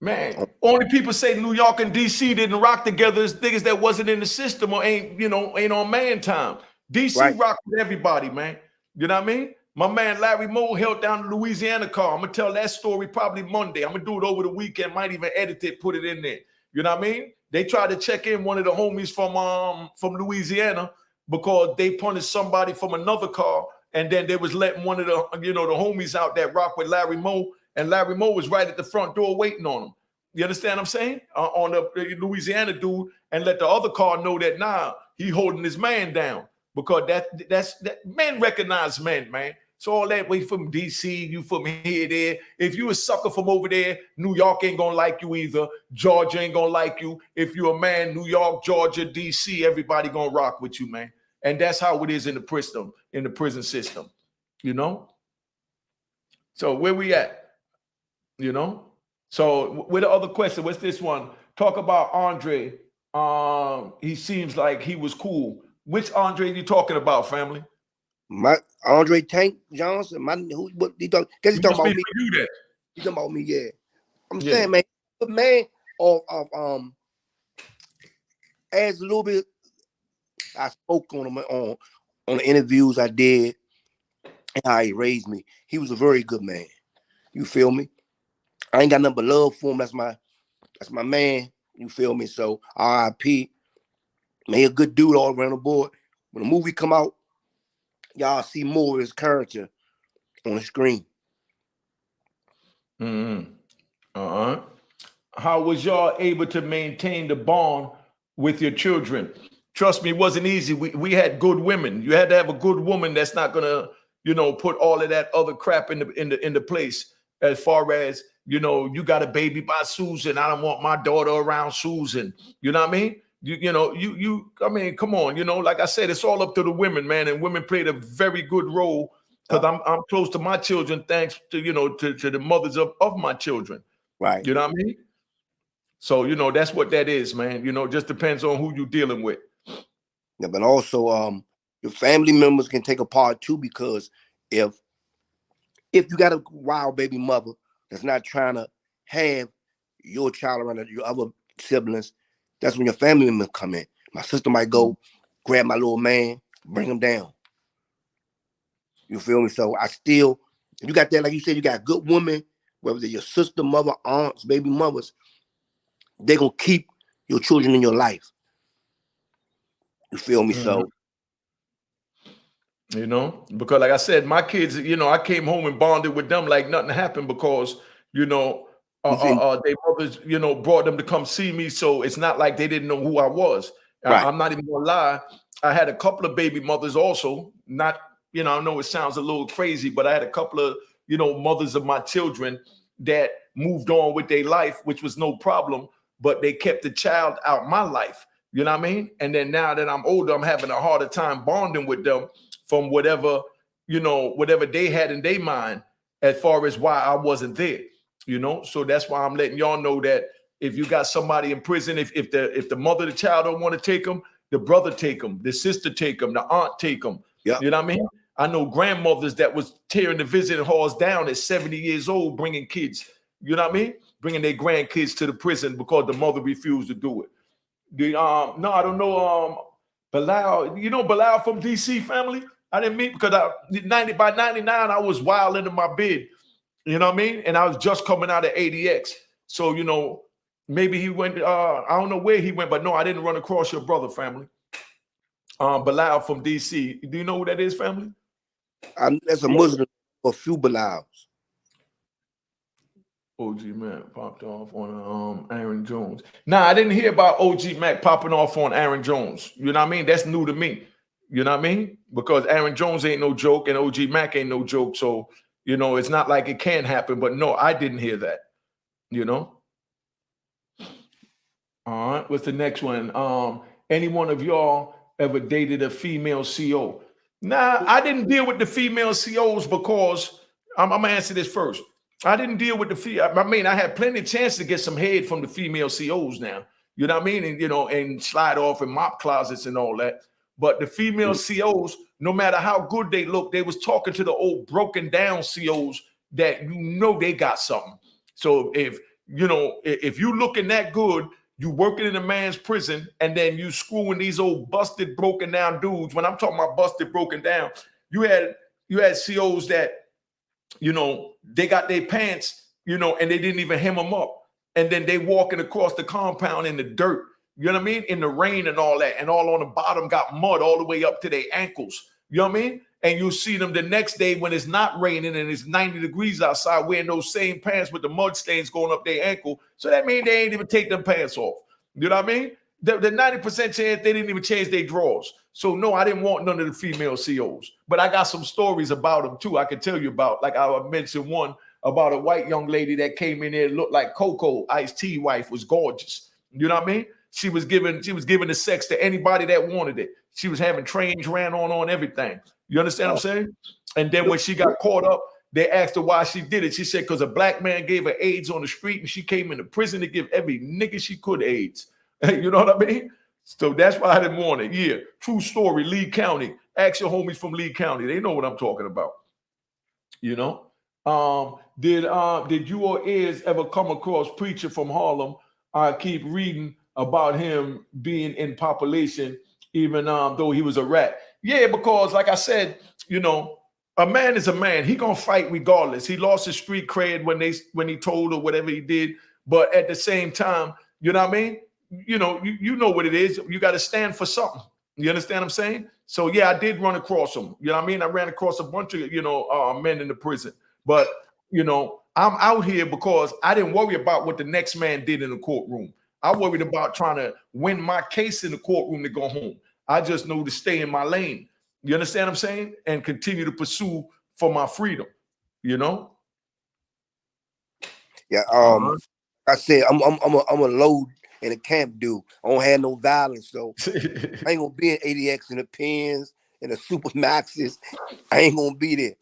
Man, only people say New York and DC didn't rock together is niggas that wasn't in the system or ain't on man time. DC rocked with everybody, man. You know what I mean? My man Larry Moe held down the Louisiana car. I'm gonna tell that story probably Monday. I'm gonna do it over the weekend, might even edit it, put it in there. You know what I mean? They tried to check in one of the homies from Louisiana because they punished somebody from another car, and then they was letting one of the the homies out that rock with Larry Moe. And Larry Moe was right at the front door waiting on him. You understand what I'm saying? On the Louisiana dude, and let the other car know that he holding his man down because that's men recognize men, man. So all that way from DC, you from here, there. If you a sucker from over there, New York ain't gonna like you either. Georgia ain't gonna like you. If you a man, New York, Georgia, DC, everybody gonna rock with you, man. And that's how it is in the prison system, you know. So where we at? You know, so with the other question, what's this one? Talk about Andre. He seems like he was cool. Which Andre you talking about, family? My Andre Tank Johnson. What he talking? Guess he talking about me. He talking about me. Yeah, I'm saying, man, the man of as a little bit. I spoke on him on the interviews I did and how he raised me. He was a very good man. You feel me? I ain't got nothing but love for him. That's my man. You feel me? So R.I.P. Man, a good dude all around the board. When the movie come out, y'all see more of his character on the screen. How was y'all able to maintain the bond with your children? Trust me, it wasn't easy. We had good women. You had to have a good woman that's not gonna, put all of that other crap in the place. As far as you got a baby by Susan. I don't want my daughter around Susan. You know what I mean? I mean, come on. Like I said, it's all up to the women, man. And women played a very good role because I'm close to my children, thanks to to the mothers of my children. Right. You know what I mean? So that's what that is, man. Just depends on who you're dealing with. Yeah, but also your family members can take a part too, because if you got a wild baby mother that's not trying to have your child around your other siblings, that's when your family members come in. My sister might go grab my little man, bring him down. You feel me? So you got that, like you said, you got good women, whether they're your sister, mother, aunts, baby mothers, they're going to keep your children in your life. You feel me? So, because like I said, my kids, I came home and bonded with them like nothing happened because, they mothers, brought them to come see me. So it's not like they didn't know who I was. Right. I'm not even gonna lie. I had a couple of baby mothers also. Not, I know it sounds a little crazy, but I had a couple of, mothers of my children that moved on with their life, which was no problem, but they kept the child out my life. You know what I mean? And then now that I'm older, I'm having a harder time bonding with them from whatever they had in their mind as far as why I wasn't there, So that's why I'm letting y'all know that if you got somebody in prison, if the mother of the child don't want to take them, the brother take them, the sister take them, the aunt take them. Yep. You know what I mean? I know grandmothers that was tearing the visiting halls down at 70 years old, bringing kids, you know what I mean? Bringing their grandkids to the prison because the mother refused to do it. No, I don't know. Bilal, Bilal from DC, family? I didn't meet because by 99, I was wild into my bid. You know what I mean? And I was just coming out of ADX. So, maybe he went, I don't know where he went, but no, I didn't run across your brother, family. Bilal from DC. Do you know who that is, family? That's a Muslim, a few Bilals. OG Mac popped off on Aaron Jones. Nah, I didn't hear about OG Mac popping off on Aaron Jones. You know what I mean? That's new to me. You know what I mean? Because Aaron Jones ain't no joke and OG Mac ain't no joke. So, it's not like it can't happen. But no, I didn't hear that. All right, what's the next one? Any one of y'all ever dated a female CO? Nah, I didn't deal with the female COs because I'm gonna answer this first. I didn't deal with the female. I mean, I had plenty of chance to get some head from the female COs now. You know what I mean? And and slide off in mop closets and all that. But the female COs, no matter how good they look, they was talking to the old broken down COs that they got something. So if you looking that good, you working in a man's prison, and then you screwing these old busted, broken down dudes. When I'm talking about busted, broken down, you had COs that, they got their pants, and they didn't even hem them up. And then they walking across the compound in the dirt, you know what I mean? In the rain and all that. And all on the bottom got mud all the way up to their ankles. You know what I mean? And you'll see them the next day when it's not raining and it's 90 degrees outside, wearing those same pants with the mud stains going up their ankle. So that means they ain't even take them pants off. You know what I mean? The 90% chance they didn't even change their drawers. So no, I didn't want none of the female COs. But I got some stories about them too. I can tell you about. Like I mentioned one about a white young lady that came in there, looked like Coco, Ice-T wife, was gorgeous. You know what I mean? She was giving the sex to anybody that wanted it. She was having trains ran on everything. You understand what I'm saying? And then when she got caught up, they asked her why she did it. She said because a black man gave her AIDS on the street, and she came into prison to give every nigga she could AIDS. You know what I mean? So that's why I didn't want it. Yeah, true story. Lee County. Ask your homies from Lee County. They know what I'm talking about. You know. Did you or Iz ever come across Preacher from Harlem? I keep reading about him being in population, even though he was a rat. Yeah, because like I said, a man is a man. He gonna fight regardless. He lost his street cred when he told or whatever he did. But at the same time, you know what I mean? You know what it is. You got to stand for something. You understand what I'm saying? So yeah, I did run across him. You know what I mean? I ran across a bunch of men in the prison. But I'm out here because I didn't worry about what the next man did in the courtroom. I worried about trying to win my case in the courtroom to go home. I just know to stay in my lane. You understand what I'm saying? And continue to pursue for my freedom. Yeah. I said I'm a load in a camp dude. I don't have no violence, so I ain't gonna be in ADX and the pins and the super maxes. I ain't gonna be there.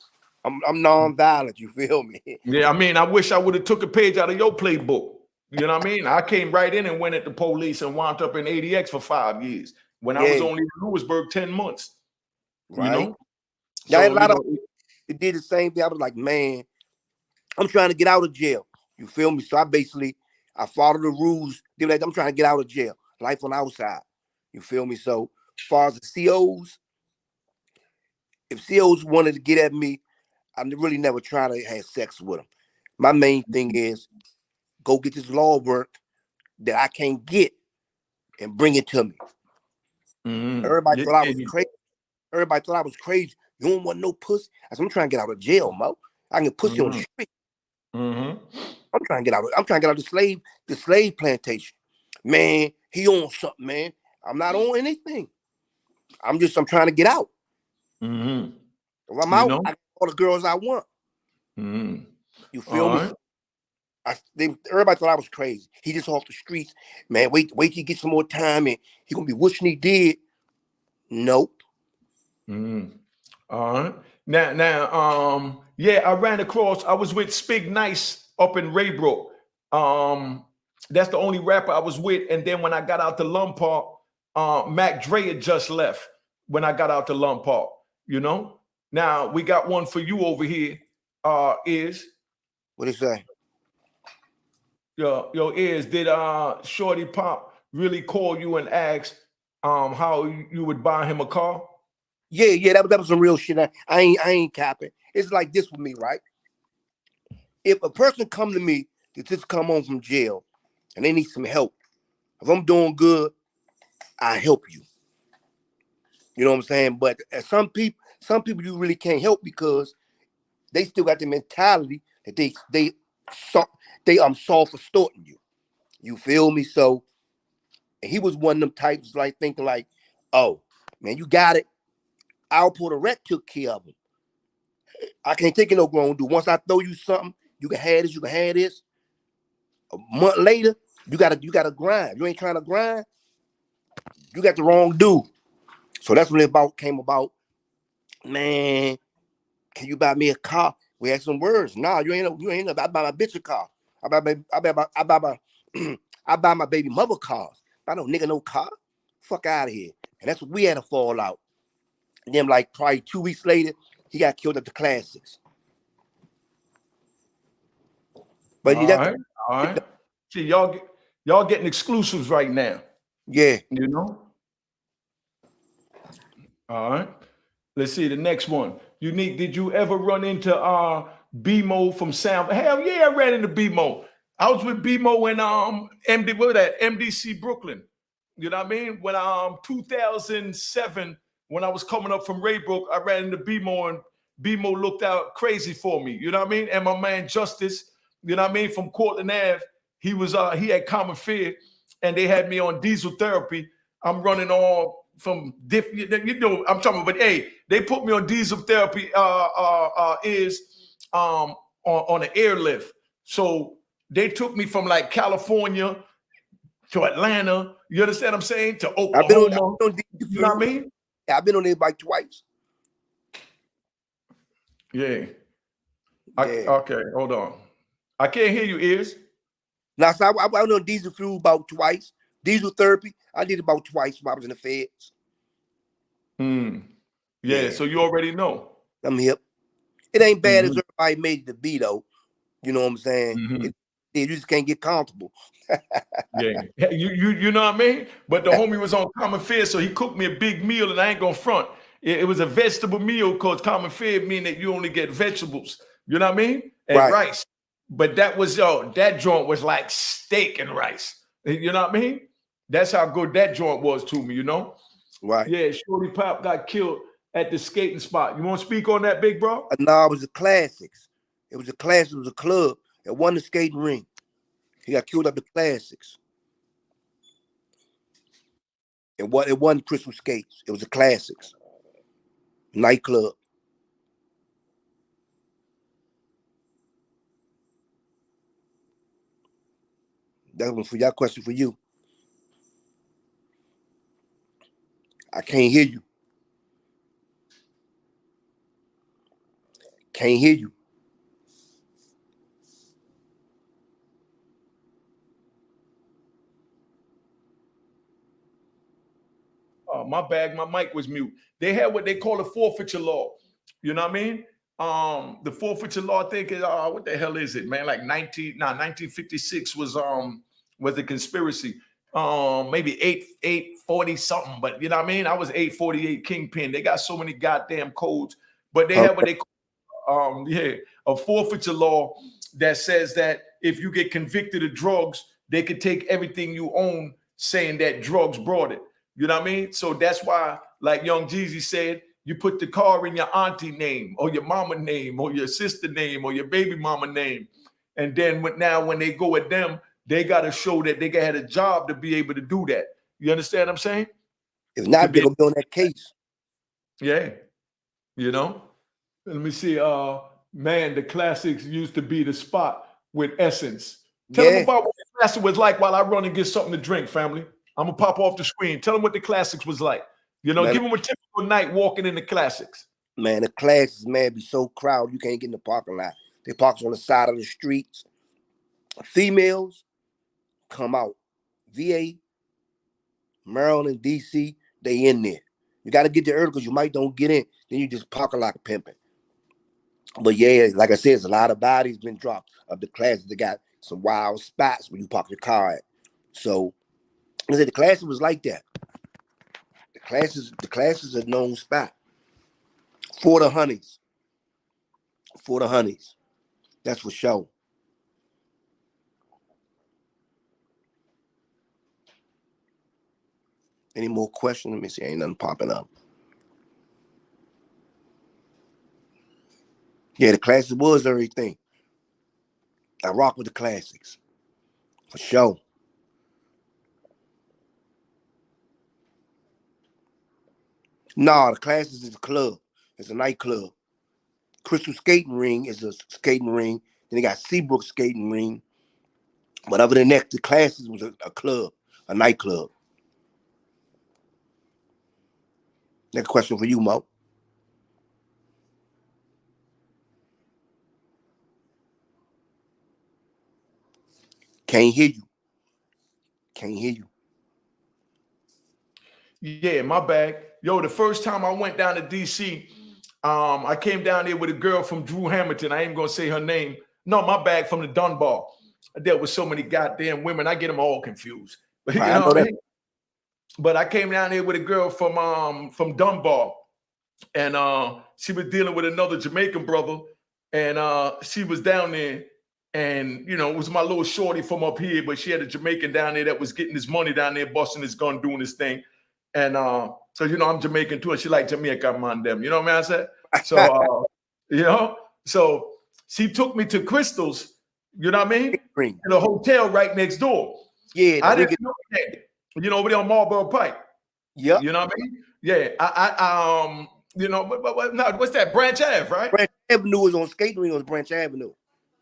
I'm non-violent. You feel me? Yeah, I mean, I wish I would have took a page out of your playbook. You know what I mean? I came right in and went at the police and wound up in ADX for 5 years when I was only in Lewisburg 10 months. Right. So, a lot of it did the same thing. I was like, man, I'm trying to get out of jail. You feel me? So I follow the rules. I'm trying to get out of jail. Life on the outside. You feel me? So as far as the COs, if COs wanted to get at me, I really never try to have sex with them. My main thing is go get this law work that I can't get and bring it to me. Everybody thought I was crazy. Everybody thought I was crazy. You don't want no pussy. I said, I'm trying to get out of jail, Mo. I can get pussy on the street. I'm trying to get out. I'm trying to get out of the slave plantation. Man, he on something, man. I'm not on anything. I'm trying to get out. If I'm out, I get all the girls I want. You feel me? Everybody thought I was crazy. He just off the streets. Man, wait till he get some more time and he gonna be wishing he did. Nope. All right. Now, yeah, I was with Spig Nice up in Raybrook. That's the only rapper I was with. And then when I got out to Lum Park, Mac Dre had just left when I got out to Lum Park, Now, we got one for you over here, Is. What he say? Yo, Is, did Shorty Pop really call you and ask how you would buy him a car? Yeah, that was some real shit. I ain't capping. It's like this with me, right? If a person come to me to just come home from jail and they need some help, if I'm doing good, I help you. You know what I'm saying? But some people you really can't help because they still got the mentality that they soft for extorting you. You feel me? So he was one of them types like thinking like, oh man, you got it. I'll pull the rec took care of him. I can't take it no grown dude. Once I throw you something, you can have this, you can have this. A month later, you gotta grind. You ain't trying to grind, you got the wrong dude. So that's when it came about. Man, can you buy me a car? We had some words. Nah, you ain't. I buy my bitch a car. I buy my baby mother cars. I don't nigga no car. Fuck out of here. And that's what we had to fall out. And then like probably 2 weeks later, he got killed at the Classics. But all right. See, y'all getting exclusives right now. Yeah. You know? All right. Let's see the next one. Unique, did you ever run into BMO from Sound? Hell yeah, I ran into BMO. I was with BMO in MDC Brooklyn. You know what I mean? When 2007, when I was coming up from Raybrook, I ran into BMO and BMO looked out crazy for me. You know what I mean? And my man Justice, you know what I mean, from Cortland Ave, he had common fear, and they had me on diesel therapy. I'm running all from different, you know, I'm talking about, but hey, they put me on diesel therapy on an airlift. So they took me from like California to Atlanta. You understand what I'm saying? To Oklahoma. I've been on you know what I mean? Yeah, I've been on their bike twice. Yeah. Okay, hold on. I can't hear you, Ears. Now, so I went on diesel fuel about twice. Diesel therapy, I did about twice when I was in the feds. Yeah, so you already know. I'm hip. It ain't bad as everybody made it to be, though. You know what I'm saying? You just can't get comfortable. Yeah, you know what I mean? But the homie was on common fare, so he cooked me a big meal, and I ain't gonna front. It was a vegetable meal because common fare mean that you only get vegetables. You know what I mean? And rice. But that joint was like steak and rice. You know what I mean? That's how good that joint was to me, you know? Right. Yeah, Shorty Pop got killed at the skating spot. You want to speak on that, big bro? No, it was the Classics. It was a Classics. It was a club. It wasn't a skating ring. He got killed at the Classics. It wasn't Crystal Skates. It was the Classics. Nightclub. That was for y'all. Question for you. I can't hear you. Can't hear you. My bag, my mic was mute. They had what they call a forfeiture law. You know what I mean? The forfeiture law, I think is what the hell is it, man? Like 1956 was the conspiracy. Maybe 840 something, but you know what I mean? I was 848 kingpin. They got so many goddamn codes, but they have what they call a forfeiture law that says that if you get convicted of drugs, they could take everything you own, saying that drugs brought it. You know what I mean? So that's why, like Young Jeezy said, you put the car in your auntie name or your mama name or your sister name or your baby mama name. And then when they go at them, they got to show that they had a job to be able to do that. You understand what I'm saying? If not, they're going to be on that case. Yeah. You know? Let me see. Man, the Classics used to be the spot with Essence. Tell them about what the Classic was like while I run and get something to drink, family. I'm going to pop off the screen. Tell them what the Classics was like. You know, give them a typical night walking in the Classics. Man, the Classics, man, be so crowded you can't get in the parking lot. They park on the side of the streets. Females come out. VA, Maryland, DC, they in there. You got to get there early because you might don't get in. Then you just park a lot of pimping. But yeah, like I said, there's a lot of bodies been dropped of the Classics. They got some wild spots where you park your car at. So I said the Classics was like that. The Classics a known spot. For the honeys. That's for sure. Any more questions? Let me see. Ain't nothing popping up. Yeah, the Classics was everything. I rock with the Classics. For sure. Nah, the Classics is a club. It's a nightclub. Crystal Skating Ring is a skating ring. Then they got Seabrook Skating Ring. But other than that, the Classics was a club, a nightclub. Next question for you, Mo. Can't hear you. Yeah, my bag. Yo, the first time I went down to DC, I came down there with a girl from Drew Hamilton. I ain't gonna say her name. No, my bag from the Dunbar. I dealt with so many goddamn women. I get them all confused. But you know what I mean? But I came down here with a girl from Dunbar, and she was dealing with another Jamaican brother, and she was down there, and you know, it was my little shorty from up here, but she had a Jamaican down there that was getting his money down there, busting his gun, doing his thing. And so you know, I'm Jamaican too, and she like Jamaica man them. You know what I said? So you know, so she took me to Crystal's, you know what I mean? In a hotel right next door. Yeah, I didn't know that. You know, over there on Marlboro Pike. Yeah. You know what I mean? Yeah. I you know, but no, what's that? Branch Ave, right? Branch Avenue is on skating ring on Branch Avenue.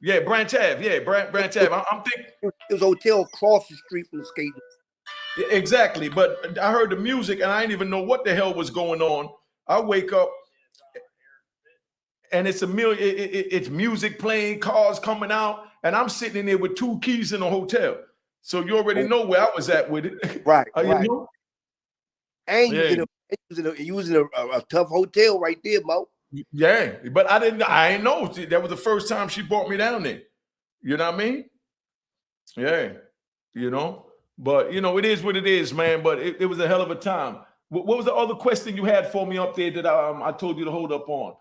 Yeah, Branch Ave. Yeah, Branch Ave. I'm thinking it was a hotel across the street from the skating. Yeah, exactly. But I heard the music and I didn't even know what the hell was going on. I wake up and it's it's music playing, cars coming out, and I'm sitting in there with 2 keys in the hotel. So you already know where I was at with it. Right, You right. know? And Yeah. you was in a tough hotel right there, Mo. Yeah, but I didn't know. That was the first time she brought me down there. You know what I mean? Yeah, you know. But you know, it is what it is, man. But it was a hell of a time. What was the other question you had for me up there that I told you to hold up on?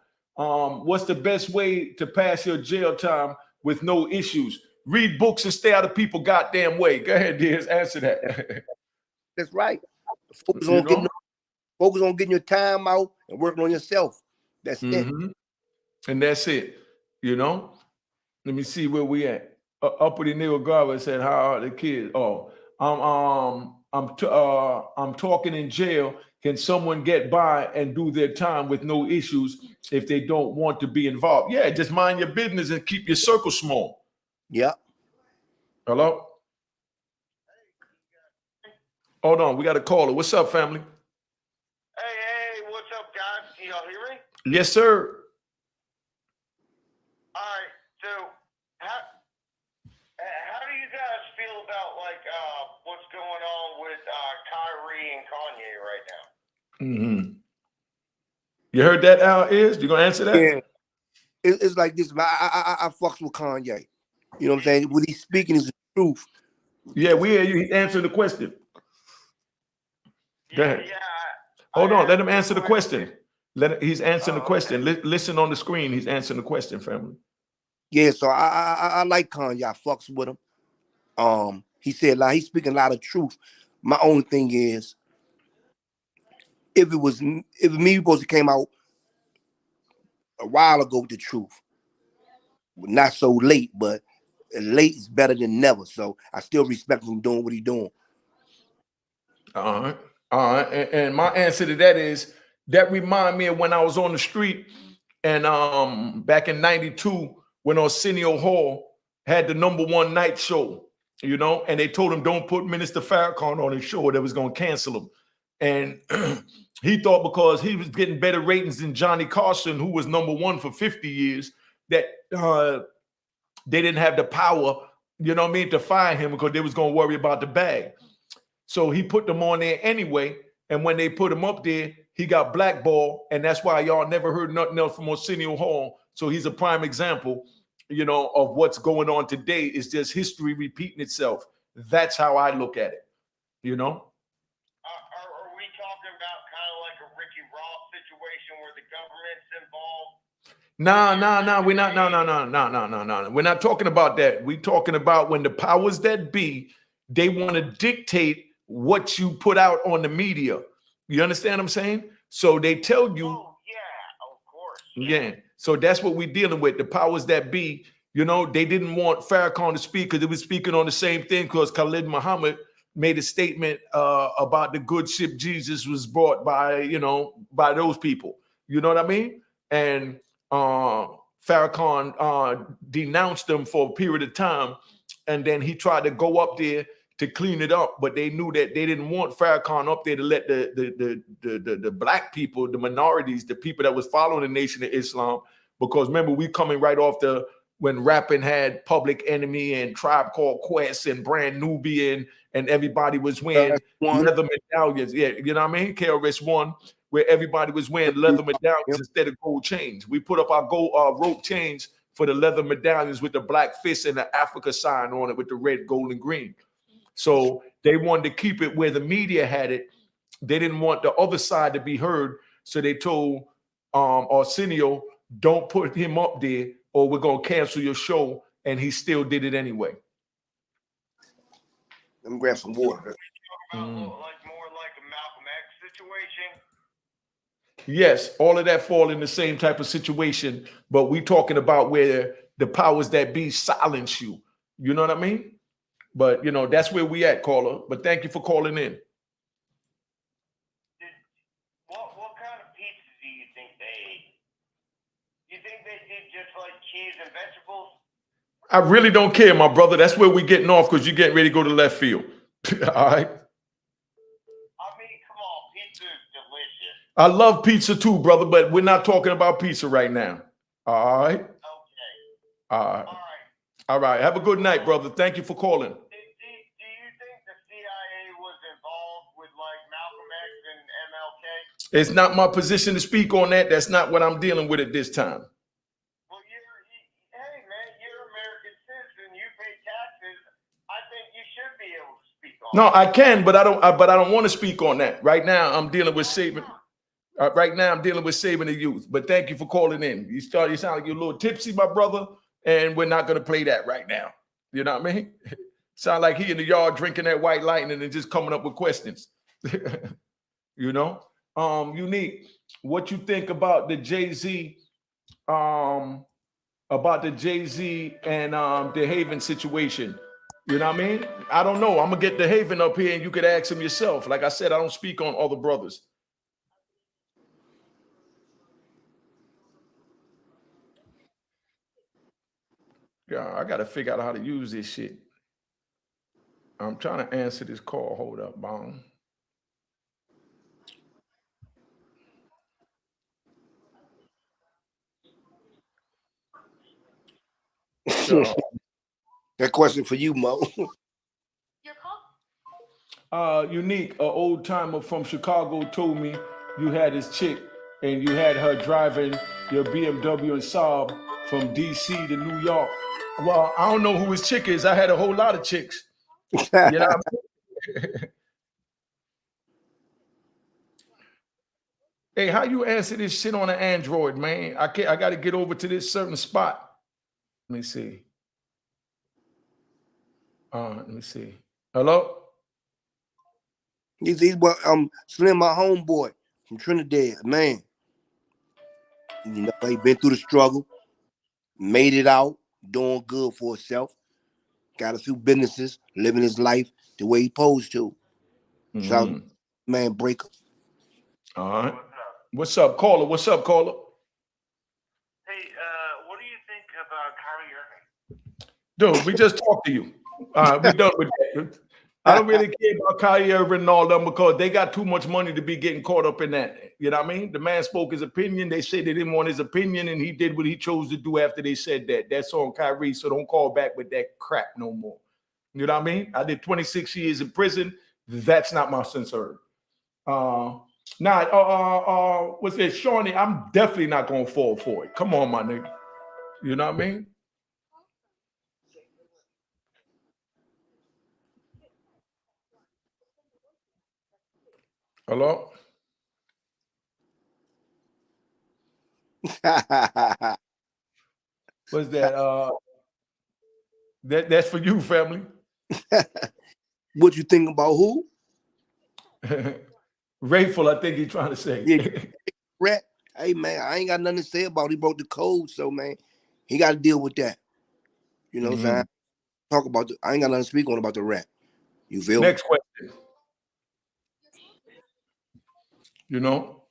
What's the best way to pass your jail time with no issues? Read books and stay out of people's goddamn way. Go ahead, Diaz, answer that. That's right. Focus on getting your time out and working on yourself. That's it. And that's it. You know. Let me see where we at. Uppity Neil Garver said, "How are the kids?" Oh, I'm talking in jail. Can someone get by and do their time with no issues if they don't want to be involved? Yeah, just mind your business and keep your circle small. Yeah. Hello? Hold on, we got a caller. What's up, family? Hey, what's up, guys? Can y'all hear me? Yes, sir. All right, so how do you guys feel about what's going on with Kyrie and Kanye right now? You heard that, Al? You gonna answer that? Yeah. It's like this. I fucks with Kanye. You know what I'm saying? What he's speaking is the truth. Yeah, we hear you. He answered the question. Go ahead. Hold on. Let him answer the question. He's answering the question. Listen on the screen. He's answering the question, family. Yeah, so I like Kanye. I fucks with him. He said he's speaking a lot of truth. My only thing is, if it was me supposed to came out a while ago with the truth, not so late, but late is better than never. So I still respect him doing what he's doing. All right. And my answer to that is that remind me of when I was on the street and back in '92 when Arsenio Hall had the #1 night show, you know, and they told him don't put Minister Farrakhan on his show, that was going to cancel him. And he thought because he was getting better ratings than Johnny Carson, who was #1 for 50 years, that they didn't have the power, you know what I mean, to fire him because they was going to worry about the bag. So he put them on there anyway. And when they put him up there, he got blackballed. And that's why y'all never heard nothing else from Arsenio Hall. So he's a prime example, you know, of what's going on today. It's just history repeating itself. That's how I look at it, you know? Are we talking about kind of like a Ricky Ross situation where the government's involved? No. We're not. No. We're not talking about that. We're talking about when the powers that be, they want to dictate what you put out on the media. You understand what I'm saying? So they tell you. Oh, yeah, of course. Yeah. So that's what we're dealing with. The powers that be, you know, they didn't want Farrakhan to speak because it was speaking on the same thing because Khalid Muhammad made a statement about the good ship Jesus was brought by, you know, by those people. You know what I mean? And Farrakhan denounced them for a period of time. And then he tried to go up there to clean it up, but they knew that they didn't want Farrakhan up there to let the black people, the minorities, the people that was following the Nation of Islam, because remember, we coming right off the when rapping had Public Enemy and Tribe Called Quest and Brand Nubian, and everybody was wearing leather medallions. Yeah, you know what I mean? KRS-One, where everybody was wearing leather medallions instead of gold chains. We put up our gold rope chains for the leather medallions with the black fist and the Africa sign on it with the red, gold, and green. So they wanted to keep it where the media had it. They didn't want the other side to be heard. So they told Arsenio, don't put him up there or we're going to cancel your show. And he still did it anyway. Let me grab some water. Like more like a Malcolm X situation. Yes, all of that fall in the same type of situation, but we talking about where the powers that be silence you. You know what I mean? But you know, that's where we at, caller. But thank you for calling in. What kind of pizza do you think they ate? Do you think they did just like cheese and vegetables? I really don't care, my brother. That's where we're getting off because you're getting ready to go to left field. All right. I mean, come on, pizza is delicious. I love pizza too, brother, but we're not talking about pizza right now. All right. Okay. All right. All right. Have a good night, brother. Thank you for calling. Do you think the CIA was involved with like Malcolm X and MLK? It's not my position to speak on that. That's not what I'm dealing with at this time. Well, hey man, you're an American citizen. You pay taxes. I think you should be able to speak on. No, I can, but I don't want to speak on that right now. I'm dealing with saving. Right now, I'm dealing with saving the youth. But thank you for calling in. You sound like you're a little tipsy, my brother, and we're not going to play that right now. You know what I mean? Sound like he in the yard drinking that White Lightning and just coming up with questions. You know, Unique. What you think about the Jay-Z, and the Haven situation? You know what I mean? I don't know. I'm gonna get the Haven up here, and you could ask him yourself. Like I said, I don't speak on other brothers. Yeah, I got to figure out how to use this shit. I'm trying to answer this call. Hold up, Bong. So, that question for you, Mo. Unique, an old timer from Chicago told me you had this chick and you had her driving your BMW and Saab from DC to New York. Well, I don't know who his chick is. I had a whole lot of chicks. You know what I mean? Hey, how you answer this shit on an Android, man? I got to get over to this certain spot. Let me see. Let me see. Hello? He's Slim, my homeboy from Trinidad, man. You know, he been through the struggle, made it out, doing good for himself, got a few businesses, living his life the way he supposed to. So, man, breaker. All right. What's up, caller? What's up, caller? Hey, what do you think about Kyrie Irving? Dude, we just talked to you. We done with that. I don't really care about Kyrie Irving and all them because they got too much money to be getting caught up in that. You know what I mean? The man spoke his opinion. They said they didn't want his opinion, and he did what he chose to do after they said that. That's on Kyrie, so don't call back with that crap no more. You know what I mean? I did 26 years in prison. That's not my concern. What's this, Shawnee? I'm definitely not going to fall for it. Come on, my nigga. You know what I mean? Hello? What's that? That's for you, family. What you think about who? Rayful, I think he's trying to say. Yeah. Hey, man, I ain't got nothing to say about it. He broke the code, so, man, he got to deal with that. You know what I'm saying? Talk about I ain't got nothing to speak on about the rap. You feel Next question. You know?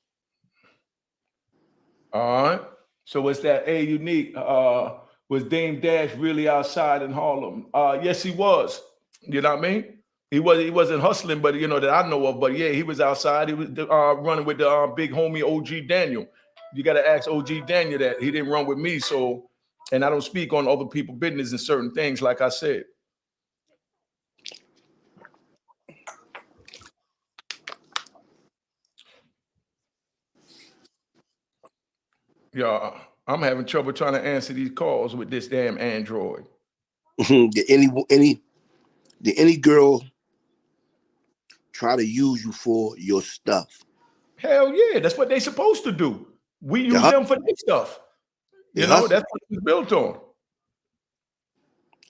All right. So what's that? Hey, Unique. Was Dame Dash really outside in Harlem? Yes, he was. You know what I mean? He wasn't hustling, but you know that I know of. But yeah, he was outside. He was running with the big homie OG Daniel. You got to ask OG Daniel that. He didn't run with me, so and I don't speak on other people's business and certain things, like I said. Yeah, I'm having trouble trying to answer these calls with this damn Android. Did any girl try to use you for your stuff? Hell yeah, that's what they're supposed to do. We use them for their stuff. You know, that's what it's built on.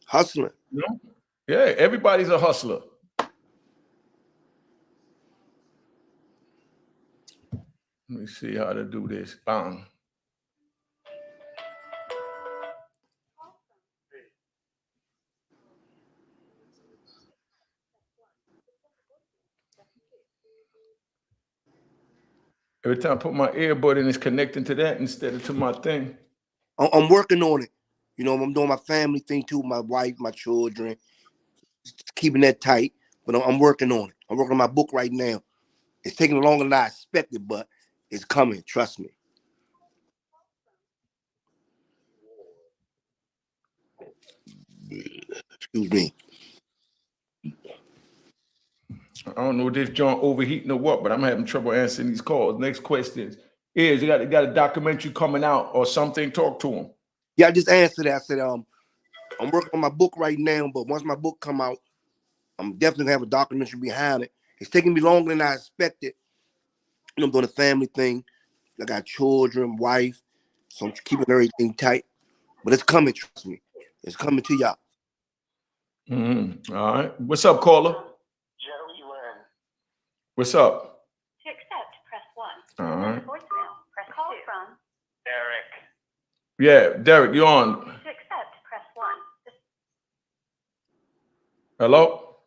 Hustling. You know? Yeah, everybody's a hustler. Let me see how to do this. Bang. Every time I put my earbud in, it's connecting to that instead of to my thing. I'm working on it. You know, I'm doing my family thing too, my wife, my children, keeping that tight. But I'm working on it. I'm working on my book right now. It's taking longer than I expected, but it's coming. Trust me. Excuse me. I don't know if this joint overheating or what, but I'm having trouble answering these calls. Next question is, you got a documentary coming out or something? Talk to them. Yeah, I just answered that. I said, I'm working on my book right now, but once my book come out, I'm definitely gonna have a documentary behind it. It's taking me longer than I expected. You know, I'm doing a family thing. I got children, wife, so I'm keeping everything tight. But it's coming, trust me. It's coming to y'all. Mm-hmm. All right. What's up, caller? Jerry Lynn. What's up? To accept, press 1. All right. Voicemail, press call from. Derek. Yeah, Derek, you're on. To accept, press 1. Hello?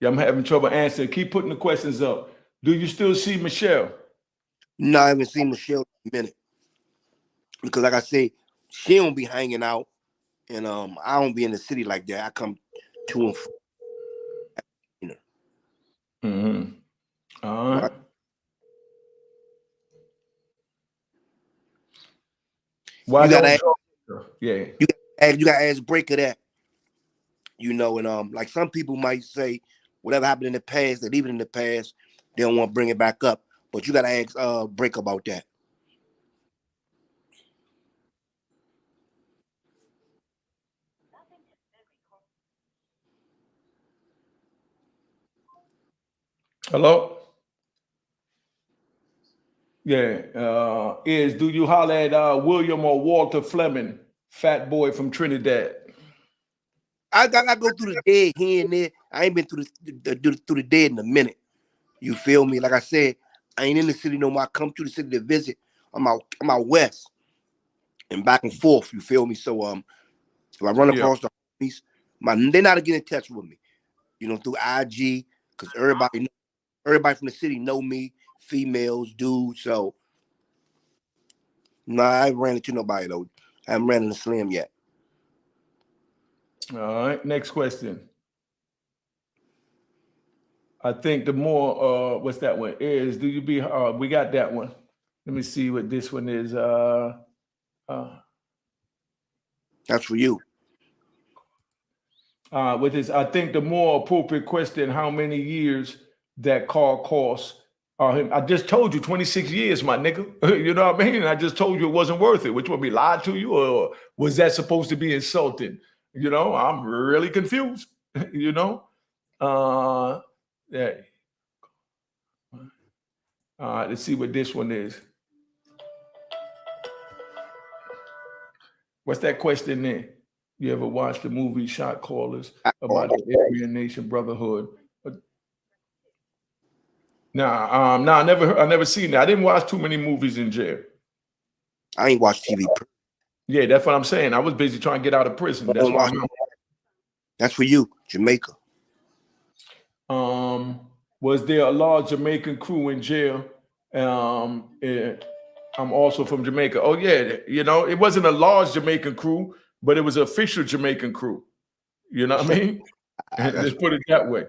Yeah, I'm having trouble answering. Keep putting the questions up. Do you still see Michelle? No, I haven't seen Michelle in a minute. Because like I say, she don't be hanging out. And I don't be in the city like that. I come to and from. You know. Mm-hmm. All right. Why You gotta don't ask, yeah. You gotta ask Breaker that. You know, and like some people might say, whatever happened in the past, they leave it in the past. They don't want to bring it back up. But you gotta ask Break about that. Hello? Yeah. Do you holler at William or Walter Fleming, fat boy from Trinidad? I go through the dead here and there. I ain't been through the dead in a minute. You feel me? Like I said, I ain't in the city no more. I come to the city to visit. I'm out west and back and forth. You feel me? So if I run across the homies, they not to get in touch with me. You know, through IG, because everybody from the city know me, females, dudes. So nah, I ain't ran into nobody though. I haven't ran into Slim yet. All right. Next question. I think the more what's that one is, do you be we got that one. Let me see what this one is. That's for you. With this, I think the more appropriate question, how many years that car costs I just told you 26 years, my nigga. You know what I mean? And I just told you it wasn't worth it. Which one, be lied to you, or was that supposed to be insulting? You know, I'm really confused. You know? Yeah. All right, let's see what this one is. What's that question there? You ever watched the movie Shot Callers about the Aryan Nation Brotherhood? Nah, I never seen that. I didn't watch too many movies in jail. I ain't watched TV. Yeah, that's what I'm saying. I was busy trying to get out of prison. That's why I'm out. That's for you, Jamaica. Was there a large Jamaican crew in jail? I'm also from Jamaica. Oh yeah, you know, it wasn't a large Jamaican crew, but it was an official Jamaican crew. You know what I mean? Let's put it that way.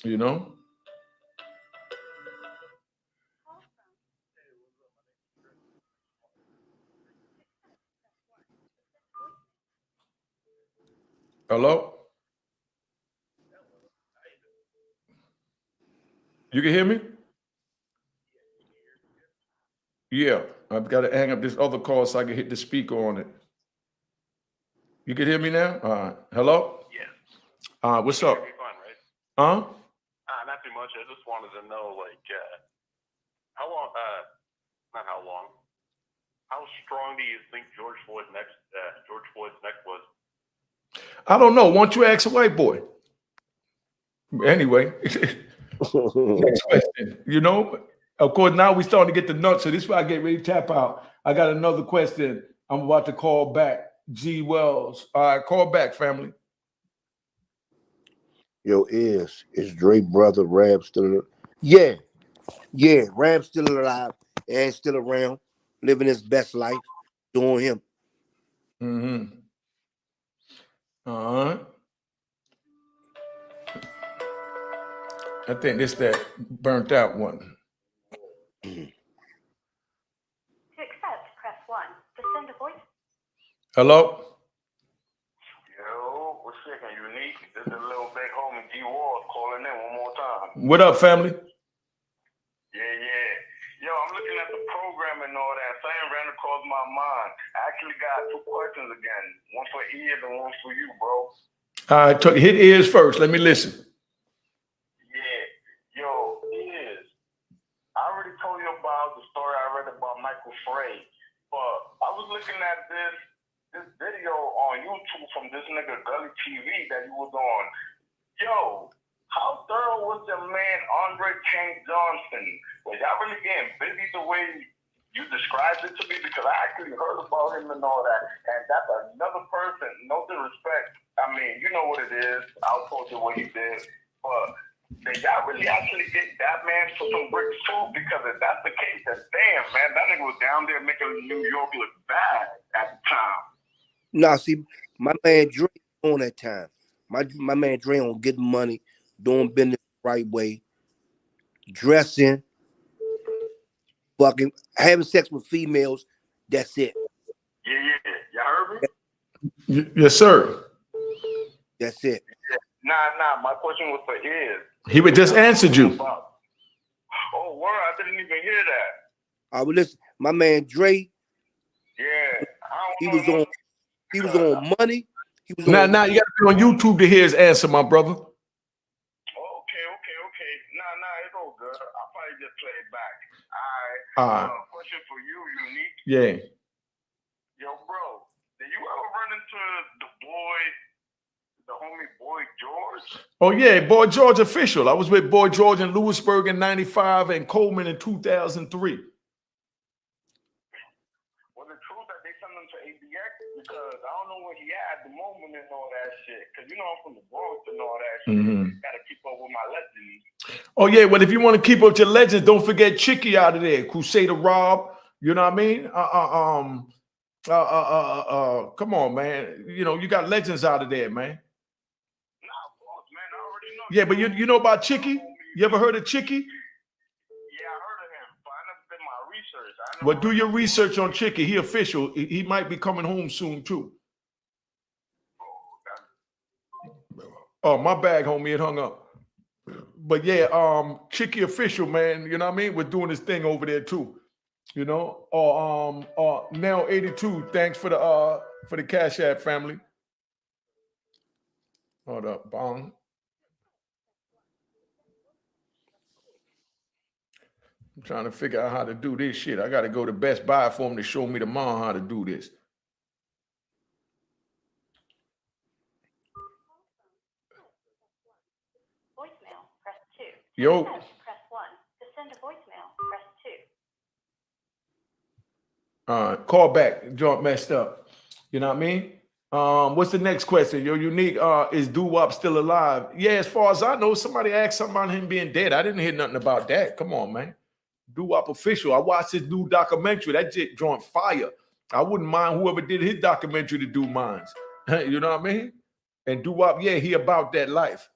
You know? Hello? You can hear me? Yeah, I've got to hang up this other call so I can hit the speaker on it. You can hear me now? All right. Hello? Yeah. What's up? Fine, right? Huh? Not too much. I just wanted to know, like, how long? Not how long. How strong do you think George Floyd's neck was? I don't know. Why don't you ask a white boy? Anyway, next question. You know, of course, now we're starting to get the nuts, so this is why I get ready to tap out. I got another question. I'm about to call back. G. Wells. All right, call back, family. Yo, is Dre brother Rab still? Yeah, Rab's still alive and still around, living his best life, doing him. Mm-hmm. All right. I think this that burnt out one. To accept, press 1. To send a voice. Hello? Yo, what's shaking, Unique? This is a little big homie G Ward calling in one more time. What up, family? Yeah. Yo, I'm looking at the program and all that. Saying ran across my mind. I actually got 2 questions again. One for Ears and one for you, bro. All right, hit Ears first. Let me listen. Yeah. Yo, Ears. I already told you about the story I read about Michael Frey. But I was looking at this video on YouTube from this nigga Gully TV that he was on. Yo, how thorough was your man Andre King Johnson? Was y'all really getting busy the way you described it to me? Because I actually heard about him and all that. And that's another person, no disrespect. I mean, you know what it is. I'll told you what he did. But did y'all really actually get that man for some bricks too? Because if that's the case, then damn, man, that nigga was down there making New York look bad at the time. Nah, see, my man Dre on that time. My man Dre on getting money, doing business the right way, dressing, fucking, having sex with females. That's it. Yeah. Y'all heard me? Yes, sir. That's it. Nah. My question was for Ears. He would just answered you. Oh, word! I didn't even hear that. I would listen. My man Dre. Yeah. He was on money. He was now on. You got to be on YouTube to hear his answer, my brother. Okay. Nah, it's all good. I'll probably just play it back. All right. Question for you, Unique. Yeah. Yo, bro, did you ever run into the homie Boy George? Oh, yeah, Boy George official. I was with Boy George in Lewisburg in 95 and Coleman in 2003. Was it true that they sent him to ABX? Because I don't know where he at the moment and all that shit. Because you know I'm from the Bronx and all that shit. Gotta keep up with my legends. Oh, yeah, well, if you want to keep up your legends, don't forget Chicky out of there. Crusader Rob, you know what I mean? Come on, man. You know, you got legends out of there, man. Nah, of course, man. I already know. Yeah, but you know about Chicky? You ever heard of Chicky? Yeah, I heard of him, but I never did my research. Well, do your research on Chicky. He official. He might be coming home soon, too. Oh, my bag, homie. It hung up. But yeah, Chicky official, man. You know what I mean? We're doing this thing over there, too. You know? Now 82. Thanks for the Cash App, family. Hold up, Bong. I'm trying to figure out how to do this shit. I got to go to Best Buy for him to show me tomorrow how to do this. Voicemail, press 2. Yo. Press 1. To send a voicemail, press 2. Call back. Joint messed up. You know what I mean? What's the next question? Yo, Unique, is Doo-Wop still alive? Yeah, as far as I know, somebody asked something about him being dead. I didn't hear nothing about that. Come on, man. Doo-Wop official. I watched his new documentary. That shit joint fire. I wouldn't mind whoever did his documentary to do mine. You know what I mean? And Doo-Wop, yeah, he about that life.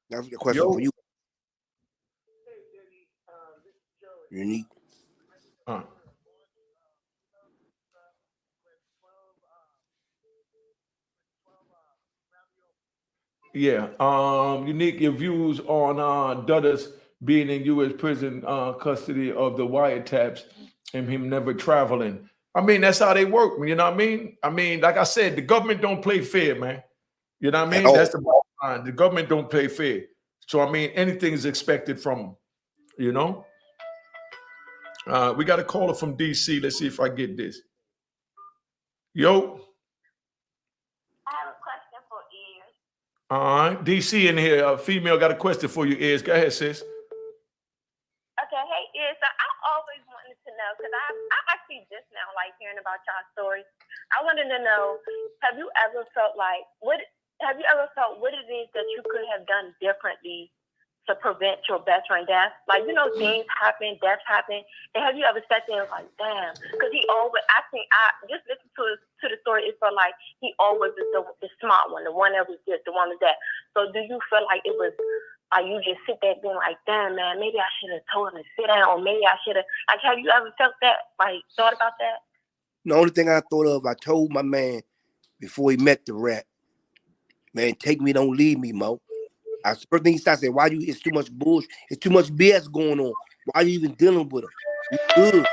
That's a question for you. Unique. Yeah. Unique, your views on Duddas being in U.S. prison custody of the wiretaps and him never traveling. I mean, that's how they work. You know what I mean? I mean, like I said, the government don't play fair, man. You know what I at mean? That's all. the bottom line. The government don't play fair. So I mean, anything is expected from them. You know. We got a caller from DC. Let's see if I get this. Yo. I have a question for Ears. All right, DC in here. A female got a question for you, Is. Go ahead, sis. Okay, hey Ears. So I always wanted to know because I actually just now like hearing about y'all stories. I wanted to know, have you ever felt what it is that you could have done differently to prevent your best friend death? Like, you know, things happen, deaths happen. And have you ever sat there and like, damn? Because he always, I just listen to the story. It felt like he always is the smart one, the one that was this, the one that that. So do you feel like it was, you just sit there being like, damn, man, maybe I should have told him to sit down, or maybe I should have, like, have you ever felt that, like, thought about that? The only thing I thought of, I told my man before he met the rat, man, take me, don't leave me, Mo. First thing he started saying, why you, it's too much bullshit, it's too much BS going on. Why are you even dealing with him? You good.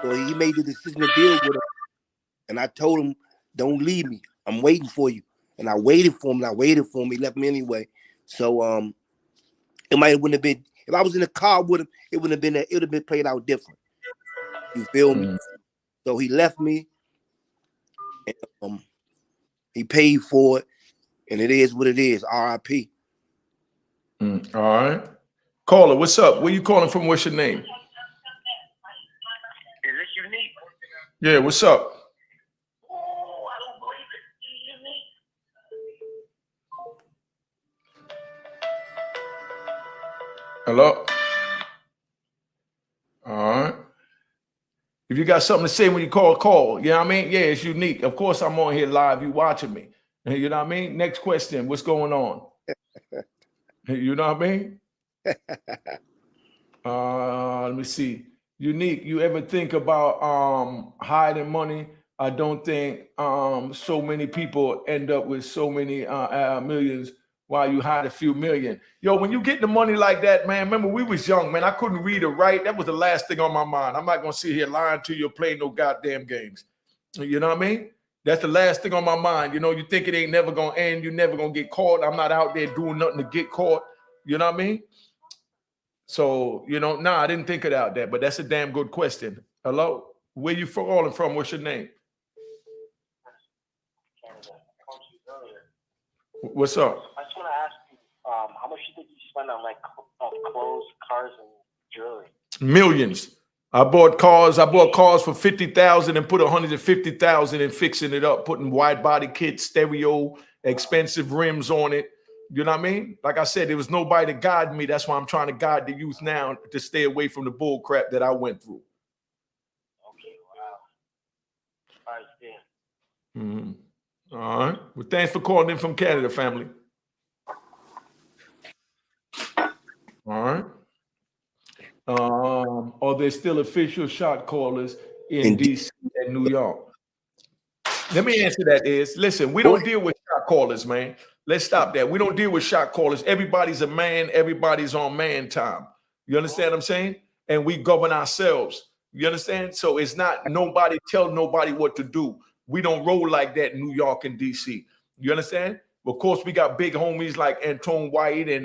So he made the decision to deal with him. And I told him, don't leave me. I'm waiting for you. And I waited for him, He left me anyway. So it wouldn't have been, if I was in the car with him, it would have been played out different. You feel me? So he left me, and he paid for it, and it is what it is. R.I.P. All right. Caller, what's up? Where you calling from? What's your name? Is this Unique? Yeah, what's up? Oh, I don't believe it. Unique. Hello? All right. If you got something to say when you call. You know what I mean? Yeah, it's Unique. Of course, I'm on here live. You watching me. You know what I mean? Next question. What's going on? You know what I mean? Let me see. Unique, you ever think about hiding money? I don't think so many people end up with so many millions while you hide a few million. Yo, when you get the money like that, man, remember we was young, man. I couldn't read or write. That was the last thing on my mind. I'm not going to sit here lying to you or play no goddamn games. You know what I mean? That's the last thing on my mind. You know, you think it ain't never going to end. You're never going to get caught. I'm not out there doing nothing to get caught. You know what I mean? So, you know, I didn't think about that, but that's a damn good question. Hello? Where you calling from? What's your name? What's up? I just want to ask you, how much did you spend on clothes, cars, and jewelry? Millions. I bought cars for $50,000 and put $150,000 in fixing it up, putting wide body kits, stereo, expensive rims on it. You know what I mean? Like I said, there was nobody to guide me. That's why I'm trying to guide the youth now to stay away from the bull crap that I went through. Okay, wow. All right, yeah. Mm-hmm. All right. Well, thanks for calling in from Canada, family. All right. Are there still official shot callers in DC and New York? Let me answer that. Listen, we don't deal with shot callers, man. Let's stop that. We don't deal with shot callers. Everybody's a man. Everybody's on man time. You understand what I'm saying? And we govern ourselves. You understand? So it's not nobody tell nobody what to do. We don't roll like that in New York and DC. You understand? Of course, we got big homies like Antone White and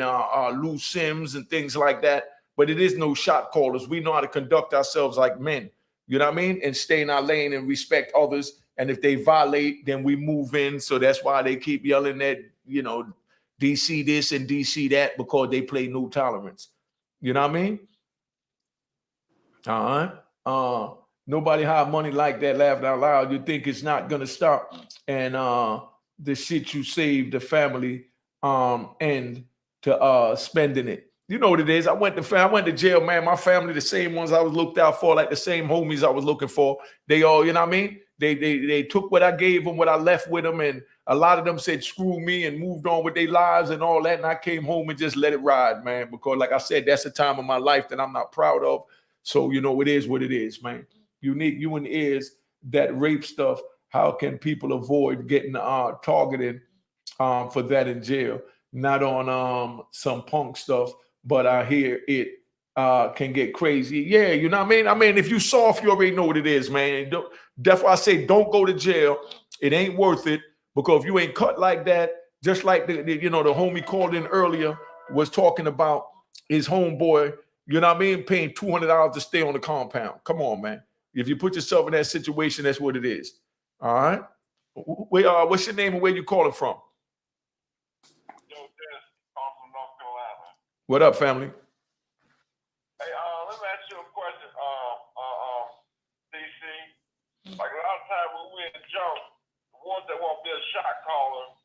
Lou Sims and things like that. But it is no shot callers. We know how to conduct ourselves like men. You know what I mean? And stay in our lane and respect others. And if they violate, then we move in. So that's why they keep yelling at, you know, DC this and DC that, because they play no tolerance. You know what I mean? All right. Nobody have money like that, laughing out loud. You think it's not gonna stop. And the shit you save the family and to spending it. You know what it is. I went to jail, man. My family, the same ones I was looked out for, like the same homies I was looking for. They all, you know what I mean? They took what I gave them, what I left with them, and a lot of them said screw me and moved on with their lives and all that. And I came home and just let it ride, man, because like I said, that's a time of my life that I'm not proud of. So, you know, it is what it is, man. Unique, you and Is that rape stuff. How can people avoid getting targeted for that in jail. Not on some punk stuff, but I hear it can get crazy. Yeah, you know what I mean? I mean, if you soft, you already know what it is, man. That's why I say don't go to jail. It ain't worth it, because if you ain't cut like that, just like the homie called in earlier was talking about his homeboy, you know what I mean, paying $200 to stay on the compound. Come on, man. If you put yourself in that situation, that's what it is. All right. What's your name and where you calling from? What up, family? Hey, let me ask you a question, DC. Like a lot of times when we're in the jump, the ones that won't be a shot caller,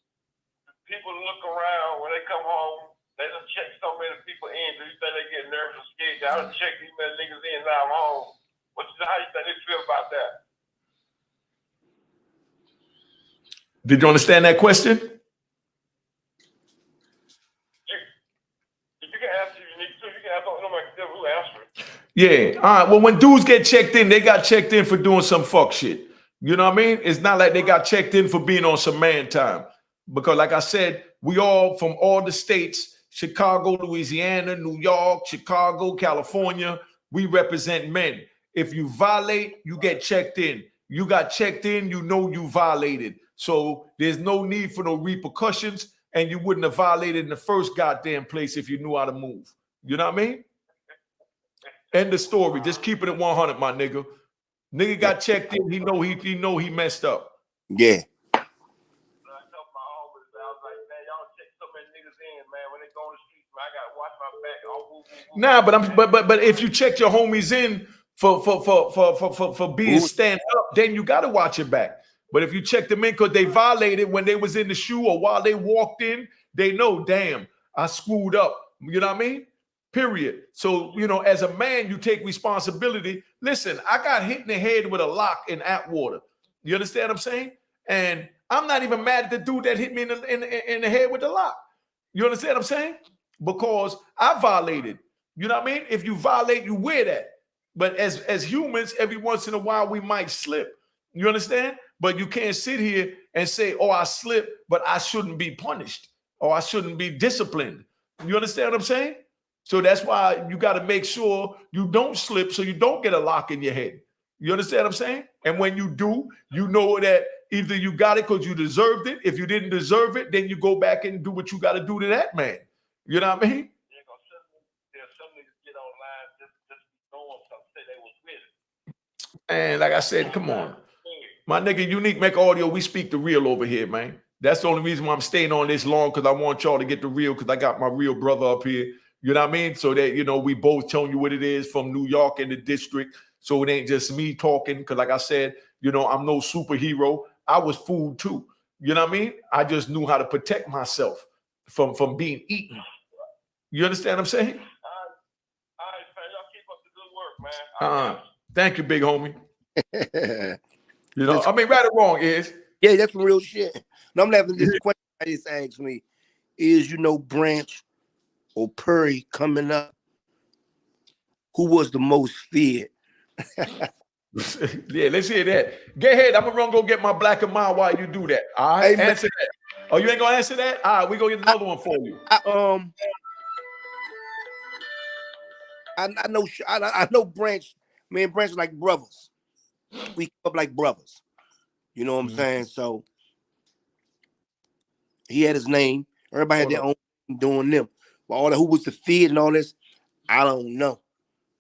people look around when they come home, they just check so many people in. Do you think they get nervous or scared? I done check these many niggas in, now I'm home. How you think they feel about that? Did you understand that question? You can answer unique too. You can answer who answered. Yeah. All right. Well, when dudes get checked in, they got checked in for doing some fuck shit. You know what I mean? It's not like they got checked in for being on some man time. Because like I said, we all from all the states, Chicago, Louisiana, New York, Chicago, California, we represent men. If you violate, you get checked in. You got checked in, you know you violated. So there's no need for no repercussions, and you wouldn't have violated in the first goddamn place if you knew how to move. You know what I mean? End the story. Just keep it at 100, my nigga. Nigga got checked in. He know he messed up. Yeah. Nah, but if you check your homies in for being stand up, then you got to watch your back. But if you check them in because they violated when they was in the shoe or while they walked in, they know, damn, I screwed up. You know what I mean? Period. So, as a man, you take responsibility. Listen, I got hit in the head with a lock in Atwater. You understand what I'm saying? And I'm not even mad at the dude that hit me in the head with the lock. You understand what I'm saying? Because I violated. You know what I mean? If you violate, you wear that. But as humans, every once in a while, we might slip. You understand? But you can't sit here and say, oh, I slipped, but I shouldn't be punished or I shouldn't be disciplined. You understand what I'm saying? So that's why you got to make sure you don't slip so you don't get a lock in your head. You understand what I'm saying? And when you do, you know that either you got it because you deserved it. If you didn't deserve it, then you go back and do what you got to do to that man. You know what I mean? And like I said, come on. My nigga, Unique Mecca Audio, we speak the real over here, man. That's the only reason why I'm staying on this long, because I want y'all to get the real, because I got my real brother up here. You know what I mean? So that, we both telling you what it is from New York and the district. So it ain't just me talking, because like I said, I'm no superhero. I was fooled too. You know what I mean? I just knew how to protect myself from being eaten. You understand what I'm saying? All right, man. Y'all keep up the good work, man. Thank you, big homie. I mean, right or wrong is. Yeah, that's some real shit. No, I'm laughing at this question I just asked me. Is, Branch or Perry coming up? Who was the most feared? Yeah, let's hear that. Go ahead. I'm going to run go get my black and mild while you do that. All right, answer that. Oh, you ain't going to answer that? All right, we're going to get another one for you. I know Branch. Me and Branch are like brothers. We come up like brothers. You know what I'm saying? So he had his name. Everybody had their own doing them. But all who was the feed and all this, I don't know.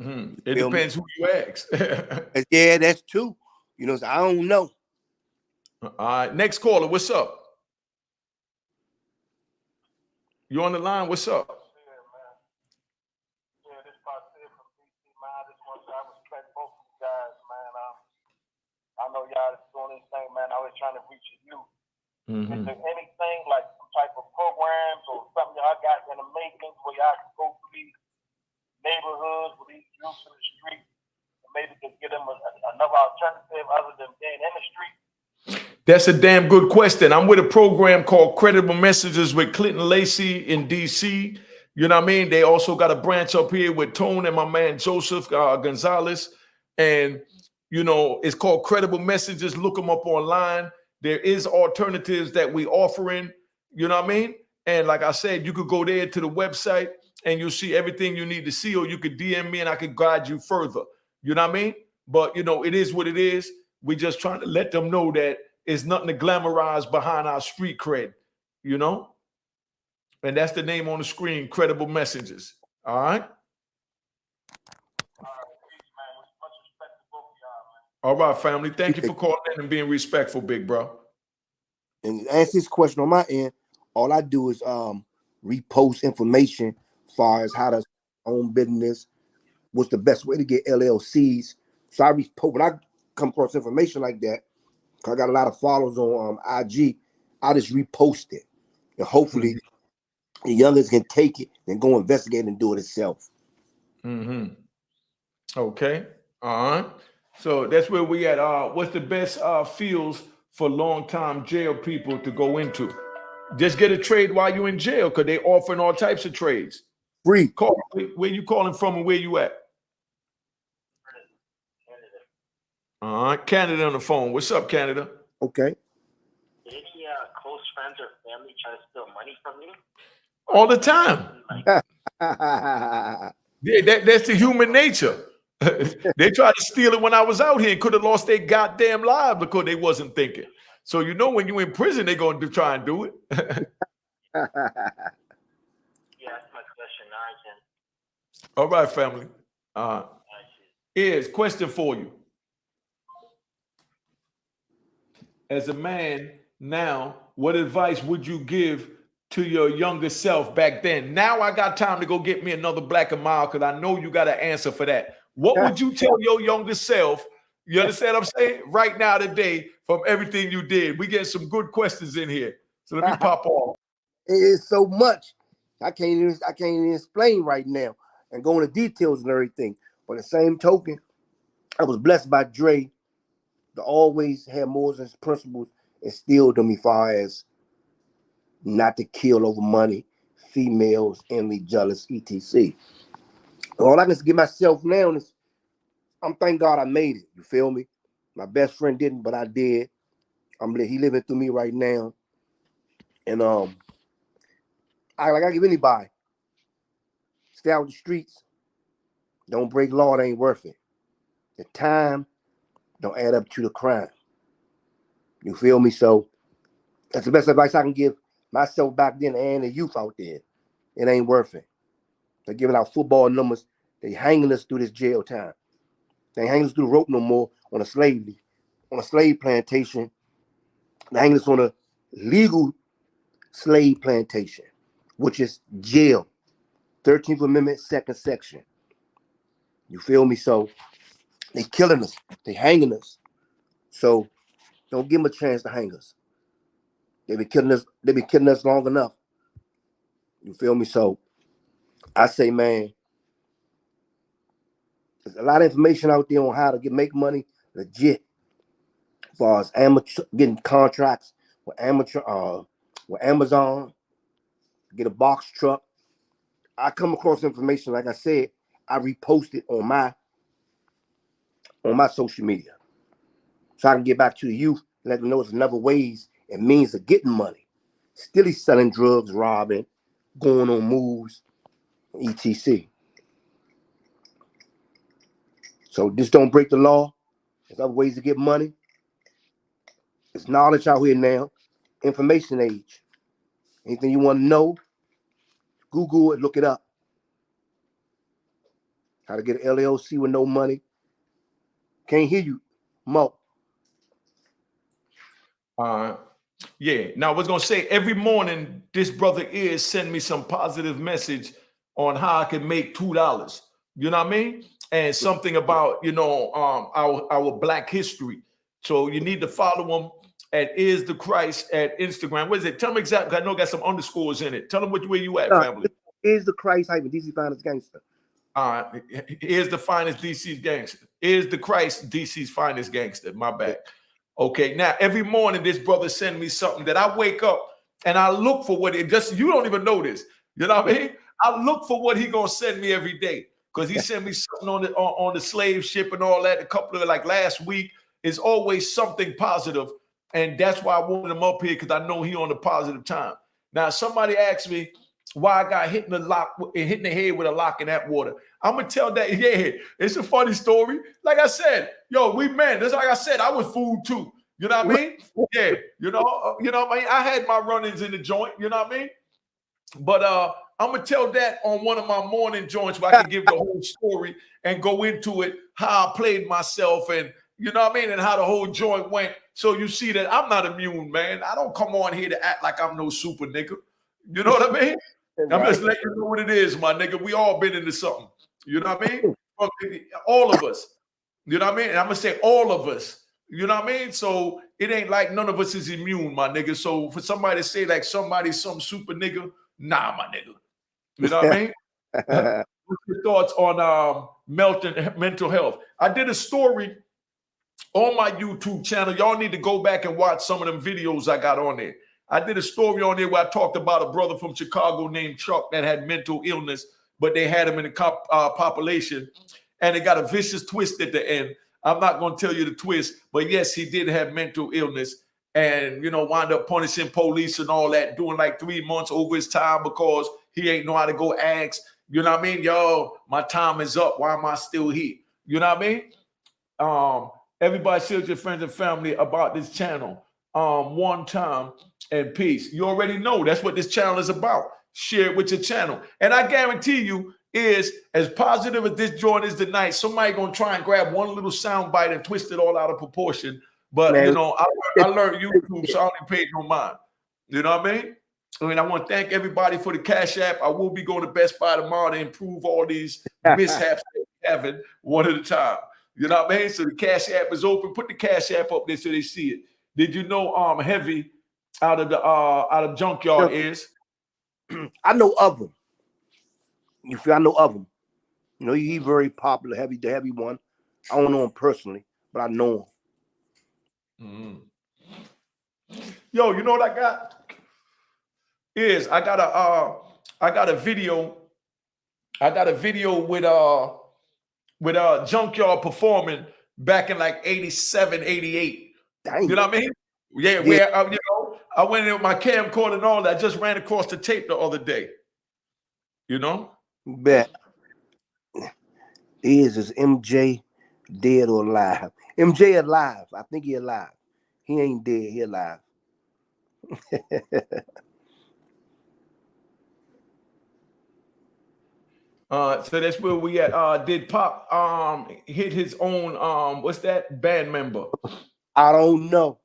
It depends who you ask. Yeah, that's true. So I don't know. All right, next caller. What's up? You on the line? What's up? I know y'all is doing this thing, man. I was trying to reach you. Is there anything like some type of programs or something y'all got in the making where y'all can go to these neighborhoods with these youths in the street and maybe just get them another alternative other than being in the street? That's a damn good question. I'm with a program called Credible Messages with Clinton Lacey in DC. You know what I mean? They also got a branch up here with Tone and my man Joseph Gonzalez. And it's called Credible Messages. Look them up online. There is alternatives that we offering. You know what I mean? And like I said, you could go there to the website and you'll see everything you need to see, or you could DM me and I could guide you further. You know what I mean? But, you know, it is what it is. We just trying to let them know that it's nothing to glamorize behind our street cred, you know? And that's the name on the screen, Credible Messages. All right? All right, family. Thank you for calling in and being respectful, big bro. And to answer this question on my end, all I do is repost information as far as how to own business, what's the best way to get LLCs. So I repost when I come across information like that, because I got a lot of followers on IG, I just repost it. And hopefully the youngest can take it and go investigate and do it itself. Mm-hmm. Okay. All right. So that's where we at. What's the best fields for long-time jail people to go into? Just get a trade while you're in jail, because they offering all types of trades. Free. Call, where you calling from and where you at? All right. Canada on the phone. What's up, Canada? Okay. Did any close friends or family try to steal money from you? All the time. Yeah, that's the human nature. They tried to steal it when I was out here and could have lost their goddamn lives because they wasn't thinking. So you know when you're in prison, they're going to try and do it. Yeah, that's my question. All right, family. Here's a question for you. As a man now, what advice would you give to your younger self back then? Now I got time to go get me another Black and Mild because I know you got an answer for that. What would you tell your younger self? You understand what I'm saying? Right now today, from everything you did. We get some good questions in here. So let me pop off. It is so much. I can't even explain right now and go into details and everything. But the same token, I was blessed by Dre to always have morals and principles instilled in me, far as not to kill over money, females, envy, jealous, etc. All I can give myself now is I'm thank God I made it. You feel me? My best friend didn't, but I did. He living through me right now. And I give anybody, stay out the streets. Don't break law, it ain't worth it. The time don't add up to the crime. You feel me? So that's the best advice I can give myself back then and the youth out there. It ain't worth it. They're giving out football numbers. They hanging us through this jail time. They ain't hanging us through the rope no more on a slave plantation. They hanging us on a legal slave plantation, which is jail. 13th Amendment, second section. You feel me? So they killing us. They hanging us. So don't give them a chance to hang us. They've been killing us. They've been killing us long enough. You feel me? So I say, man, there's a lot of information out there on how to make money legit. As far as amateur, getting contracts with Amazon, get a box truck. I come across information, like I said, I repost it on my social media. So I can get back to the youth and let them know there's another ways and means of getting money. Still he's selling drugs, robbing, going on moves, etc. So just don't break the law. There's other ways to get money. There's knowledge out here now. Information age. Anything you want to know, Google it, look it up. How to get an LLC with no money. Can't hear you, Mo. Yeah. Now I was gonna say every morning this brother is send me some positive message on how I can make $2. You know what I mean? And something about our Black history. So you need to follow him at Is the Christ at Instagram. What is it? Tell them exactly. I know it got some underscores in it. Tell them where you at, family. Is the Christ hyphen DC Finest Gangster. All right. Is the finest DC's gangster. Is the Christ DC's finest gangster. My bad. Okay. Now every morning this brother send me something that I wake up and I look for what it just. You don't even know this. You know what I mean? I look for what he gonna send me every day because he sent me something on the slave ship and all that. A couple of like last week is always something positive, and that's why I wanted him up here because I know he on the positive time. Now, somebody asked me why I got hit in the head with a lock in that water. I'm gonna tell that. Yeah, it's a funny story. Like I said, yo, we men. That's like I said. I was fooled too. You know what I mean? Yeah. You know what I mean? I had my run-ins in the joint. You know what I mean? But I'm gonna tell that on one of my morning joints where I can give the whole story and go into it, how I played myself, and you know what I mean, and how the whole joint went. So you see that I'm not immune, man. I don't come on here to act like I'm no super nigga. You know what I mean? I'm just letting you know what it is, my nigga. We all been into something. You know what I mean? All of us. You know what I mean? And I'm gonna say all of us. You know what I mean? So it ain't like none of us is immune, my nigga. So for somebody to say like somebody's some super nigga, nah, my nigga. You know what I mean? What's your thoughts on mental health? I did a story on my YouTube channel. Y'all need to go back and watch some of them videos I got on there. I did a story on there where I talked about a brother from Chicago named Chuck that had mental illness, but they had him in the population, and it got a vicious twist at the end. I'm not going to tell you the twist, but yes, he did have mental illness and, you know, wound up punishing police and all that, doing like 3 months over his time because he ain't know how to go ask, you know what I mean? Yo, my time is up. Why am I still here? You know what I mean? Everybody share with your friends and family about this channel. One time and peace. You already know that's what this channel is about. Share it with your channel. And I guarantee you, is as positive as this joint is tonight, somebody gonna try and grab one little sound bite and twist it all out of proportion. But man, you know, I learned YouTube, so I only paid no mind. You know what I mean? I mean, I want to thank everybody for the Cash App. I will be going to Best Buy tomorrow to improve all these mishaps that we're having one at a time. You know what I mean? So the Cash App is open. Put the Cash App up there so they see it. Did you know Heavy out of Junkyard is? I know of him. I know of him. You know, he's very popular, the heavy one. I don't know him personally, but I know him. Yo, you know what I got? I got a video with Junkyard performing back in like 87, 88. Dang. You know what I mean? Yeah. Where you know, I went in with my camcorder and all that. I just ran across the tape the other day. You know? Bet. Is MJ dead or alive? MJ alive. I think he alive. He ain't dead. He alive. So that's where we at. Did Pop hit his own what's that band member? I don't know.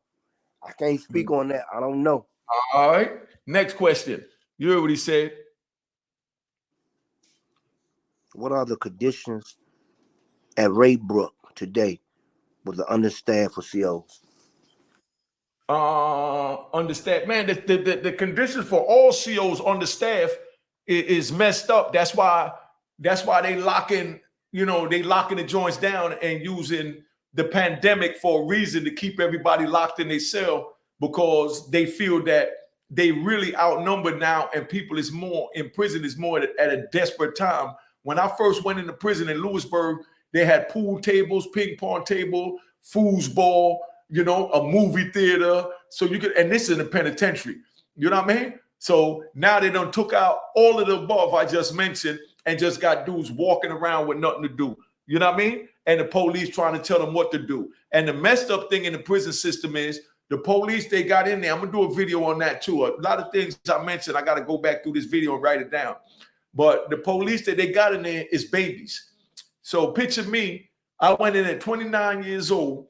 I can't speak on that. I don't know. All right. Next question. You heard what he said. What are the conditions at Raybrook today with the understaffed for COs? Understaffed, man. The conditions for all COs understaffed is messed up. That's why they locking the joints down and using the pandemic for a reason to keep everybody locked in their cell, because they feel that they really outnumbered now, and people is more in prison is more at a desperate time. When I first went into prison in Lewisburg, they had pool tables, ping pong table, foosball, you know, a movie theater. So you could, and this is in the penitentiary, you know what I mean? So now they done took out all of the above I just mentioned and just got dudes walking around with nothing to do. You know what I mean? And the police trying to tell them what to do. And the messed up thing in the prison system is the police, they got in there. I'm going to do a video on that too. A lot of things I mentioned, I got to go back through this video and write it down. But the police that they got in there is babies. So picture me, I went in at 29 years old.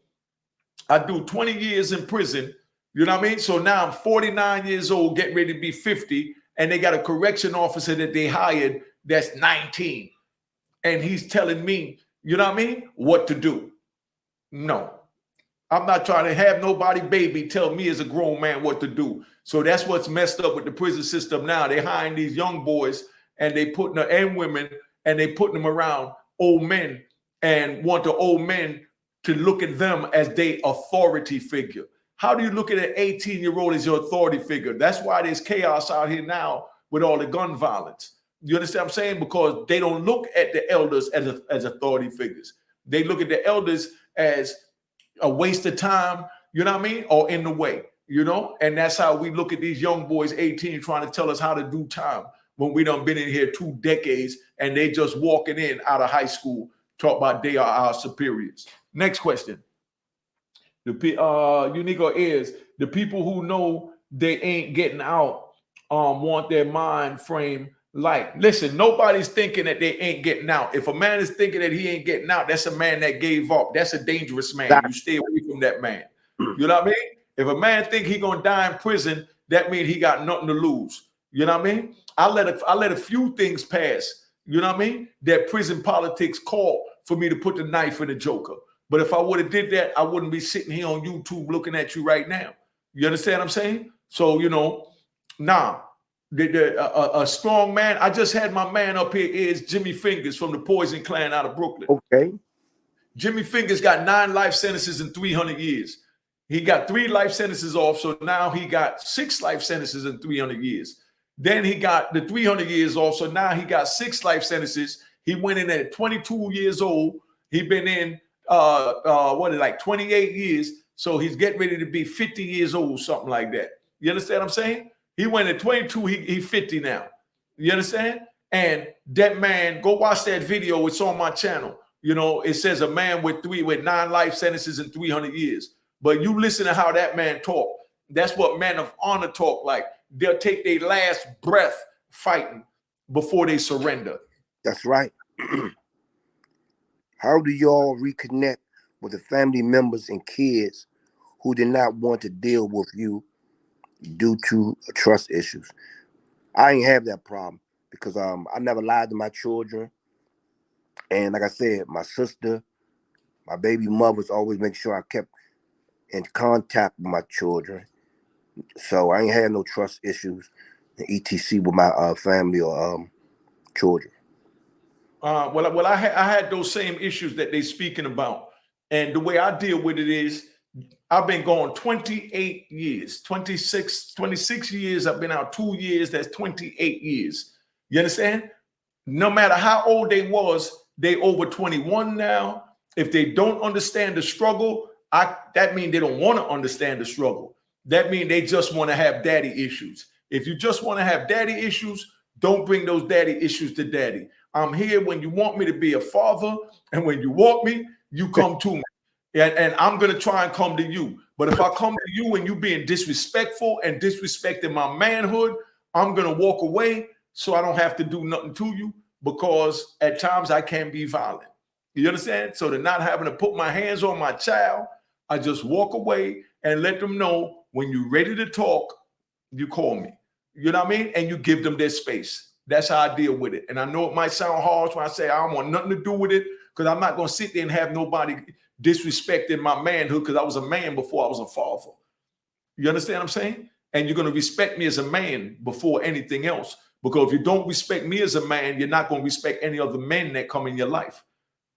I do 20 years in prison. You know what I mean? So now I'm 49 years old, getting ready to be 50. And they got a correction officer that they hired that's 19. And he's telling me, you know what I mean, what to do. No, I'm not trying to have nobody baby tell me as a grown man what to do. So that's what's messed up with the prison system now. They hiring these young boys and they putting them, and women, and they putting them around old men and want the old men to look at them as their authority figure. How do you look at an 18-year-old as your authority figure? That's why there's chaos out here now with all the gun violence. You understand what I'm saying? Because they don't look at the elders as authority figures. They look at the elders as a waste of time, you know what I mean? Or in the way. you know, and that's how we look at these young boys, 18, trying to tell us how to do time when we done been in here 2 decades and they just walking in out of high school, talk about they are our superiors. Next question. Unico is the people who know they ain't getting out want their mind frame like, listen, nobody's thinking that they ain't getting out. If a man is thinking that he ain't getting out, that's a man that gave up. That's a dangerous man. You stay away from that man. You know what I mean? If a man think he gonna die in prison, that means he got nothing to lose. You know what I mean? I let a few things pass. You know what I mean? That prison politics called for me to put the knife in the joker. But if I would have did that, I wouldn't be sitting here on YouTube looking at you right now. You understand what I'm saying? So, you know, a strong man. I just had my man up here is Jimmy Fingers from the Poison Clan out of Brooklyn. Okay. Jimmy Fingers got 9 life sentences in 300 years. He got 3 life sentences off, so now he got 6 life sentences in 300 years. Then he got the 300 years off, so now he got 6 life sentences. He went in at 22 years old. He been in 28 years, so he's getting ready to be 50 years old, something like that. You understand what I'm saying? He went at 22, he 50 now. You understand? And that man, go watch that video. It's on my channel. You know, it says a man with 9 life sentences in 300 years. But you listen to how that man talk. That's what men of honor talk like. They'll take their last breath fighting before they surrender. That's right. How do y'all reconnect with the family members and kids who did not want to deal with you due to trust issues? I ain't have that problem because I never lied to my children. And like I said, my sister, my baby mothers always make sure I kept in contact with my children. So I ain't had no trust issues, etc. with my family or children. Well, I had those same issues that they speaking about. And the way I deal with it is I've been gone 28 years, 26 years. I've been out 2 years. That's 28 years. You understand? No matter how old they was, they over 21 now. If they don't understand the struggle, that means they don't want to understand the struggle. That means they just want to have daddy issues. If you just want to have daddy issues, don't bring those daddy issues to daddy. I'm here when you want me to be a father, and when you want me, you come to me. And I'm going to try and come to you. But if I come to you and you being disrespectful and disrespecting my manhood, I'm going to walk away so I don't have to do nothing to you, because at times I can be violent. You understand? So to not having to put my hands on my child, I just walk away and let them know when you're ready to talk, you call me. You know what I mean? And you give them their space. That's how I deal with it. And I know it might sound harsh when I say I don't want nothing to do with it, because I'm not going to sit there and have nobody disrespecting my manhood, because I was a man before I was a father. You understand what I'm saying? And you're going to respect me as a man before anything else. Because if you don't respect me as a man, you're not going to respect any other men that come in your life.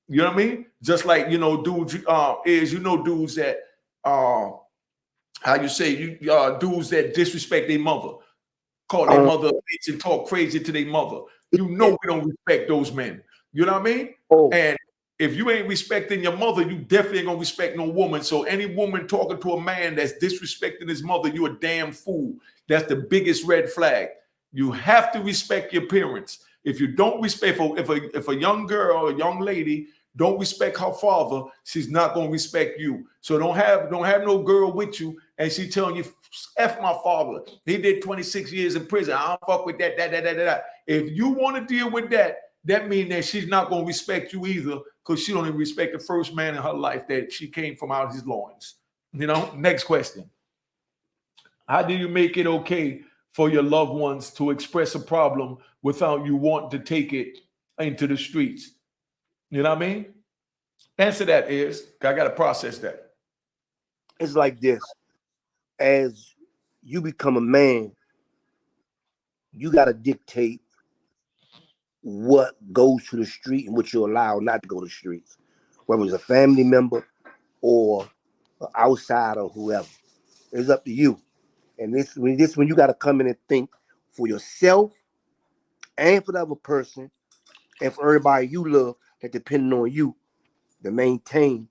You know what I mean? Just like, you know, dudes dudes that dudes that disrespect their mother, call their mother a bitch and talk crazy to their mother. You know we don't respect those men. You know what I mean? And if you ain't respecting your mother, you definitely ain't gonna respect no woman. So any woman talking to a man that's disrespecting his mother, you a damn fool. That's the biggest red flag. You have to respect your parents. If you don't respect, if a young girl or a young lady don't respect her father, she's not gonna respect you. So don't have no girl with you and she telling you, F my father. He did 26 years in prison. I don't fuck with that. If you want to deal with that, that means that she's not gonna respect you either, because she don't even respect the first man in her life that she came from out of his loins. You know. Next question. How do you make it okay for your loved ones to express a problem without you wanting to take it into the streets? You know what I mean? Answer that is, I got to process that. It's like this. As you become a man, you got to dictate what goes to the street and what you allow not to go to the streets, whether it's a family member or an outsider or whoever. It's up to you. And this when you got to come in and think for yourself and for the other person and for everybody you love that depending on you to maintain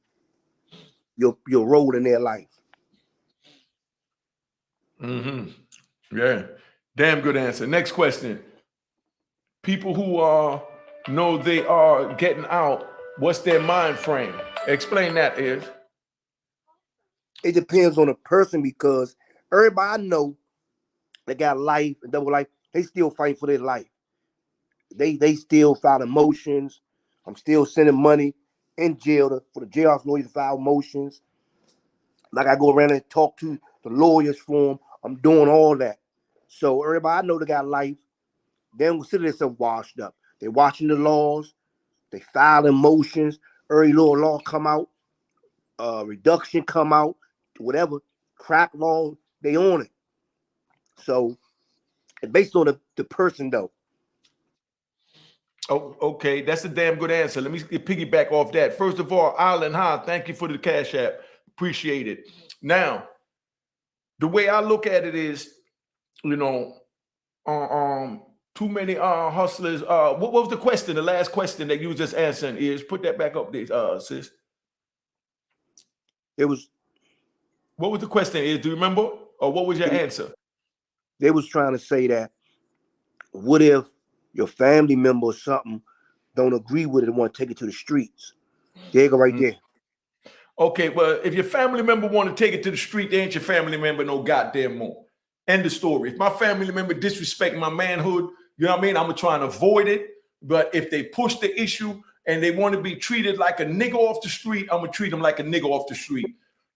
your role in their life. Yeah. Damn good answer. Next question. People who know they are getting out, what's their mind frame? Explain that, is. It depends on the person because everybody I know that got life and double life, they still fight for their life. They still file motions. I'm still sending money in jail for the jailhouse lawyers to file motions. Like I go around and talk to the lawyers for them. I'm doing all that. So everybody I know that got life, they don't consider themselves washed up. They're watching the laws. They filing motions. Every little law come out. Reduction come out. Whatever. Crack law, they on it. So it's based on the person though. Oh, okay. That's a damn good answer. Let me piggyback off that. First of all, Island High, thank you for the Cash App. Appreciate it. Now, the way I look at it is, you know, too many hustlers. What was the question? The last question that you was just answering is, put that back up there, sis. It was. What was the question? Is, do you remember, or what was your answer? They was trying to say that, what if your family member or something don't agree with it and want to take it to the streets? There you go, right there. Okay, well, if your family member want to take it to the street, they ain't your family member no goddamn more. End of story. If my family member disrespect my manhood, you know what I mean? I'm gonna try and avoid it. But if they push the issue and they want to be treated like a nigga off the street, I'm gonna treat them like a nigga off the street.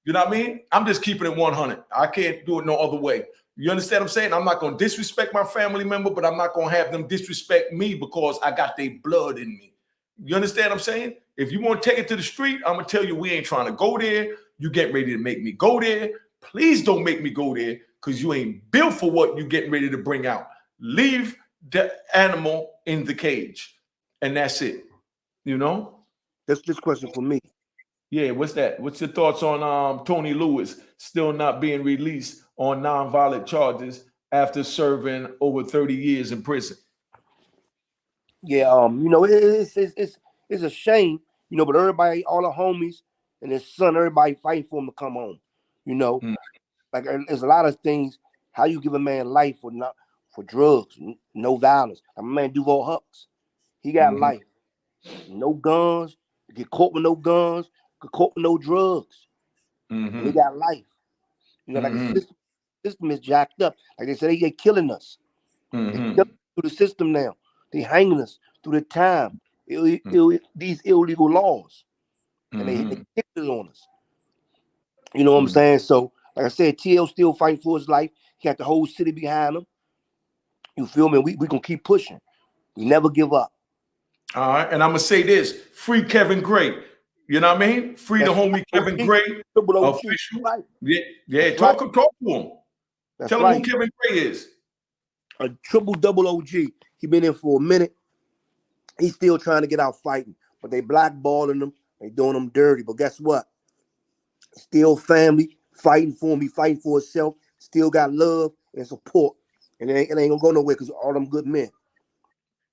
You know what I mean? I'm just keeping it 100. I can't do it no other way. You understand what I'm saying? I'm not gonna disrespect my family member, but I'm not gonna have them disrespect me because I got their blood in me. You understand what I'm saying? If you want to take it to the street, I'm gonna tell you we ain't trying to go there. You get ready to make me go there. Please don't make me go there because you ain't built for what you getting ready to bring out. Leave the animal in the cage, and that's it. You know. That's this question for me. Yeah, what's that? What's your thoughts on Tony Lewis still not being released on nonviolent charges after serving over 30 years in prison? Yeah, you know, it's a shame, you know, but everybody, all the homies and his son, everybody fighting for him to come home. You know, like there's a lot of things. How you give a man life for drugs, no violence? My man Duval Hux, he got life, no guns, get caught with no guns, get caught with no drugs, and he got life. You know, like the system is jacked up. Like they said, they killing us. They killing us through the system now. They hanging us through the time. These illegal laws, and they kick it on us. You know what I'm saying? So, like I said, TL still fighting for his life. He got the whole city behind him. You feel me? We gonna keep pushing. We never give up. All right, and I'm gonna say this: free Kevin Gray. You know what I mean? Free the homie Kevin Gray. Official. Right. Yeah. Talk to him. Tell him who Kevin Gray is. A triple-double OG. He been in for a minute. He's still trying to get out fighting, but they blackballing him. They doing him dirty. But guess what? Still family, fighting for him. He fighting for himself. Still got love and support. And it ain't gonna go nowhere because all them good men.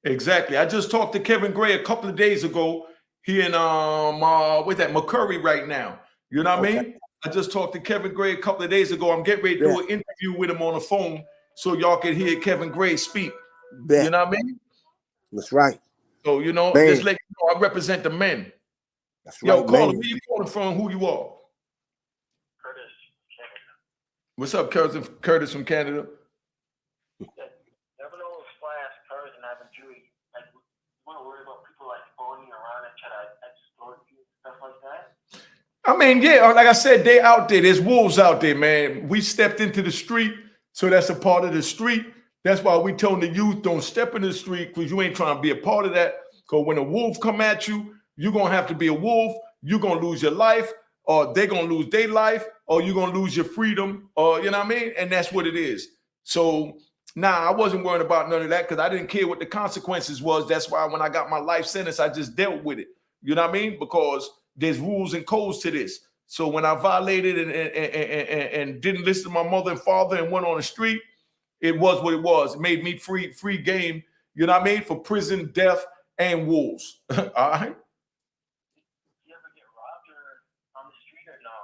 Exactly. I just talked to Kevin Gray a couple of days ago. He in with that McCurry right now. You know what I mean? I just talked to Kevin Gray a couple of days ago. I'm getting ready to do an interview with him on the phone so y'all can hear Kevin Gray speak. You know what I mean? That's right. So, you know, just let you know I represent the men. That's right. Yo, call him. Where you calling from? Who you are? Curtis, Canada. What's up, Curtis from Canada? Never know if class, Curtis, and having Julie. Like, you want to worry about people like phoning around and try to extort you and stuff like that? I mean, yeah, like I said, they out there. There's wolves out there, man. We stepped into the street, so that's a part of the street. That's why we told the youth, don't step in the street because you ain't trying to be a part of that. Because when a wolf come at you, you're going to have to be a wolf. You're going to lose your life, or they're going to lose their life, or you're going to lose your freedom, or you know what I mean? And that's what it is. So, I wasn't worried about none of that because I didn't care what the consequences was. That's why when I got my life sentence, I just dealt with it. You know what I mean? Because there's rules and codes to this. So when I violated and didn't listen to my mother and father and went on the street, it was what it was. It made me free game, you know what I mean, for prison, death, and wolves. All right? You ever get robbed or on the street or no?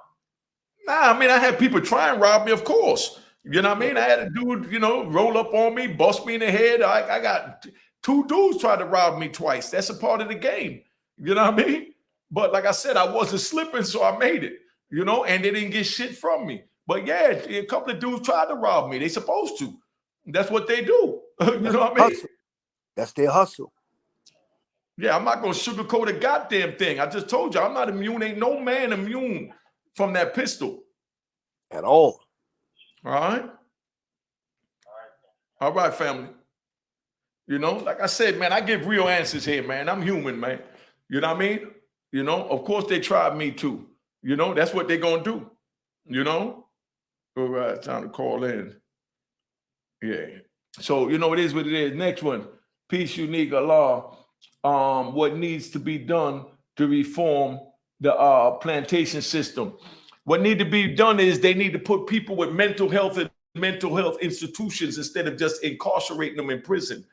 Nah, I mean, I had people try and rob me, of course. You know what I mean? I had a dude, you know, roll up on me, bust me in the head. I got 2 dudes try to rob me twice. That's a part of the game. You know what I mean? But like I said, I wasn't slipping, so I made it, you know, and they didn't get shit from me. But yeah, a couple of dudes tried to rob me. They supposed to. That's what they do. You know what I mean? Hustle. That's their hustle. Yeah, I'm not going to sugarcoat a goddamn thing. I just told you, I'm not immune. Ain't no man immune from that pistol. At all. All right? All right, family. You know, like I said, man, I give real answers here, man. I'm human, man. You know what I mean? You know, of course they tried me too. You know, that's what they're going to do. You know? All right, time to call in. Yeah. So, you know, it is what it is. Next one. Peace, unique, Allah. What needs to be done to reform the plantation system? What need to be done is they need to put people with mental health in mental health institutions instead of just incarcerating them in prison.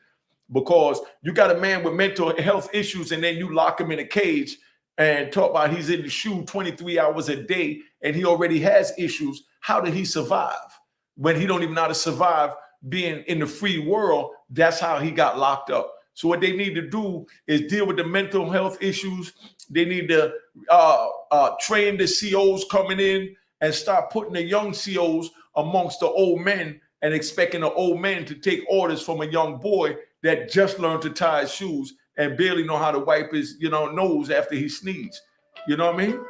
Because you got a man with mental health issues and then you lock him in a cage and talk about he's in the shoe 23 hours a day and he already has issues. How did he survive? When he don't even know how to survive being in the free world, that's how he got locked up. So what they need to do is deal with the mental health issues. They need to train the COs coming in and start putting the young COs amongst the old men and expecting the old men to take orders from a young boy that just learned to tie his shoes and barely know how to wipe his, you know, nose after he sneezes. You know what I mean?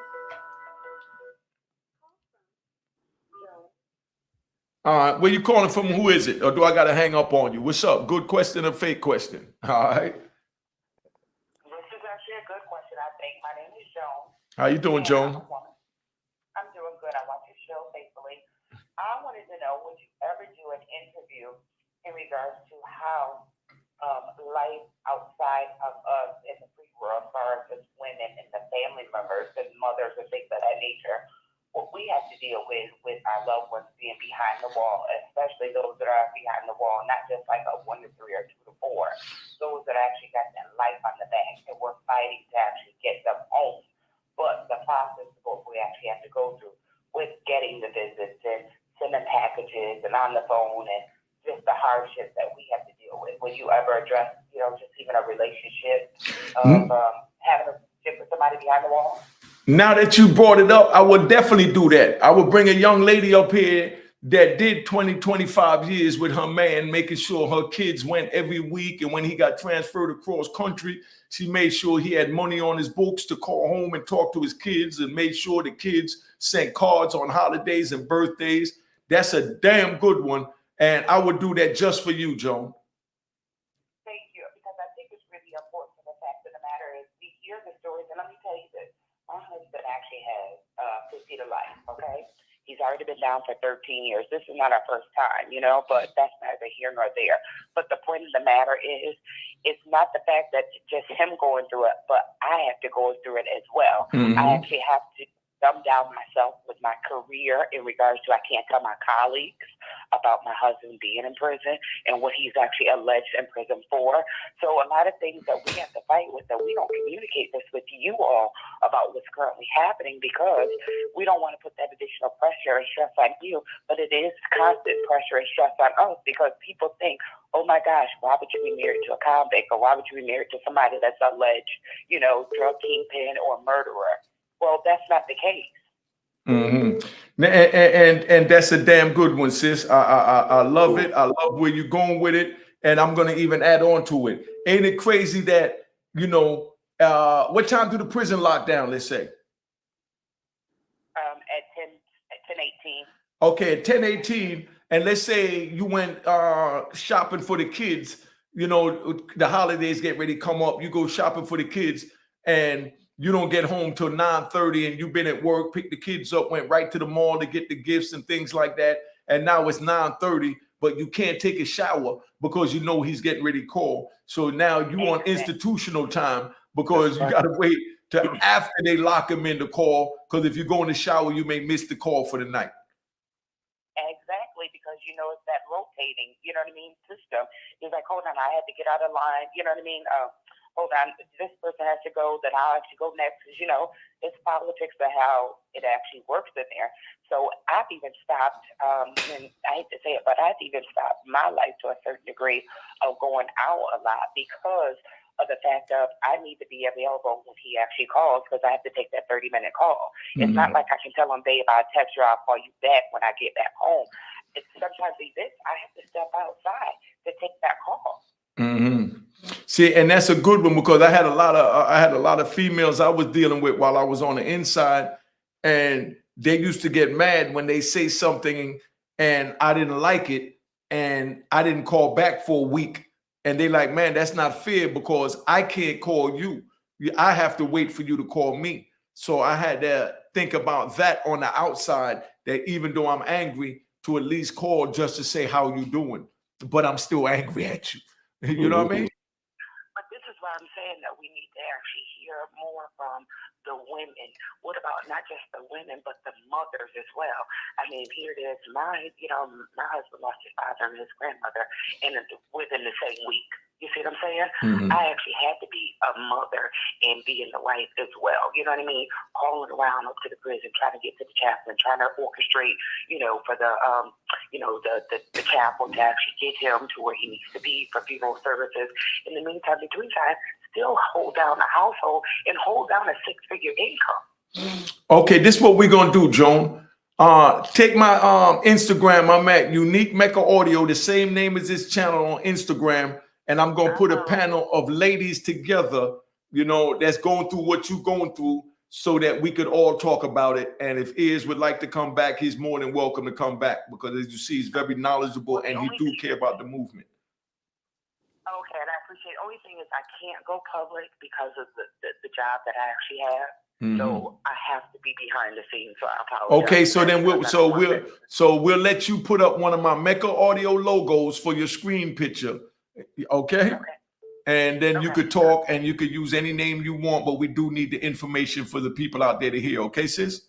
All right, where you calling from? Who is it? Or do I got to hang up on you? What's up? Good question or fake question? All right. This is actually a good question, I think. My name is Joan. How you doing, Joan? I'm doing good. I watch your show faithfully. I wanted to know, would you ever do an interview in regards to how life outside of us in the free world, as far as just women and the family members and mothers and things of that nature, what we have to deal with our loved ones being behind the wall, especially those that are behind the wall, not just like a 1 to 3 or 2 to 4, those that actually got that life on the back and we're fighting to actually get them home. But the process of what we actually have to go through with getting the visits and sending packages and on the phone and just the hardship that we have to deal with. Would you ever address, you know, just even a relationship of having a relationship with somebody behind the wall? Now that you brought it up, I would definitely do that. I would bring a young lady up here that did 20, 25 years with her man, making sure her kids went every week. And when he got transferred across country, she made sure he had money on his books to call home and talk to his kids and made sure the kids sent cards on holidays and birthdays. That's a damn good one. And I would do that just for you, Joan. Thank you, because I think it's really important. The fact of the matter is, we hear the stories, and let me tell you this. My husband actually has 50 to life, okay? He's already been down for 13 years. This is not our first time, you know, but that's neither here nor there. But the point of the matter is, it's not the fact that it's just him going through it, but I have to go through it as well. I actually have to dumb down myself with my career in regards to I can't tell my colleagues about my husband being in prison and what he's actually alleged in prison for. So a lot of things that we have to fight with, that we don't communicate this with you all about what's currently happening, because we don't want to put that additional pressure and stress on you, but it is constant pressure and stress on us, because people think, oh my gosh, why would you be married to a convict, or why would you be married to somebody that's alleged, you know, drug kingpin or murderer? Well, that's not the case. And that's a damn good one, sis. I love it. I love where you're going with it. And I'm going to even add on to it. Ain't it crazy that, you know, what time do the prison lock down, let's say? At 10:18. Okay, at 10:18. And let's say you went shopping for the kids. You know, the holidays get ready to come up. You go shopping for the kids and you don't get home till 9:30 and you've been at work, picked the kids up, went right to the mall to get the gifts and things like that. And now it's 9:30, but you can't take a shower because you know he's getting ready to call. So now you on institutional time because you got to wait till after they lock him in the call, because if you go in the shower, you may miss the call for the night. Exactly, because you know it's that rotating, you know what I mean, system. He's like, hold on, I had to get out of line, you know what I mean? hold on, this person has to go, then I'll have to go next. Because, you know, it's politics of how it actually works in there. So I've even stopped, and I hate to say it, but I've even stopped my life to a certain degree of going out a lot because of the fact of I need to be available when he actually calls because I have to take that 30-minute call. It's not like I can tell him, babe, I'll text you, I'll call you back when I get back home. It's sometimes events I have to step outside to take that call. See, and that's a good one because I had a lot of females I was dealing with while I was on the inside, and they used to get mad when they say something and I didn't like it and I didn't call back for a week. And they like, man, that's not fair because I can't call you. I have to wait for you to call me. So I had to think about that on the outside, that even though I'm angry, to at least call just to say how you doing. But I'm still angry at you. You know what I mean? But this is why I'm saying that we need to actually hear more from the women. What about not just the women, but the mothers as well? I mean, here it is. My husband lost his father and his grandmother within the same week. You see what I'm saying? I actually had to be a mother and being the wife as well. You know what I mean? Calling around up to the prison, trying to get to the chaplain, trying to orchestrate, for the the chaplain to actually get him to where he needs to be for funeral services. In the meantime, still hold down the household and hold down a 6-figure income. Okay, this is what we're gonna do, Joan. Take my Instagram. I'm at Unique Mecca Audio, the same name as this channel on Instagram, and I'm gonna put a panel of ladies together, that's going through what you're going through, so that we could all talk about it. And if Iz would like to come back, he's more than welcome to come back because, as you see, he's very knowledgeable and he do care about the movement. Okay, and I appreciate. The only thing is I can't go public because of the job that I actually have. So I have to be behind the scenes. So I apologize. Okay, so then we'll let you put up one of my Mecca Audio logos for your screen picture. Okay. And then you could talk and you could use any name you want, but we do need the information for the people out there to hear. Okay, sis?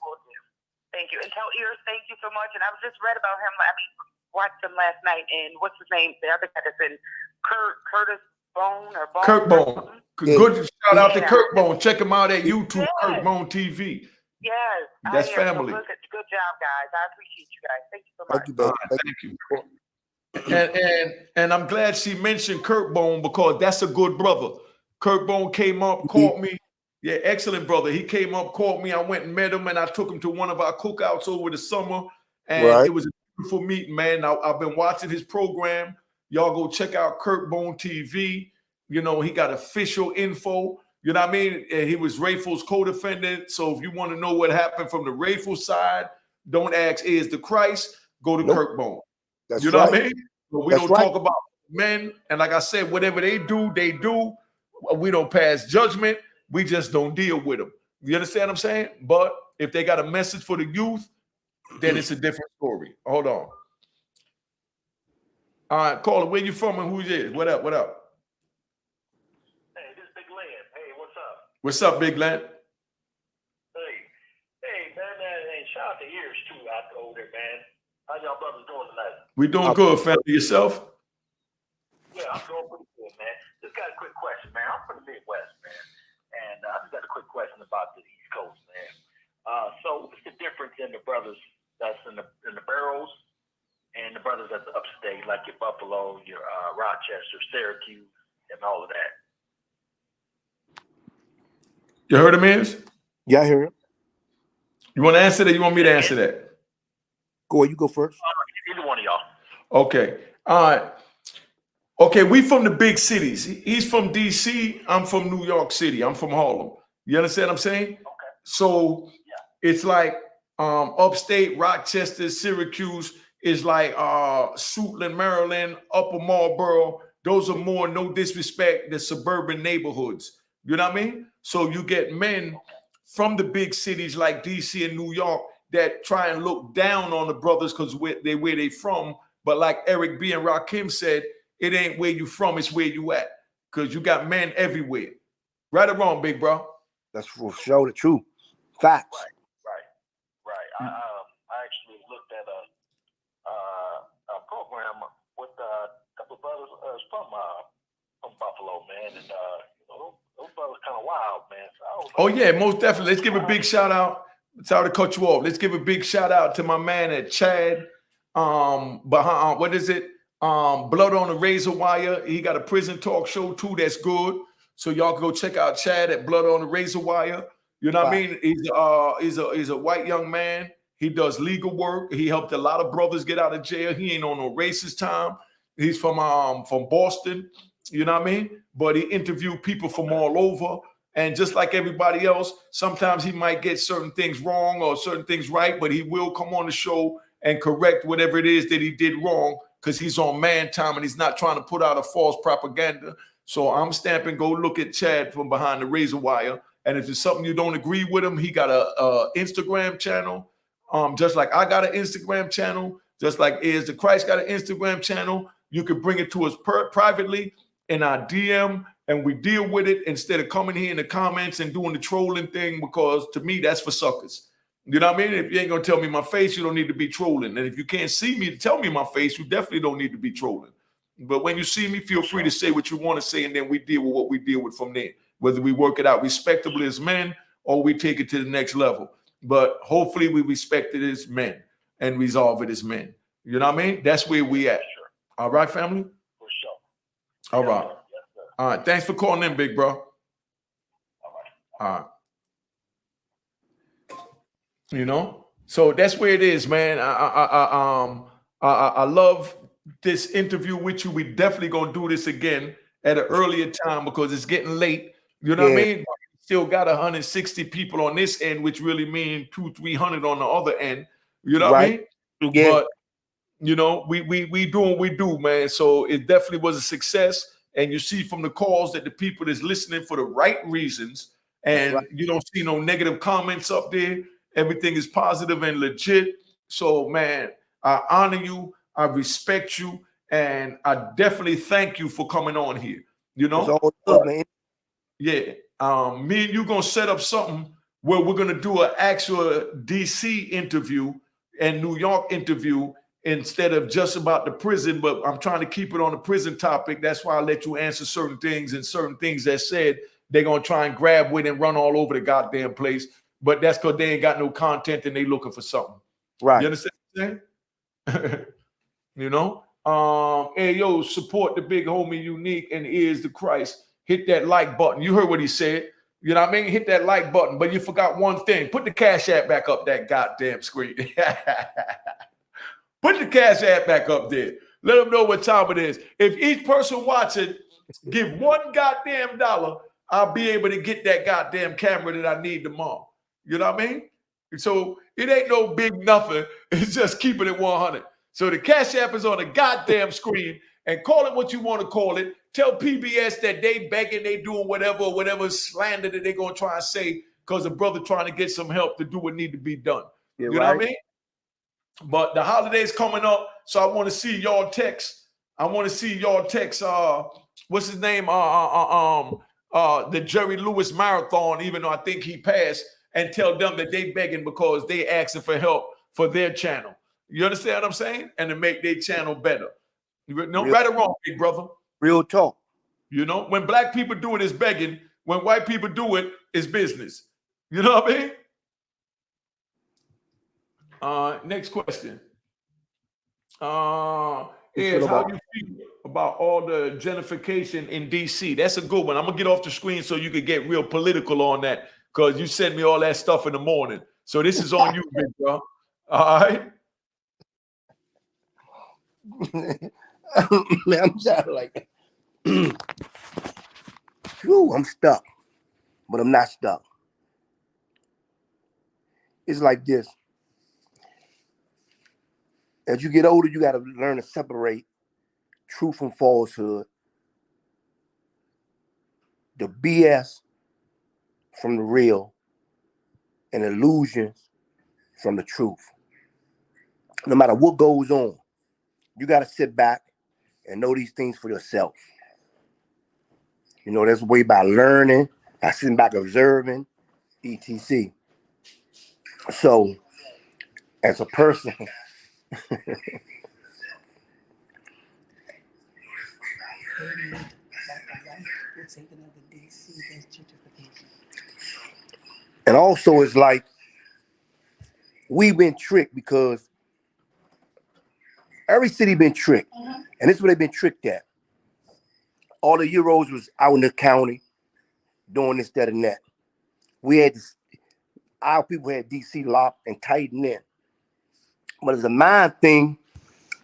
Thank you. And tell Ears, thank you so much. And I was just read about him. Watched him last night. And what's his name? The other guy that's in Curtis Bone or Bone. Kirk Bone. Good shout out to Kirk Bone. Check him out at YouTube, Kirk Bone TV. Yes. That's family. Good job, guys. I appreciate you guys. Thank you so much. Thank you. And I'm glad she mentioned Kirk Bone because that's a good brother. Kirk Bone came up, called me. Yeah, excellent brother. He came up, called me. I went and met him, and I took him to one of our cookouts over the summer. And it was a beautiful meeting, man. I've been watching his program. Y'all go check out Kirk Bone TV. He got official info. You know what I mean? And he was Rayful's co-defendant. So if you want to know what happened from the Rayful side, don't ask is the Christ. Go to Kirk Bone. That's you know what I mean? But we don't talk about men. And like I said, whatever they do, they do. We don't pass judgment. We just don't deal with them. You understand what I'm saying? But if they got a message for the youth, then it's a different story. Hold on. All right, caller, where you from and who's it? What up? Hey, this is Big Land. Hey, what's up? What's up, Big Land? Hey, man, and shout out to Ears too out over there, man. How y'all brothers doing tonight? We doing good, family. Yourself? Yeah, I'm doing pretty good, man. Just got a quick question, man. I'm from the Midwest, man, and I just got a quick question about the East Coast, man. So what's the difference in the brothers that's in the barrels and the brothers that's upstate, like your Buffalo, your Rochester, Syracuse, and all of that? You heard him, Iz? Yeah, I hear him. You want to answer that? You want me to answer that? Go ahead, you go first. Either one of y'all. Okay. All right. Okay, we from the big cities. He's from DC. I'm from New York City. I'm from Harlem. You understand what I'm saying? Okay. So it's like upstate, Rochester, Syracuse is like Suitland, Maryland, Upper Marlboro. Those are more, no disrespect, the suburban neighborhoods. You know what I mean? So you get men from the big cities like DC and New York that try and look down on the brothers because where they from. But like Eric B. and Rakim said, it ain't where you from, it's where you at. Because you got men everywhere. Right or wrong, big bro? That's for sure the truth. Facts. Right. I actually looked at a program with a couple of brothers from Buffalo, man, and Oh yeah, most definitely. Let's give a big shout out. Sorry to cut you off. Let's give a big shout out to my man at Chad. What is it? Blood on the Razor Wire. He got a prison talk show too. That's good. So y'all can go check out Chad at Blood on the Razor Wire. You know what I mean? He's a white young man. He does legal work. He helped a lot of brothers get out of jail. He ain't on no racist time. He's from Boston. You know what I mean? But he interviewed people from all over. And just like everybody else, sometimes he might get certain things wrong or certain things right, but he will come on the show and correct whatever it is that he did wrong because he's on man time and he's not trying to put out a false propaganda. So I'm stamping, go look at Chad from behind the razor wire. And if it's something you don't agree with him, he got a Instagram channel. Just like I got an Instagram channel, just like Is the Christ got an Instagram channel. You can bring it to us privately in our DM, and we deal with it instead of coming here in the comments and doing the trolling thing, because to me, that's for suckers. You know what I mean? If you ain't gonna tell me my face, you don't need to be trolling. And if you can't see me to tell me my face, you definitely don't need to be trolling. But when you see me, feel free to say what you want to say, and then we deal with what we deal with from there. Whether we work it out respectably as men or we take it to the next level. But hopefully we respect it as men and resolve it as men. You know what I mean? That's where we at. All right, family? For sure. All right. All right. Thanks for calling in, big bro. All right. You know, so that's where it is, man. I love this interview with you. We definitely gonna do this again at an earlier time because it's getting late. You know what I mean? Still got 160 people on this end, which really mean 200-300 on the other end. You know what I mean? Yeah. But you know, we do what we do, man. So it definitely was a success. And you see from the calls that the people is listening for the right reasons, and you don't see no negative comments up there. Everything is positive and legit. So, man, I honor you, I respect you, and I definitely thank you for coming on here. You know, it's all good, man. Yeah. Me and you gonna set up something where we're gonna do an actual DC interview and New York interview instead of just about the prison. But I'm trying to keep it on the prison topic. That's why I let you answer certain things, and certain things that said they're gonna try and grab with and run all over the goddamn place. But that's because they ain't got no content and they looking for something. Right. You understand what I'm saying? You know? Hey, yo, support the big homie Unique and Is the Christ. Hit that like button. You heard what he said. You know what I mean? Hit that like button. But you forgot one thing. Put the Cash App back up that goddamn screen. Put the Cash App back up there. Let them know what time it is. If each person watching give $1 goddamn dollar, I'll be able to get that goddamn camera that I need tomorrow. You know what I mean? So it ain't no big nothing. It's just keeping it 100. So the Cash App is on the goddamn screen, and call it what you want to call it. Tell PBS that they begging, they doing whatever slander that they going to try and say because a brother trying to get some help to do what need to be done. You know what I mean? But the holidays coming up, so I want to see y'all text. I want to see y'all text. What's his name? The Jerry Lewis Marathon, even though I think he passed, and tell them that they begging because they asking for help for their channel. You understand what I'm saying? And to make their channel better. No, right or wrong, big brother. Real talk. You know, when black people do it, it's begging. When white people do it, it's business. You know what I mean? Next question. Is how you feel about all the gentrification in DC? That's a good one. I'm gonna get off the screen so you could get real political on that, because you sent me all that stuff in the morning. So this is on you, big bro. All right. Man, I'm sorry, like, whew, I'm stuck, but I'm not stuck. It's like this. As you get older, you got to learn to separate truth from falsehood, the BS from the real, and illusions from the truth. No matter what goes on, you got to sit back and know these things for yourself. You know, that's a way by learning, by sitting back observing, etc. So, as a person, And also it's like we've been tricked because every city been tricked. And this is what they've been tricked at. All the Euros was out in the county doing this, that, and that. We had this, our people had DC locked and tightened in. But as a mind thing,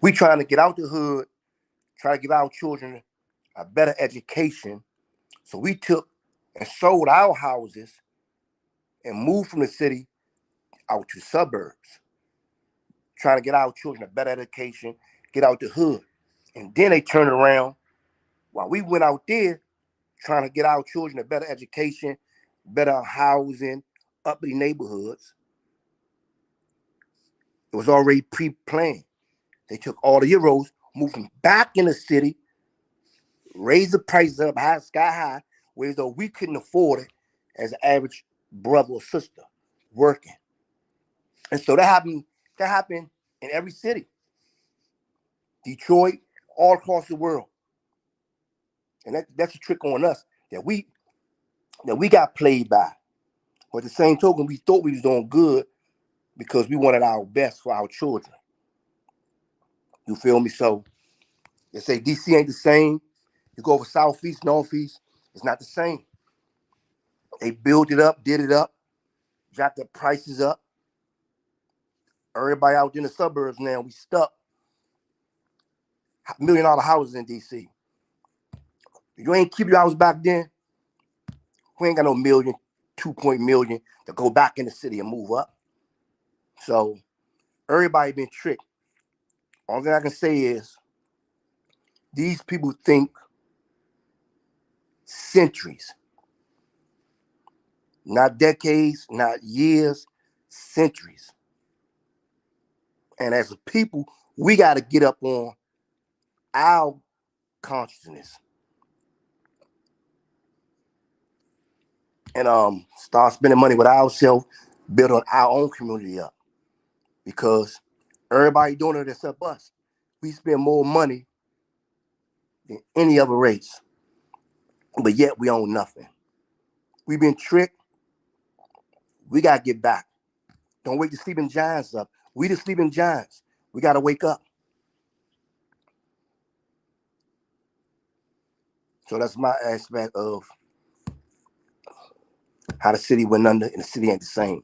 we trying to get out the hood, try to give our children a better education. So we took and sold our houses and moved from the city out to suburbs, trying to get our children a better education, get out the hood. And then they turned around while we went out there trying to get our children a better education, better housing, uppity neighborhoods. It was already pre-planned. They took all the Euros, moved them back in the city, raised the prices up high, sky high, whereas though we couldn't afford it as an average brother or sister working. And so that happened in every city. Detroit, all across the world. And that's a trick on us that we got played by. But at the same token, we thought we was doing good because we wanted our best for our children. You feel me? So they say DC ain't the same. You go over southeast, northeast, it's not the same. They built it up, did it up, dropped the prices up. Everybody out in the suburbs now, we stuck. $1 million houses in DC. You ain't keep your house back then. We ain't got no million, 2 million to go back in the city and move up. So everybody been tricked. All thing I can say is these people think centuries, not decades, not years, centuries. And as a people, we got to get up on our consciousness and start spending money with ourselves, build on our own community up. Because everybody doing it except us. We spend more money than any other race, but yet we own nothing. We've been tricked. We got to get back. Don't wake the sleeping giants up. We the sleeping giants. We got to wake up. So that's my aspect of how the city went under and the city ain't the same.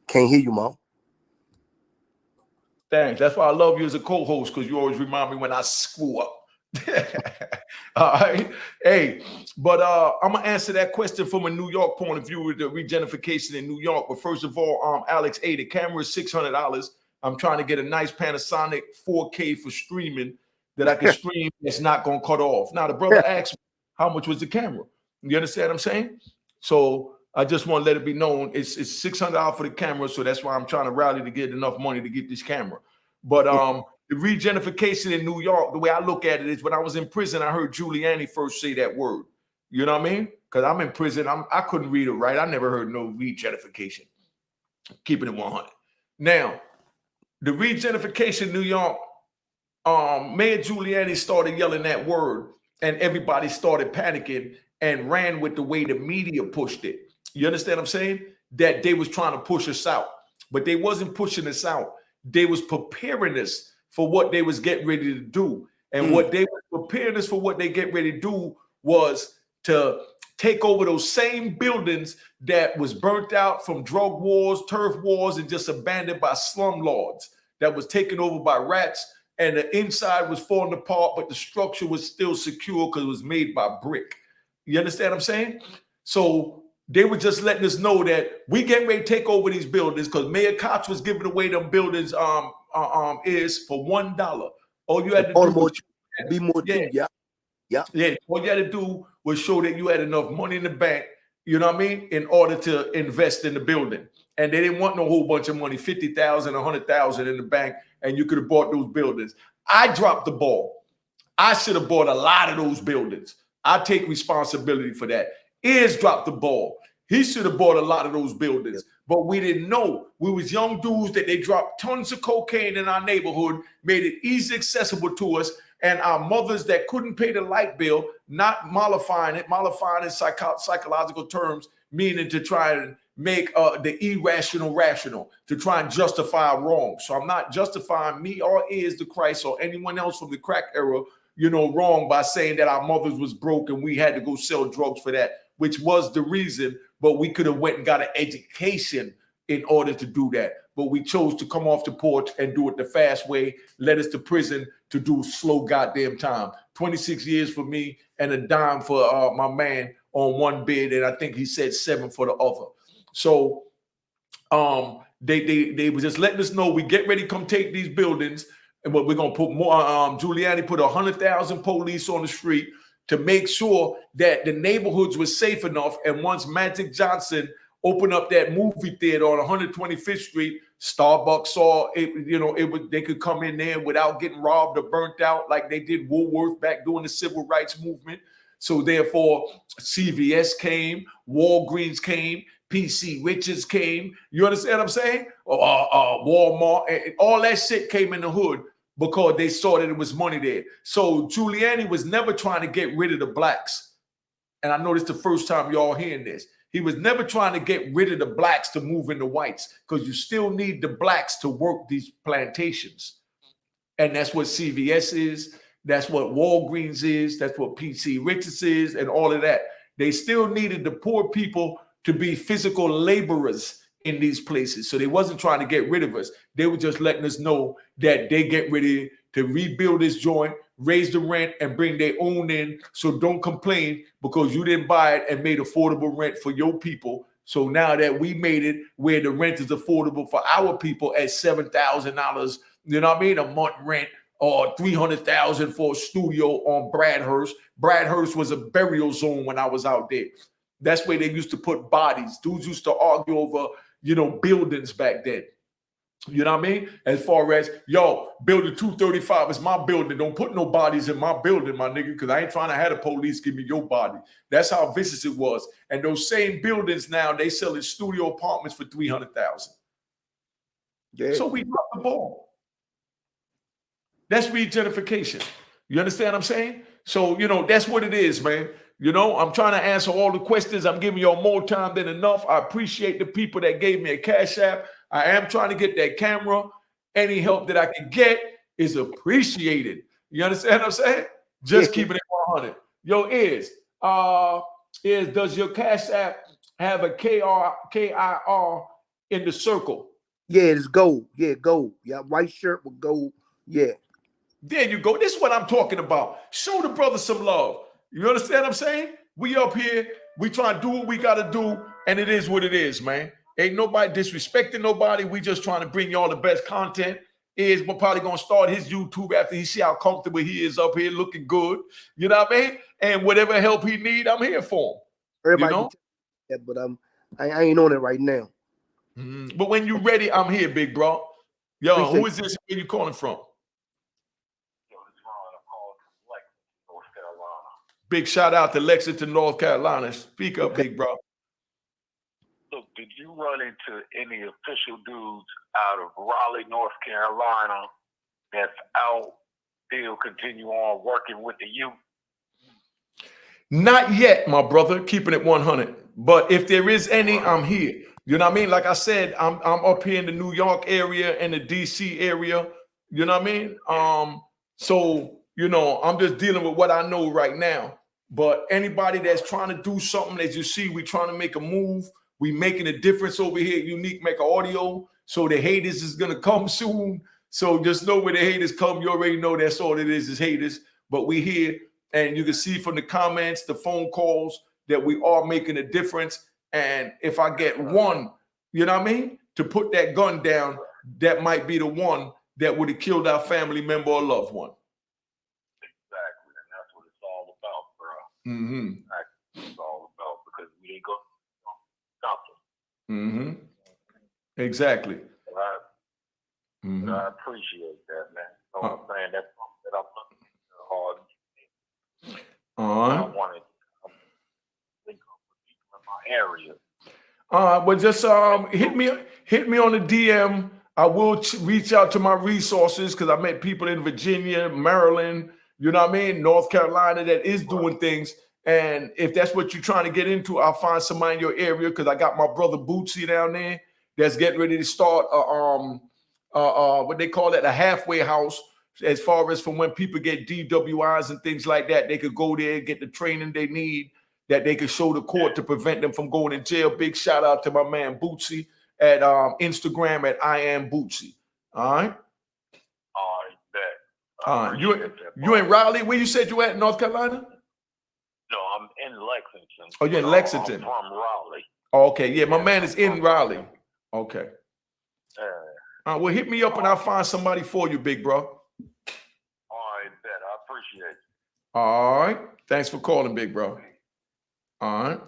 Can't hear you, Mo. Thanks. That's why I love you as a co-host, because you always remind me when I screw up. All right. Hey, but I'm gonna answer that question from a New York point of view with the regentrification in New York. But first of all, Alex, hey, the camera is $600. I'm trying to get a nice Panasonic 4K for streaming that I can stream that's not gonna cut off. Now the brother asked me how much was the camera. You understand what I'm saying? So I just want to let it be known it's $600 for the camera, so that's why I'm trying to rally to get enough money to get this camera. But the regentrification in New York, the way I look at it is when I was in prison, I heard Giuliani first say that word. You know what I mean? Because I'm in prison, I couldn't read it right. I never heard no regentrification. Keeping it 100. Now, the regentrification in New York, Mayor Giuliani started yelling that word, and everybody started panicking and ran with the way the media pushed it. You understand what I'm saying? That they was trying to push us out, but they wasn't pushing us out. They was preparing us for what they was getting ready to do. And what they were preparing us for what they get ready to do was to take over those same buildings that was burnt out from drug wars, turf wars, and just abandoned by slumlords that was taken over by rats. And the inside was falling apart, but the structure was still secure because it was made by brick. You understand what I'm saying? So they were just letting us know that we getting ready to take over these buildings because Mayor Koch was giving away them buildings is for $1. All you had to do was be more yeah. All you had to do was show that you had enough money in the bank, you know what I mean, in order to invest in the building. And they didn't want no whole bunch of money, 50,000, 100,000 in the bank, and you could have bought those buildings. I dropped the ball. I should have bought a lot of those buildings. I take responsibility for that. Iz dropped the ball. He should have bought a lot of those buildings, but we didn't know. We was young dudes that they dropped tons of cocaine in our neighborhood, made it easy accessible to us, and our mothers that couldn't pay the light bill, not mollifying it in psychological terms, meaning to try and make the irrational rational, to try and justify wrong. So I'm not justifying me or is the Christ or anyone else from the crack era, you know, wrong by saying that our mothers was broke and we had to go sell drugs for that, which was the reason, but we could have went and got an education in order to do that. But we chose to come off the porch and do it the fast way, led us to prison to do slow goddamn time. 26 years for me and a dime for my man on one bid, and I think he said 7 for the other. So they were just letting us know we get ready to come take these buildings, and what we're gonna put more. Giuliani put 100,000 police on the street to make sure that the neighborhoods were safe enough. And once Magic Johnson opened up that movie theater on 125th Street, Starbucks saw it. You know, they could come in there without getting robbed or burnt out like they did Woolworth back during the civil rights movement. So therefore, CVS came, Walgreens came, PC Richards came. You understand what I'm saying? Walmart, and all that shit came in the hood because they saw that it was money there. So Giuliani was never trying to get rid of the blacks. And I know this is the first time y'all hearing this. He was never trying to get rid of the blacks to move into whites, because you still need the blacks to work these plantations. And that's what CVS is. That's what Walgreens is. That's what PC Richards is, and all of that. They still needed the poor people to be physical laborers in these places. So they wasn't trying to get rid of us. They were just letting us know that they get ready to rebuild this joint, raise the rent, and bring their own in. So don't complain because you didn't buy it and made affordable rent for your people. So now that we made it where the rent is affordable for our people at $7,000, you know what I mean, a month rent, or $300,000 for a studio on Bradhurst. Bradhurst was a burial zone when I was out there. That's where they used to put bodies. Dudes used to argue over, you know, buildings back then. You know what I mean? As far as, yo, building 235 is my building. Don't put no bodies in my building, my nigga, because I ain't trying to have the police give me your body. That's how vicious it was. And those same buildings now, they selling studio apartments for $300,000. Yeah. So we dropped the ball. That's regentrification. You understand what I'm saying? So, you know, that's what it is, man. You know, I'm trying to answer all the questions. I'm giving y'all more time than enough. I appreciate the people that gave me a Cash App. I am trying to get that camera. Any help that I can get is appreciated. You understand what I'm saying? Just keeping it 100. Yo, does your Cash App have a KIR in the circle? Yeah, it's gold. Yeah, gold. Yeah, white shirt with gold. Yeah. There you go. This is what I'm talking about. Show the brother some love. You understand what I'm saying? We up here, we trying to do what we got to do, and it is what it is, man. Ain't nobody disrespecting nobody. We just trying to bring y'all the best content. We're probably going to start his YouTube after he see how comfortable he is up here looking good. You know what I mean? And whatever help he need, I'm here for him. Everybody, you know? That, but I ain't on it right now. But when you ready, I'm here, big bro. Yo, Appreciate who is this? Where you calling from? Big shout out to Lexington, North Carolina. Speak up, big bro. Look, did you run into any official dudes out of Raleigh, North Carolina that's out still continue on working with the youth? Not yet, my brother, keeping it 100. But if there is any, I'm here. You know what I mean? Like I said, I'm up here in the New York area and the DC area. You know what I mean? So, you know, I'm just dealing with what I know right now. But anybody that's trying to do something, as you see, we're trying to make a move. We making a difference over here at Unique Mecca Audio. So the haters is going to come soon. So just know where the haters come. You already know that's all it is haters. But we here, and you can see from the comments, the phone calls, that we are making a difference. And if I get one, you know what I mean, to put that gun down, that might be the one that would have killed our family member or loved one. Exactly, and that's what it's all about, bro. Mm-hmm. That's what it's all about, because we ain't going to stop them. Mm-hmm. Exactly. I appreciate that, man. You know what I'm saying? That's something that I'm looking hard. I wanted to think of people in my area. But just hit me on the DM. I will reach out to my resources, because I met people in Virginia, Maryland, you know what I mean, North Carolina that is doing things. And if that's what you're trying to get into, I'll find somebody in your area because I got my brother Bootsy down there that's getting ready to start what they call it, a halfway house, as far as from when people get DWIs and things like that, they could go there, get the training they need, that they could show the court to prevent them from going in jail. Big shout out to my man Bootsy at Instagram at I am Bootsy. All right. You in Raleigh? Where you said you at in North Carolina? No, I'm in Lexington. Oh, you're in Lexington. I'm from Raleigh. Oh, okay, yeah, my man is in Raleigh. Okay. Well, hit me up and I'll find somebody for you, big bro. All right, bet. I appreciate it. All right. Thanks for calling, big bro. All right.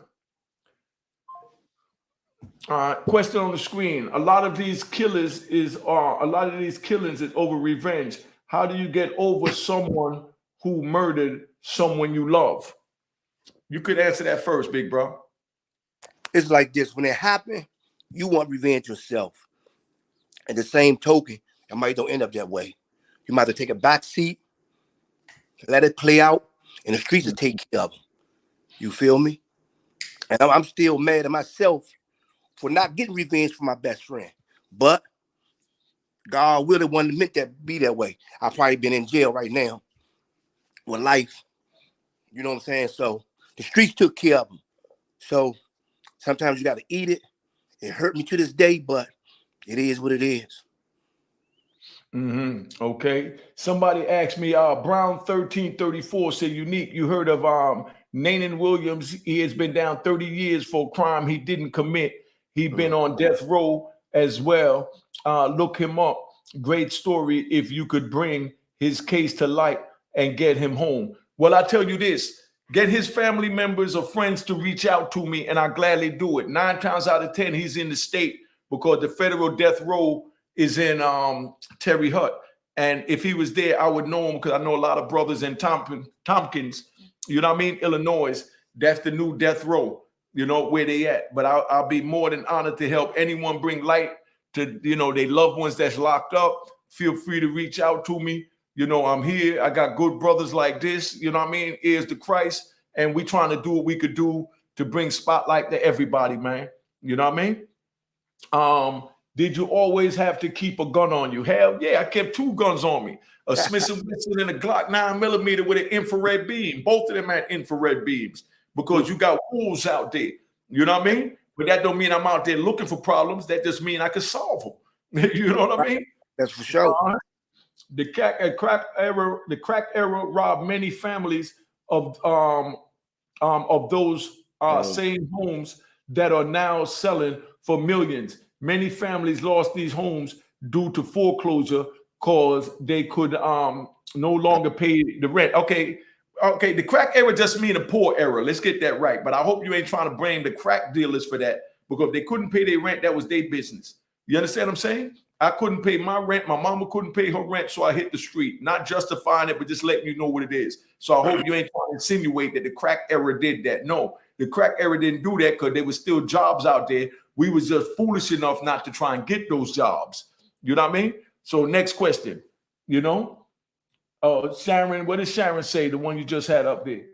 All right. Question on the screen. A lot of these killings is over revenge. How do you get over someone who murdered someone you love? You could answer that first, big bro. It's like this. When it happened, you want revenge yourself. At the same token, it might don't end up that way. You might have to take a back seat, let it play out, and the streets will take care of them. You feel me? And I'm still mad at myself for not getting revenge for my best friend. But God really wanted meant that be that way. I've probably been in jail right now with life. You know what I'm saying? So the streets took care of them. So sometimes you got to eat it. It hurt me to this day, but it is what it is. Okay. Somebody asked me, Brown 1334 said, Unique, you heard of Nanan Williams? He has been down 30 years for a crime he didn't commit. He'd been on death row as well. Look him up. Great story if you could bring his case to light and get him home. Well, I tell you this, get his family members or friends to reach out to me and I'll gladly do it. 9 times out of 10, he's in the state because the federal death row is in Terry Hutt. And if he was there, I would know him because I know a lot of brothers in Tompkins, you know what I mean? Illinois, that's the new death row, you know, where they at. But I'll be more than honored to help anyone bring light to, you know, they loved ones that's locked up. Feel free to reach out to me. You know, I'm here. I got good brothers like this, you know what I mean? Ears to Christ. And we trying to do what we could do to bring spotlight to everybody, man. You know what I mean? Did you always have to keep a gun on you? Hell yeah, I kept 2 guns on me. A Smith & Wesson and a Glock 9mm with an infrared beam. Both of them had infrared beams because you got wolves out there. You know what I mean? But that don't mean I'm out there looking for problems. That just mean I can solve them. You know what I mean? That's for sure. The crack era robbed many families of those same homes that are now selling for millions. Many families lost these homes due to foreclosure because they could no longer pay the rent. Okay, the crack era just mean a poor era. Let's get that right. But I hope you ain't trying to blame the crack dealers for that because if they couldn't pay their rent, that was their business. You understand what I'm saying? I couldn't pay my rent. My mama couldn't pay her rent, so I hit the street. Not justifying it, but just letting you know what it is. So I hope you ain't trying to insinuate that the crack era did that. No, the crack era didn't do that because there was still jobs out there. We was just foolish enough not to try and get those jobs. You know what I mean? So next question, you know? Sharon, what did Sharon say? The one you just had up there.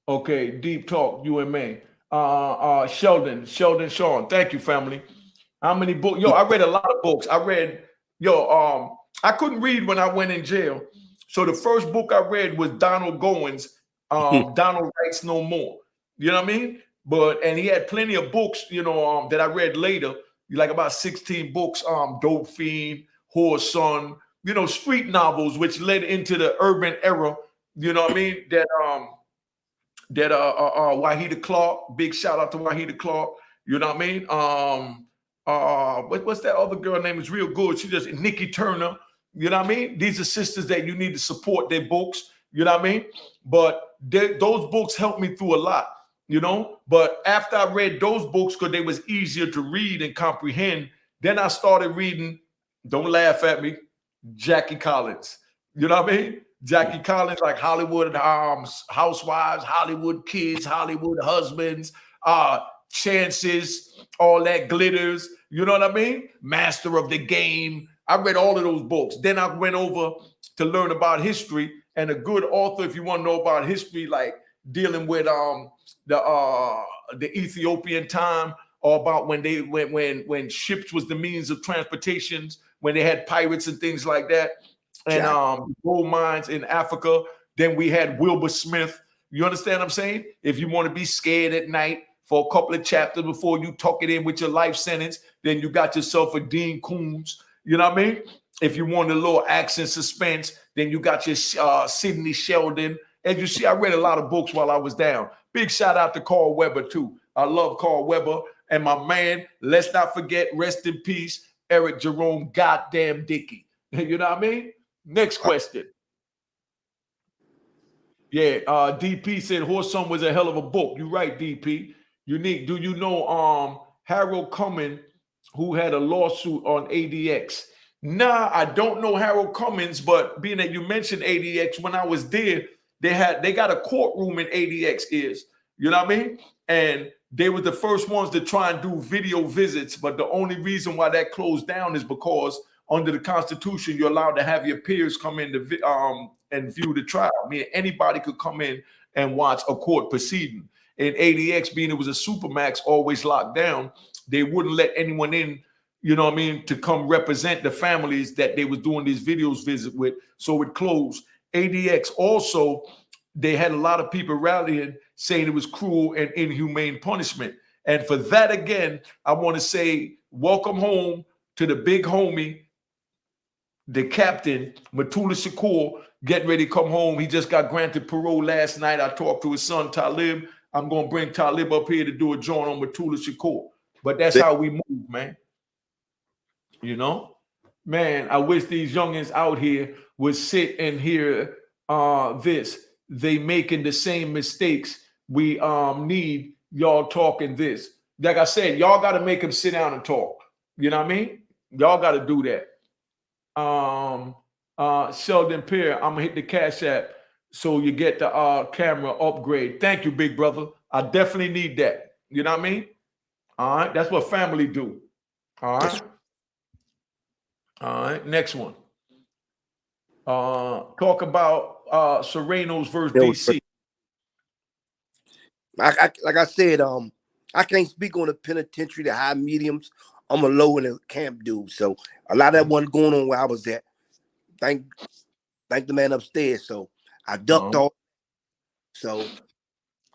Okay, deep talk, you and me. Sheldon Sean. Thank you, family. How many books? Yo, I read a lot of books. I couldn't read when I went in jail. So the first book I read was Donald Goins, Donald Writes No More. You know what I mean? And he had plenty of books, you know, that I read later, like about 16 books, Dope Fiend, Whore's Son, you know, street novels, which led into the urban era, you know what I mean? That Wahida Clark, big shout out to Wahida Clark, you know what I mean? What's that other girl name is real good? She just Nikki Turner, you know what I mean? These are sisters that you need to support their books, you know what I mean? But those books helped me through a lot. You know, but after I read those books, because they was easier to read and comprehend, then I started reading, don't laugh at me, Jackie Collins. You know what I mean? Jackie Collins, like Hollywood Housewives, Hollywood Kids, Hollywood Husbands, Chances, all that glitters. You know what I mean? Master of the Game, I read all of those books. Then I went over to learn about history, and a good author, if you want to know about history, like dealing with the Ethiopian time, or about when ships was the means of transportation, when they had pirates and things like that, and gold mines in Africa. Then we had Wilbur Smith. You understand what I'm saying? If you want to be scared at night for a couple of chapters before you tuck it in with your life sentence, then you got yourself a Dean Koontz. You know what I mean? If you want a little action suspense, then you got your Sidney Sheldon. As you see, I read a lot of books while I was down. Big shout out to Carl Weber too. I love Carl Weber. And my man, let's not forget, rest in peace, Eric Jerome goddamn Dickey. You know what I mean? Next question. Yeah, DP said Horse Song was a hell of a book. You're right, DP. Unique. Do you know Harold Cummins, who had a lawsuit on ADX? Nah, I don't know Harold Cummins, but being that you mentioned ADX, when I was there, they got a courtroom in ADX you know what I mean? And they were the first ones to try and do video visits, but the only reason why that closed down is because under the Constitution, you're allowed to have your peers come in to and view the trial. I mean, anybody could come in and watch a court proceeding. And ADX, being it was a Supermax, always locked down, they wouldn't let anyone in, you know what I mean, to come represent the families that they was doing these videos visit with. So it closed. ADX also, they had a lot of people rallying saying it was cruel and inhumane punishment. And for that, again, I want to say welcome home to the big homie, the captain, Matula Shakur, getting ready to come home. He just got granted parole last night. I talked to his son, Talib. I'm going to bring Talib up here to do a joint on Matula Shakur. But that's how we move, man. You know? Man, I wish these youngins out here would sit and hear this. They making the same mistakes. We need y'all talking this. Like I said, y'all got to make them sit down and talk. You know what I mean? Y'all got to do that. Sheldon Peer, I'm gonna hit the Cash App so you get the camera upgrade. Thank you, big brother. I definitely need that. You know what I mean? All right, that's what family do. All right. All right, next one. Talk about Serrano's versus DC. Like I said, I can't speak on the penitentiary, the high mediums. I'm a low in the camp dude, so a lot of that wasn't going on where I was at. Thank the man upstairs. So I ducked off. So,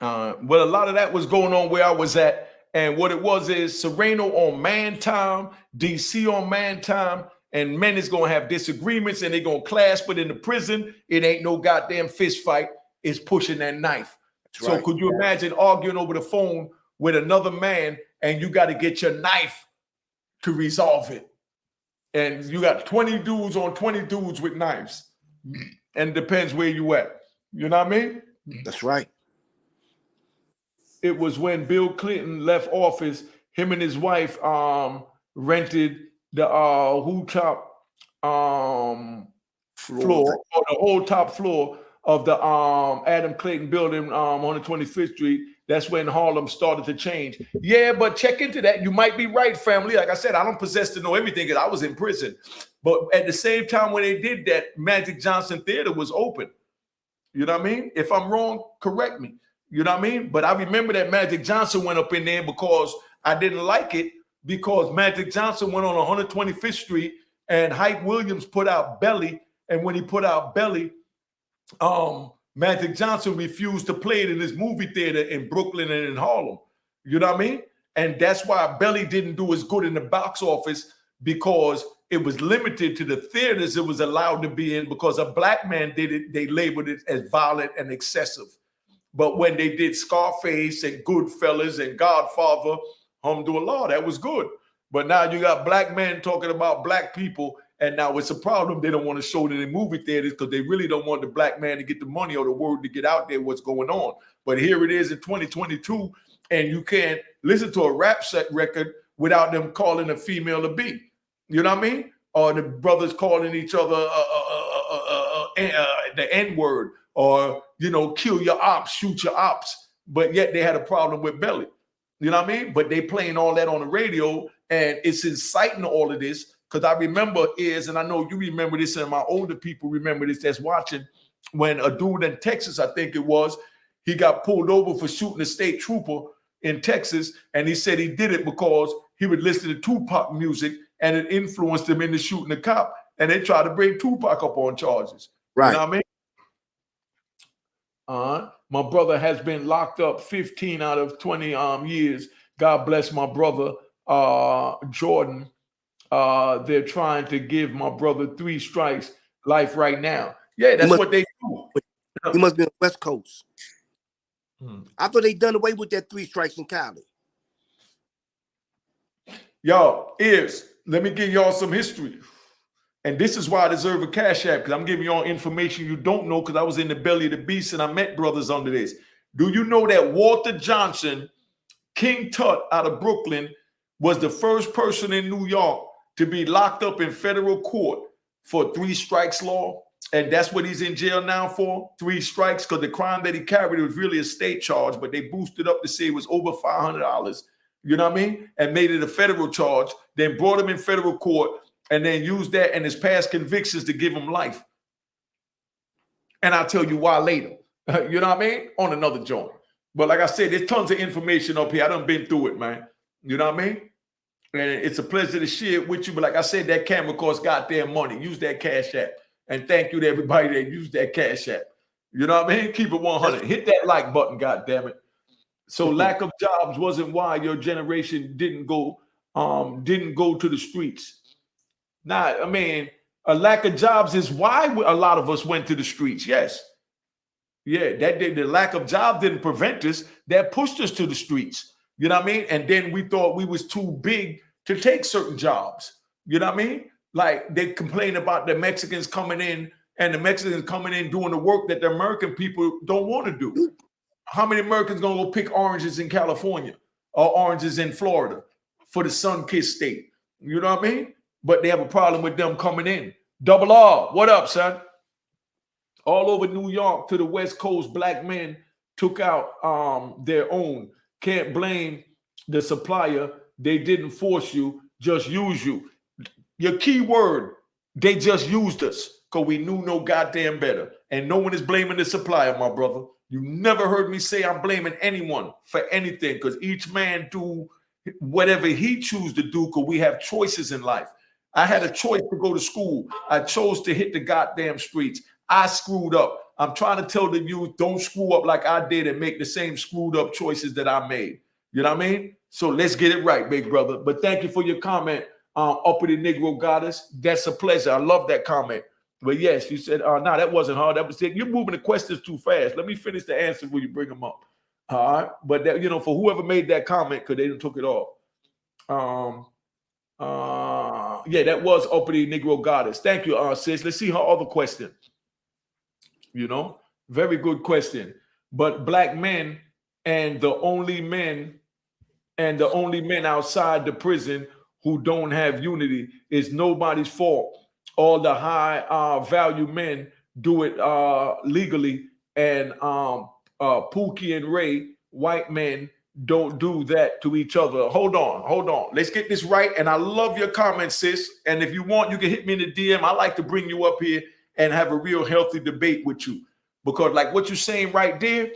well, a lot of that was going on where I was at, and what it was is Serrano on man time, DC on man time, and men is gonna have disagreements and they're gonna clash. But in the prison, it ain't no goddamn fist fight. It's pushing that knife. That's so right. Could you imagine arguing over the phone with another man, and you got to get your knife to resolve it? And you got 20 dudes on 20 dudes with knives. And it depends where you at. You know what I mean? That's right. It was when Bill Clinton left office, him and his wife rented the whole top floor, or the whole top floor of the Adam Clayton building on 125th Street. That's when Harlem started to change. Yeah, but check into that. You might be right, family. Like I said, I don't possess to know everything because I was in prison. But at the same time when they did that, Magic Johnson Theater was open. You know what I mean? If I'm wrong, correct me. You know what I mean? But I remember that Magic Johnson went up in there because I didn't like it, because Magic Johnson went on 125th Street and Hype Williams put out Belly. And when he put out Belly, Magic Johnson refused to play it in his movie theater in Brooklyn and in Harlem. You know what I mean? And that's why Belly didn't do as good in the box office, because it was limited to the theaters it was allowed to be in, because a black man did it. They labeled it as violent and excessive. But when they did Scarface and Goodfellas and Godfather, alhamdulillah, that was good. But now you got black men talking about black people, and now it's a problem. They don't want to show it in movie theaters because they really don't want the black man to get the money or the word to get out there what's going on. But here it is in 2022, and you can't listen to a rap set record without them calling a female a B. You know what I mean? Or the brothers calling each other the N-word, or, you know, kill your ops, shoot your ops. But yet they had a problem with Belly. You know what I mean? But they playing all that on the radio, and it's inciting all of this because I remember and I know you remember this, and my older people remember this that's watching, when a dude in Texas, I think it was, he got pulled over for shooting a state trooper in Texas, and he said he did it because he would listen to Tupac music and it influenced him into shooting the cop, and they tried to bring Tupac up on charges. Right. You know what I mean? My brother has been locked up 15 out of 20 years. God bless my brother Jordan. They're trying to give my brother 3 strikes life right now. Yeah, that's what they do. He must be on the West Coast. I thought they done away with that 3 strikes in Cali. Y'all, let me give y'all some history. And this is why I deserve a Cash App, because I'm giving y'all information you don't know, because I was in the belly of the beast and I met brothers under this. Do you know that Walter Johnson, King Tut out of Brooklyn, was the first person in New York to be locked up in federal court for 3 strikes law? And that's what he's in jail now for, 3 strikes, because the crime that he carried was really a state charge, but they boosted up to say it was over $500, you know what I mean? And made it a federal charge, then brought him in federal court, and then used that and his past convictions to give him life. And I'll tell you why later, you know what I mean? On another joint. But like I said, there's tons of information up here. I done been through it, man. You know what I mean? And it's a pleasure to share it with you. But like I said, that camera costs goddamn money. Use that Cash App. And thank you to everybody that used that Cash App. You know what I mean? Keep it 100. Hit that like button, goddamn it. So lack of jobs wasn't why your generation didn't go to the streets. Nah, I mean, a lack of jobs is why a lot of us went to the streets. Yes. Yeah, the lack of job didn't prevent us. That pushed us to the streets. You know what I mean? And then we thought we was too big to take certain jobs. You know what I mean? Like they complain about the Mexicans coming in, and the Mexicans coming in doing the work that the American people don't want to do. How many Americans gonna go pick oranges in California or oranges in Florida for the sun-kissed state? You know what I mean? But they have a problem with them coming in. Double R, what up, son? All over New York to the West Coast, black men took out their own. Can't blame the supplier. They didn't force you, just use you. Your key word, they just used us because we knew no goddamn better. And no one is blaming the supplier, my brother. You never heard me say I'm blaming anyone for anything, because each man do whatever he chooses to do, because we have choices in life. I had a choice to go to school. I chose to hit the goddamn streets. I screwed up. I'm trying to tell the youth, don't screw up like I did and make the same screwed up choices that I made. You know what I mean? So let's get it right, big brother. But thank you for your comment, Uppity Negro Goddess. That's a pleasure. I love that comment. But yes, you said, no, that wasn't hard. That was it. You're moving the questions too fast. Let me finish the answer when you bring them up. All right. But that, for whoever made that comment, because they didn't took it off. Yeah, that was Uppity Negro Goddess. Thank you, sis. Let's see her other question. Very good question. But black men and the only men outside the prison who don't have unity is nobody's fault. All the high value men do it legally, and Pookie and Ray, white men, don't do that to each other. Hold on. Let's get this right. And I love your comments, sis. And if you want, you can hit me in the DM. I like to bring you up here and have a real healthy debate with you, because like what you're saying right there,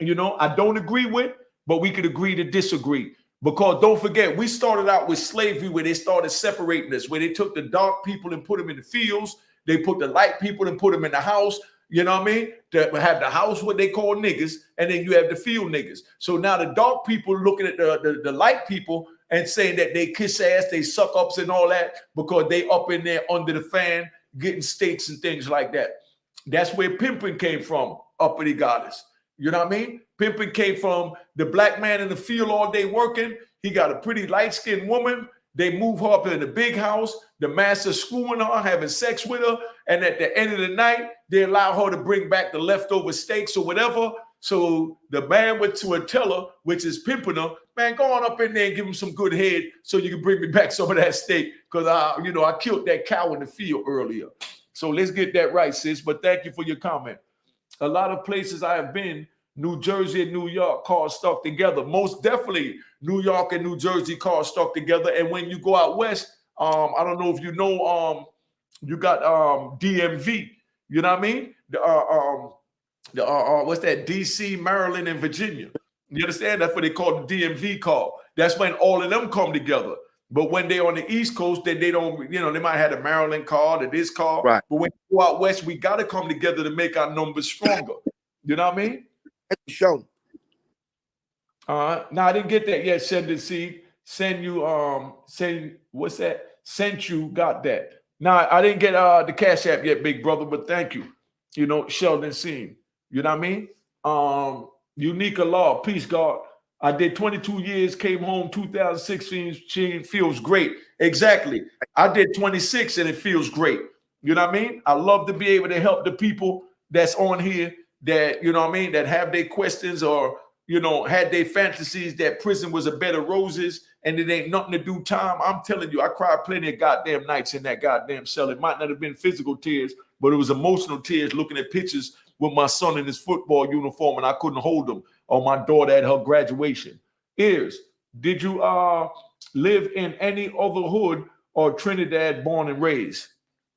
I don't agree with, but we could agree to disagree. Because don't forget, we started out with slavery, where they started separating us, where they took the dark people and put them in the fields. They put the light people and put them in the house. You know what I mean? They have the house, what they call niggas, and then you have the field niggas. So now the dark people looking at the light people and saying that they kiss ass, they suck ups and all that, because they up in there under the fan getting steaks and things like that. That's where pimping came from, Uppity Goddess. You know what I mean? Pimping came from the black man in the field all day working. He got a pretty light-skinned woman. They move her up in the big house. The master screwing her, having sex with her. And at the end of the night, they allow her to bring back the leftover steaks or whatever. So the man went to a teller, which is pimping her. Man, go on up in there and give him some good head so you can bring me back some of that steak, because I killed that cow in the field earlier. So let's get that right, sis. But thank you for your comment. A lot of places I have been, New Jersey and New York, cars stuck together. Most definitely New York and New Jersey cars stuck together. And when you go out west, I don't know if you know, you got DMV. You know what I mean? What's that? DC, Maryland, and Virginia. You understand? That's what they call the DMV call. That's when all of them come together. But when they're on the East Coast, then they don't, they might have the Maryland call, this call. Right. But when you go out West, we got to come together to make our numbers stronger. You know what I mean? Show. Now I didn't get that yet. Send what's that? Sent you, got that. Now I didn't get the Cash App yet, big brother, but thank you. Sheldon Scene. You know what I mean? Unique Law, peace, God. I did 22 years, came home 2016, feels great. Exactly. I did 26 and it feels great. You know what I mean? I love to be able to help the people that's on here that, you know what I mean, that have their questions or, had their fantasies that prison was a bed of roses and it ain't nothing to do time. I'm telling you, I cried plenty of goddamn nights in that goddamn cell. It might not have been physical tears, but it was emotional tears looking at pictures with my son in his football uniform and I couldn't hold him, or my daughter at her graduation. Did you live in any other hood or Trinidad born and raised?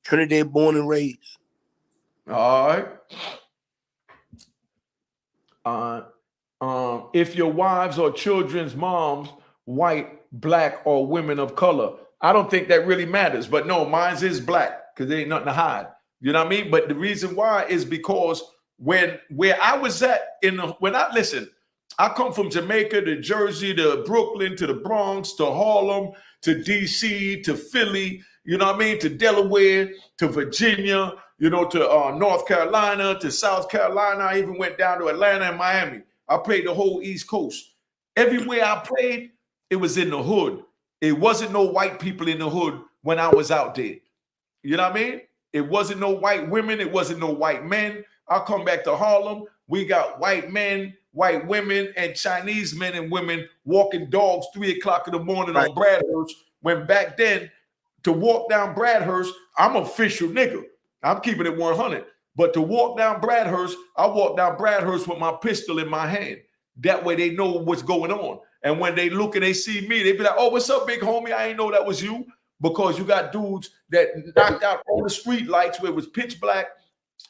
Trinidad born and raised. All right. If your wives or children's moms, white, black, or women of color, I don't think that really matters. But no, mine's is black because there ain't nothing to hide. You know what I mean? But the reason why is because where I was at I come from Jamaica to Jersey to Brooklyn to the Bronx to Harlem to DC to Philly, you know what I mean, to Delaware to Virginia, to North Carolina to South Carolina. I even went down to Atlanta and Miami. I played the whole East Coast. Everywhere I played, it was in the hood. It wasn't no white people in the hood when I was out there. You know what I mean? It wasn't no white women. It wasn't no white men. I'll come back to Harlem. We got white men, white women, and Chinese men and women walking dogs 3 o'clock in the morning on Bradhurst. When back then, to walk down Bradhurst, I'm official nigga. I'm keeping it 100. But to walk down Bradhurst, I walk down Bradhurst with my pistol in my hand. That way they know what's going on. And when they look and they see me, they be like, oh, what's up, big homie? I ain't know that was you. Because you got dudes that knocked out all the street lights where it was pitch black.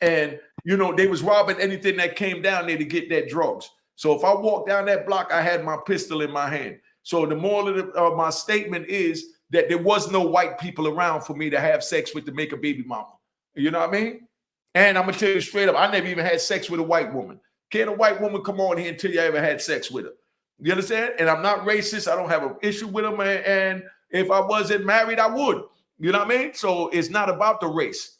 And, they was robbing anything that came down there to get that drugs. So if I walked down that block, I had my pistol in my hand. So the moral of my statement is that there was no white people around for me to have sex with to make a baby mama. You know what I mean? And I'm going to tell you straight up, I never even had sex with a white woman. Can't a white woman come on here and tell you I ever had sex with her? You understand? And I'm not racist. I don't have an issue with them. And if I wasn't married, I would. You know what I mean? So it's not about the race.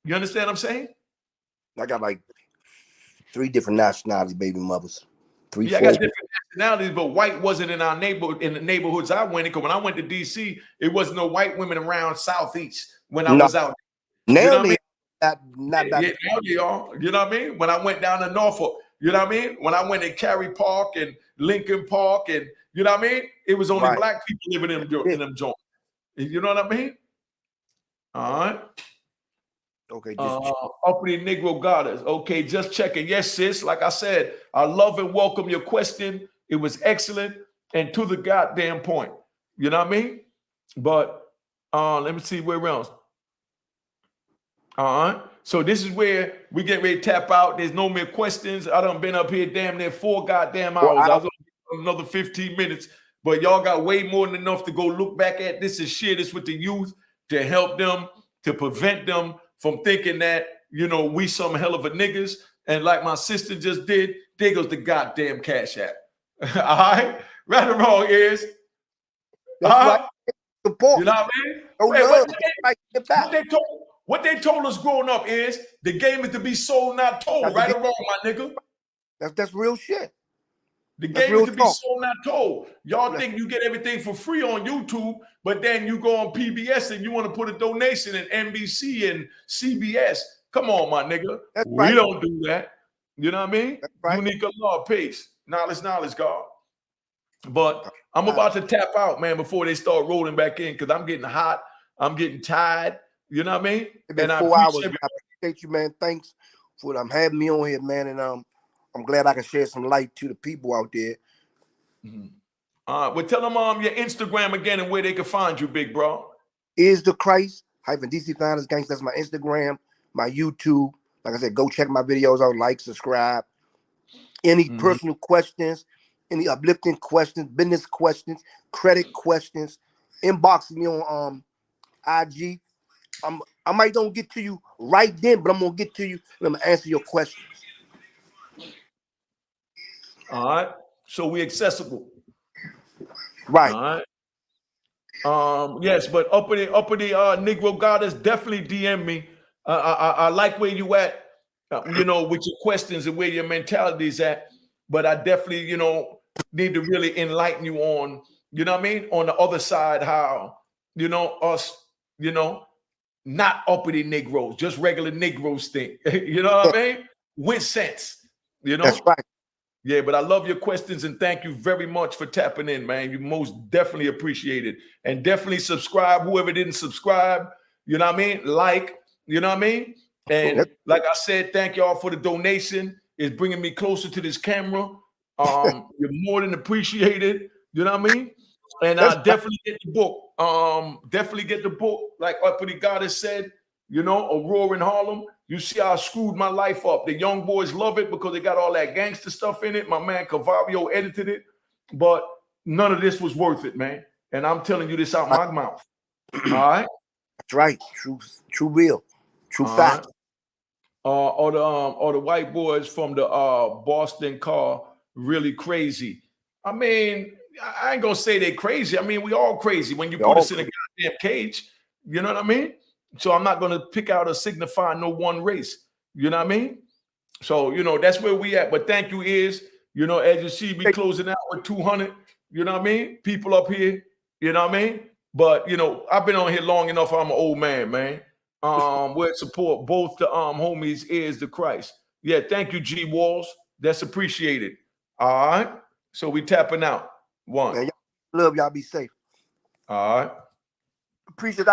You understand what I'm saying? I got like 3 different nationalities, baby mothers. I got different nationalities, but white wasn't in our neighborhood, in the neighborhoods I went in. Because when I went to DC, it wasn't no white women around Southeast when I was out. Now you know what I mean? Now they are. You know what I mean? When I went down to Norfolk, you know what I mean? When I went in Cary Park and Lincoln Park, and you know what I mean? It was only black people living in them joints. You know what I mean? All right. Okay. Uppity Negro Goddess. Okay, just checking. Yes, sis. Like I said, I love and welcome your question. It was excellent and to the goddamn point. You know what I mean? But let me see where else. All right. So this is where we get ready to tap out. There's no more questions. I done been up here damn near 4 goddamn hours. I was on another 15 minutes, but y'all got way more than enough to go look back at this and share this with the youth to help them, to prevent them from thinking that, we some hell of a niggas. And like my sister just did, there goes the goddamn Cash App. All right? Right or wrong is. Support. You know what I mean? What they told us growing up is the game is to be sold, not told. Right or wrong, my nigga? That's real shit. The game is to be sold, not told. Y'all think you get everything for free on YouTube, but then you go on PBS and you want to put a donation in NBC and CBS. Come on, my nigga. We don't do that. You know what I mean? Unique law, peace. Knowledge, God. But I'm about to tap out, man, before they start rolling back in because I'm getting hot. I'm getting tired. You know what I mean? It's been 4 hours. I appreciate you, man. Thanks for having me on here, man. And I'm glad I can shed some light to the people out there. Well, tell them your Instagram again and where they can find you, big bro. Is the Christ -DC Finest Gangsta. That's my Instagram, my YouTube. Like I said, go check my videos out, like, subscribe. Any personal questions, any uplifting questions, business questions, credit questions, inbox me on IG. I might don't get to you right then, but I'm gonna get to you and I'm gonna answer your questions. All right. So we accessible. Right. All right. Yes, but uppity Negro Goddess, definitely DM me. I like where you at, with your questions and where your mentality is at. But I definitely, need to really enlighten you on, you know what I mean, on the other side, how, us, not uppity Negroes, just regular Negroes think. You know what I mean? With sense, That's right. Yeah, but I love your questions and thank you very much for tapping in, man. You most definitely appreciate it. And definitely subscribe, whoever didn't subscribe, you know what I mean? Like, you know what I mean? And like I said, thank y'all for the donation. It's bringing me closer to this camera. You're more than appreciated, you know what I mean? And definitely get the book. Definitely get the book, like Uppity Goddess said, Aurora in Harlem. You see how I screwed my life up. The young boys love it because they got all that gangster stuff in it. My man Cavario edited it, but none of this was worth it, man. And I'm telling you this out my mouth. All right? That's right. True real. True fact. Or the white boys from the Boston car really crazy. I mean, I ain't gonna say they crazy. I mean, we all crazy when you put us in a goddamn cage. You know what I mean? So I'm not gonna pick out or signify no one race. You know what I mean? So that's where we at. But thank you, as you see me closing out with 200. You know what I mean? People up here. You know what I mean? But I've been on here long enough. I'm an old man, man. We'll support both the homies. Is the Christ. Yeah, thank you, G Walls. That's appreciated. All right. So we tapping out. One. Man, love y'all. Be safe. All right. Appreciate that.